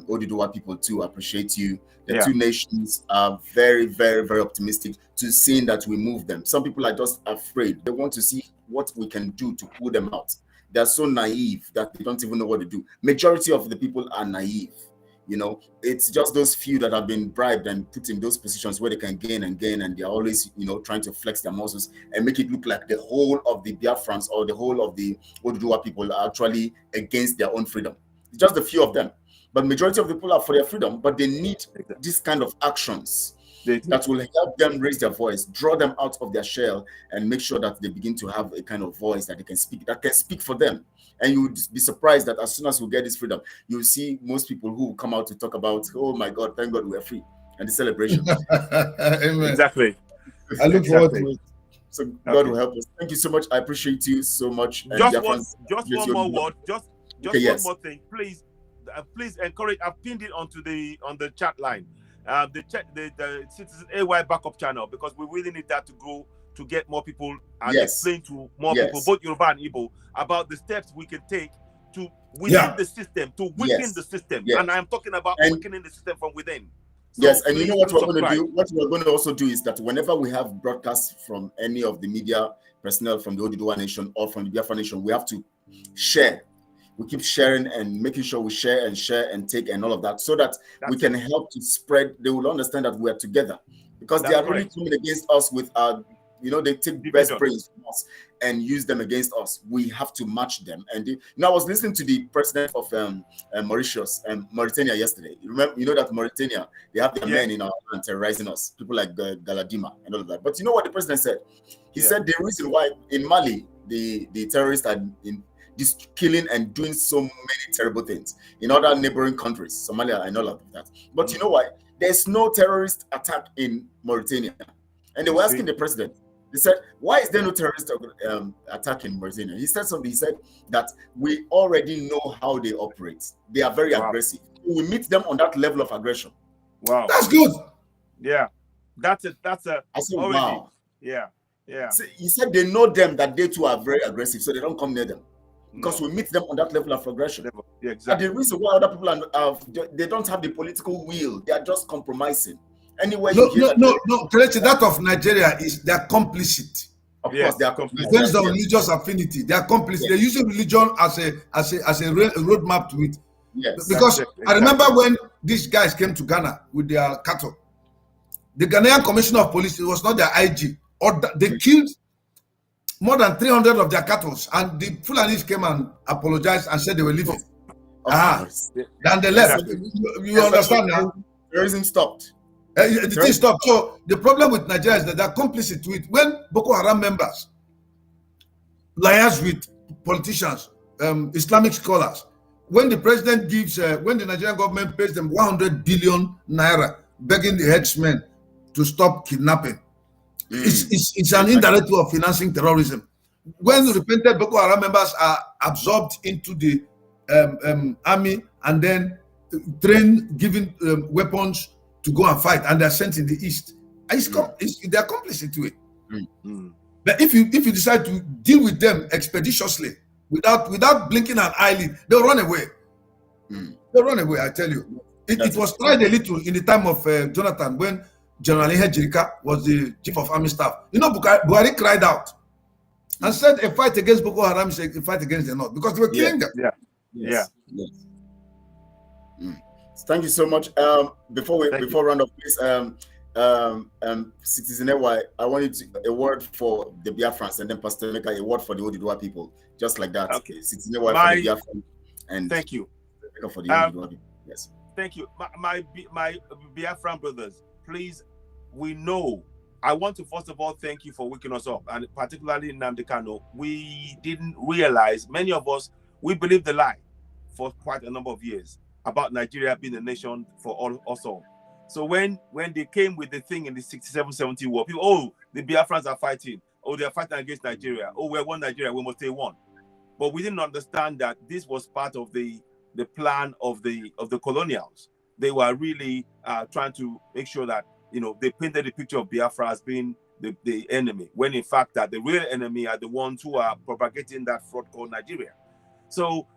Oduduwa people too appreciate you. The two nations are very, very, very optimistic to seeing that we move them. Some people are just afraid. They want to see what we can do to pull them out. They're so naive that they don't even know what to do. Majority of the people are naive. It's just those few that have been bribed and put in those positions where they can gain, and they're always, trying to flex their muscles and make it look like the whole of the Biafrans or the whole of the Oduduwa people are actually against their own freedom. Just a few of them. But majority of the people are for their freedom, but they need this kind of actions that will help them raise their voice, draw them out of their shell, and make sure that they begin to have a kind of voice that they can speak for them. And you would be surprised that as soon as we get this freedom, you'll see most people who come out to talk about, oh my God, thank God we're free, and the celebration. Amen. Exactly. I look forward to it. So God will help us. Thank you so much. I appreciate you so much. Just one more word. Just one more thing, please. Please encourage. I've pinned it on the chat line. The Citizen AY backup channel, because we really need that to grow, to get more people and explain to more people, both Yoruba and Igbo, about the steps we can take to within the system, to weaken the system. And I'm talking about weakening the system from within. So and you know what we're going to do? What we're going to also do is that whenever we have broadcasts from any of the media personnel from the Oduduwa Nation or from the Biafra Nation, we have to share. we keep sharing and making sure we share and take and all of that, so that we can help to spread. They will understand that we are together, because they are really coming against us with our, they take best brains from us and use them against us. We have to match them. And I was listening to the president of Mauritius and Mauritania yesterday. You know that Mauritania, they have their men in our land terrorizing us, people like Galadima and all of that. But you know what the president said? He said the reason why in Mali the terrorists are just killing and doing so many terrible things in other neighboring countries, Somalia and all of that. But you know why? There's no terrorist attack in Mauritania. And they were asking the president, they said, why is there no terrorist attack in Mauritania? He said something. He said that we already know how they operate. They are very aggressive. We meet them on that level of aggression. Wow. That's good. Yeah. That's a I said, already, wow. Yeah. So he said they know them, that they too are very aggressive, so they don't come near them. Because we meet them on that level of aggression. Yeah, exactly. And the reason why other people they don't have the political will, they are just compromising. Anyway, no, Kelechi, that of Nigeria is they are complicit. Of course, they are complicit. Based on religious affinity, they are complicit. They're using religion as a roadmap to it. Yes. Because I remember when these guys came to Ghana with their cattle, the Ghanaian Commissioner of Police, it was not their IG, or they killed more than 300 of their cattle, and the Fulanis came and apologized and said they were leaving. Then they left. You understand now? Terrorism stopped. The thing stopped. So the problem with Nigeria is that they're complicit with when Boko Haram members liaise with politicians, Islamic scholars. When the president gives, when the Nigerian government pays them 100 billion naira, begging the headsmen to stop kidnapping. It's an indirect way of financing terrorism. When repentant Boko Haram members are absorbed into the army and then trained, given weapons to go and fight, and they're sent in the east, they're complicit to it. But if you decide to deal with them expeditiously, without blinking an eyelid, they'll run away. They'll run away, I tell you. It was tried a little in the time of Jonathan, when General Ihenacho was the chief of army staff. Buhari cried out and said a fight against Boko Haram is a fight against the North, because they were killing them. Yes. Thank you so much. Before round up, please, Citizen Ewa, I want you to a word for the Biafrans, and then Pastor Emeka, a word for the Oduduwa people, just like that. Okay. Citizen Ewa for the Biafran, and thank you for the Oduduwa people. Yes. Thank you, my Biafran brothers. Please, we know. I want to first of all thank you for waking us up, and particularly Nnamdi Kanu. We didn't realize, many of us, we believed the lie for quite a number of years about Nigeria being a nation for us all. So when they came with the thing in the 67-70 war, people, the Biafrans are fighting. They are fighting against Nigeria. We're one Nigeria, we must stay one. But we didn't understand that this was part of the plan of the colonials. They were really trying to make sure that, they painted the picture of Biafra as being the enemy, when in fact that the real enemy are the ones who are propagating that fraud called Nigeria. So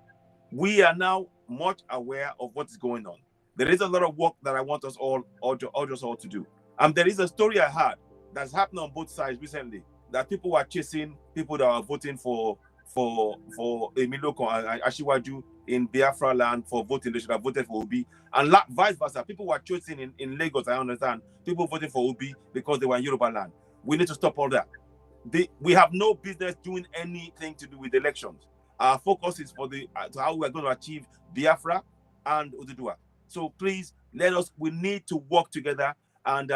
we are now much aware of what is going on. There is a lot of work that I want us all to do. There is a story I had that's happened on both sides recently, that people were chasing people that are voting for Emiloko and Ashiwaju in Biafra land for voting. They should have voted for Obi, and vice versa. People were chasing in Lagos, I understand, people voting for Obi because they were in Yoruba land. We need to stop all that. We have no business doing anything to do with elections. Our focus is for how we are going to achieve Biafra and Oduduwa. So please, we need to work together, and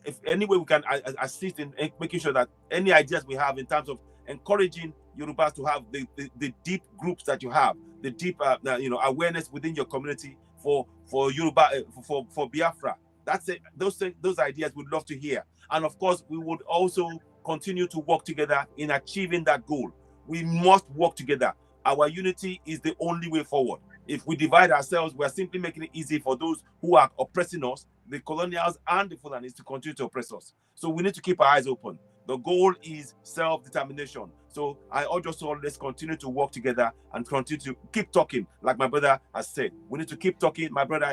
if any way we can assist in making sure that any ideas we have in terms of encouraging Yorubas to have the deep groups that you have, the deep awareness within your community for Yoruba, for Biafra. That's it. Those ideas we'd love to hear. And of course, we would also continue to work together in achieving that goal. We must work together. Our unity is the only way forward. If we divide ourselves, we are simply making it easy for those who are oppressing us, the colonials and the Fulanis, to continue to oppress us. So we need to keep our eyes open. The goal is self-determination. So I urge us all, let's continue to work together and continue to keep talking, like my brother has said. We need to keep talking. My brother,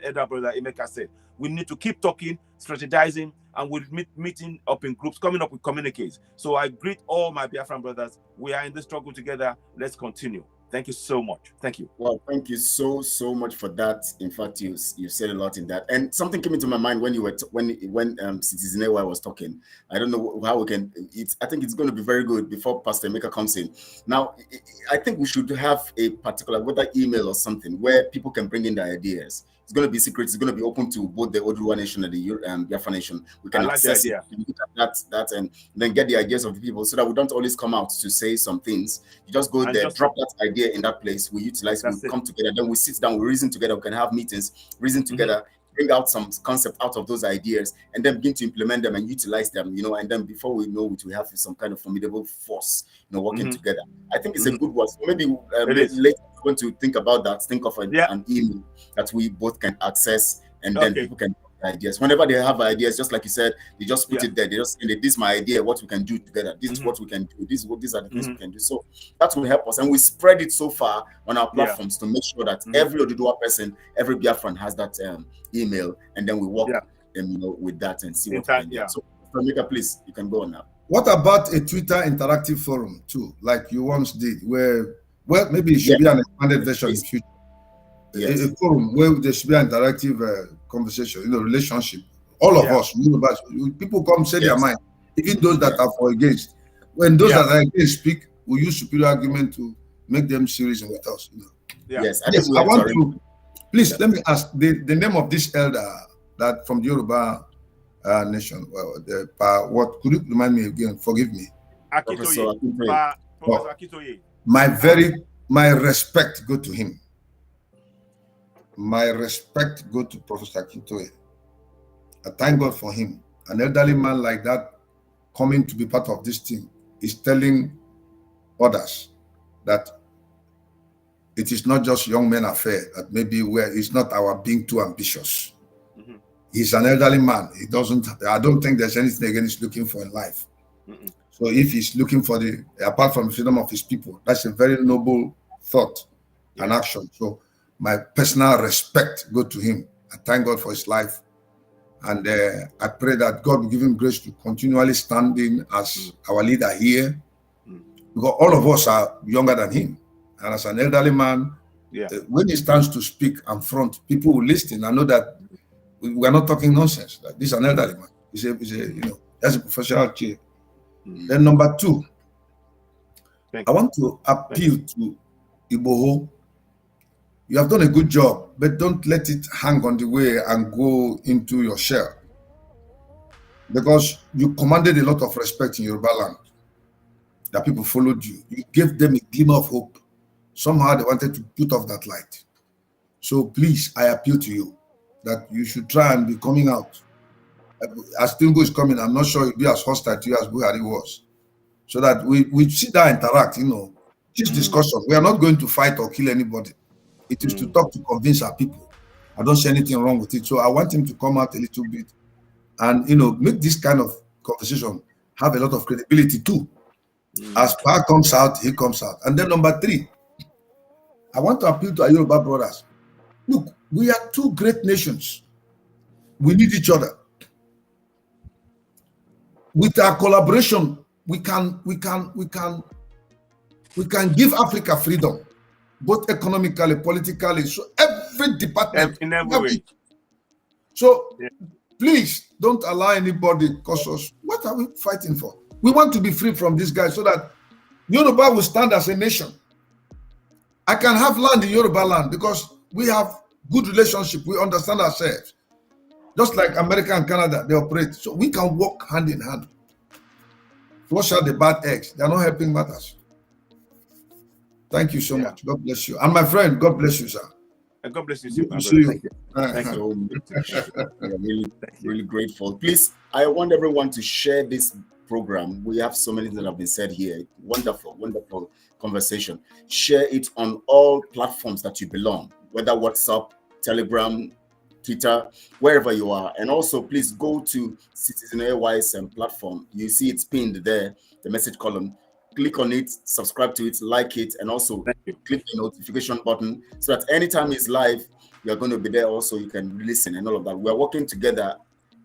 elder brother Emeka said, we need to keep talking, strategizing, and we'll meeting up in groups, coming up with communiques. So I greet all my Biafran brothers. We are in this struggle together. Let's continue. Thank you so much. Thank you. Well, thank you so much for that. In fact, you said a lot in that, and something came into my mind when you were when Citizen AY was talking. I don't know how we can. I think it's going to be very good before Pastor Emeka comes in. Now, I think we should have a particular whether email or something where people can bring in their ideas. It's going to be secret. It's going to be open to both the Oduduwa Nation and the Biafra Nation. We can access it, look at that, and then get the ideas of the people, so that we don't always come out to say some things. You just go there, drop that idea in that place. We utilize. We come together. Then we sit down. We reason together. We can have meetings. Reason together. Bring out some concept out of those ideas, and then begin to implement them and utilize them. And then before we know it, we have some kind of formidable force. Working together. I think it's a good one. So maybe later we're going to think about that. Think of an email that we both can access, and then people can ideas. Whenever they have ideas, just like you said, they just put it there. They just say, this is my idea, what we can do together. This is what we can do. These are the things we can do. So that will help us. And we spread it so far on our platforms to make sure that every Oduduwa person, every Biafran has that email, and then we work with that and see what we can do. So, Emeka, please, you can go on now. What about a Twitter interactive forum too, like you once did, where maybe it should be an expanded version in the future? A forum where there should be an interactive conversation, relationship. All of us, people come say their mind, even those that are for against. When those that are against speak, we use superior argument to make them serious with us. Yes, I want to. Please let me ask the name of this elder that from the Yoruba nation. What could you remind me again? Forgive me. Professor Akitoye. My respect go to him. My respect go to Professor Akitoye. I thank God for him. An elderly man like that coming to be part of this team is telling others that it is not just young men affair, that maybe it's not our being too ambitious. He's an elderly man. I don't think there's anything again he's looking for in life. So if he's looking for apart from the freedom of his people, that's a very noble thought and action. So my personal respect go to him. I thank God for his life. And I pray that God will give him grace to continually stand in as our leader here. Because all of us are younger than him. And as an elderly man, when he stands to speak and front, people will listen and know that we are not talking nonsense. That this is an elderly man. That's a professional chair. Then number two, I want to appeal to Iboho. You have done a good job, but don't let it hang on the way and go into your shell. Because you commanded a lot of respect in Yoruba land. That people followed you. You gave them a glimmer of hope. Somehow they wanted to put off that light. So please, I appeal to you that you should try and be coming out. As Tinubu is coming, I'm not sure he'll be as hostile to you as Buhari was. So that we sit down and interact, this discussion. We are not going to fight or kill anybody. It is to talk to convince our people. I don't see anything wrong with it. So I want him to come out a little bit and, make this kind of conversation have a lot of credibility too. As power comes out, he comes out. And then number three, I want to appeal to our Yoruba brothers. Look, we are two great nations. We need each other. With our collaboration, we can give Africa freedom, both economically, politically, so every department. In every way. So please don't allow anybody cause us. What are we fighting for? We want to be free from this guy so that Yoruba will stand as a nation. I can have land in Yoruba land because we have good relationship. We understand ourselves. Just like America and Canada, they operate. So we can work hand in hand. Flush out the bad eggs. They are not helping matters. Thank you so much. God bless you. And my friend, God bless you, sir. And God bless you, sir. Good to see you. Thank you. I'm really grateful. Please, I want everyone to share this program. We have so many that have been said here. Wonderful conversation. Share it on all platforms that you belong, whether WhatsApp, Telegram, Twitter, wherever you are. And also, please go to Citizen AY's platform. You see it's pinned there, the message column. Click on it, subscribe to it, like it, and also click the notification button so that anytime it's live, you're going to be there also. You can listen and all of that. We're working together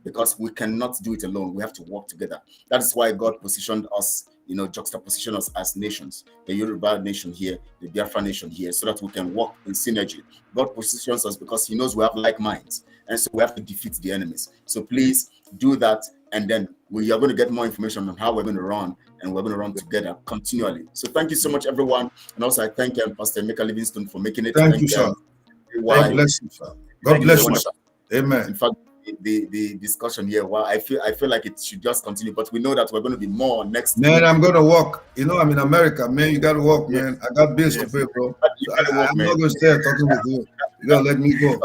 because we cannot do it alone. We have to work together. That is why God positioned us, juxtaposition us as nations, the Yoruba nation here, the Biafra nation here, so that we can work in synergy. God positions us because he knows we have like minds, and so we have to defeat the enemies. So please do that, and then we are going to get more information on how we're going to run, and we're going to run together continually. So thank you so much, everyone. And also I thank Pastor Emeka Livingstone for making it. Thank you, sir. God bless you, sir. God bless you, sir. Amen. In fact, the discussion here, well, I feel like it should just continue, but we know that we're going to be more next man week. I'm going to work. I'm in America, man. You got to work, man. I got bills to pay, bro. So I'm not going to stay talking with you. You got to let me go.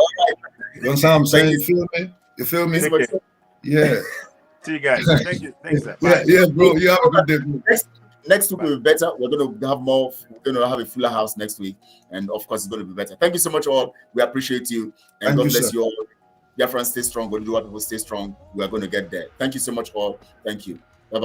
You understand what I'm saying? You feel me? Yeah. See you guys. Thank you. Thanks, sir. Yeah, bro. You have a good day, bro. Next week will be better. We're going to have more. We're going to have a fuller house next week, and of course, it's going to be better. Thank you so much, all. We appreciate you, and God bless you all. Biafrans, stay strong. Oduduwa people, stay strong. We are going to get there. Thank you so much, all. Thank you.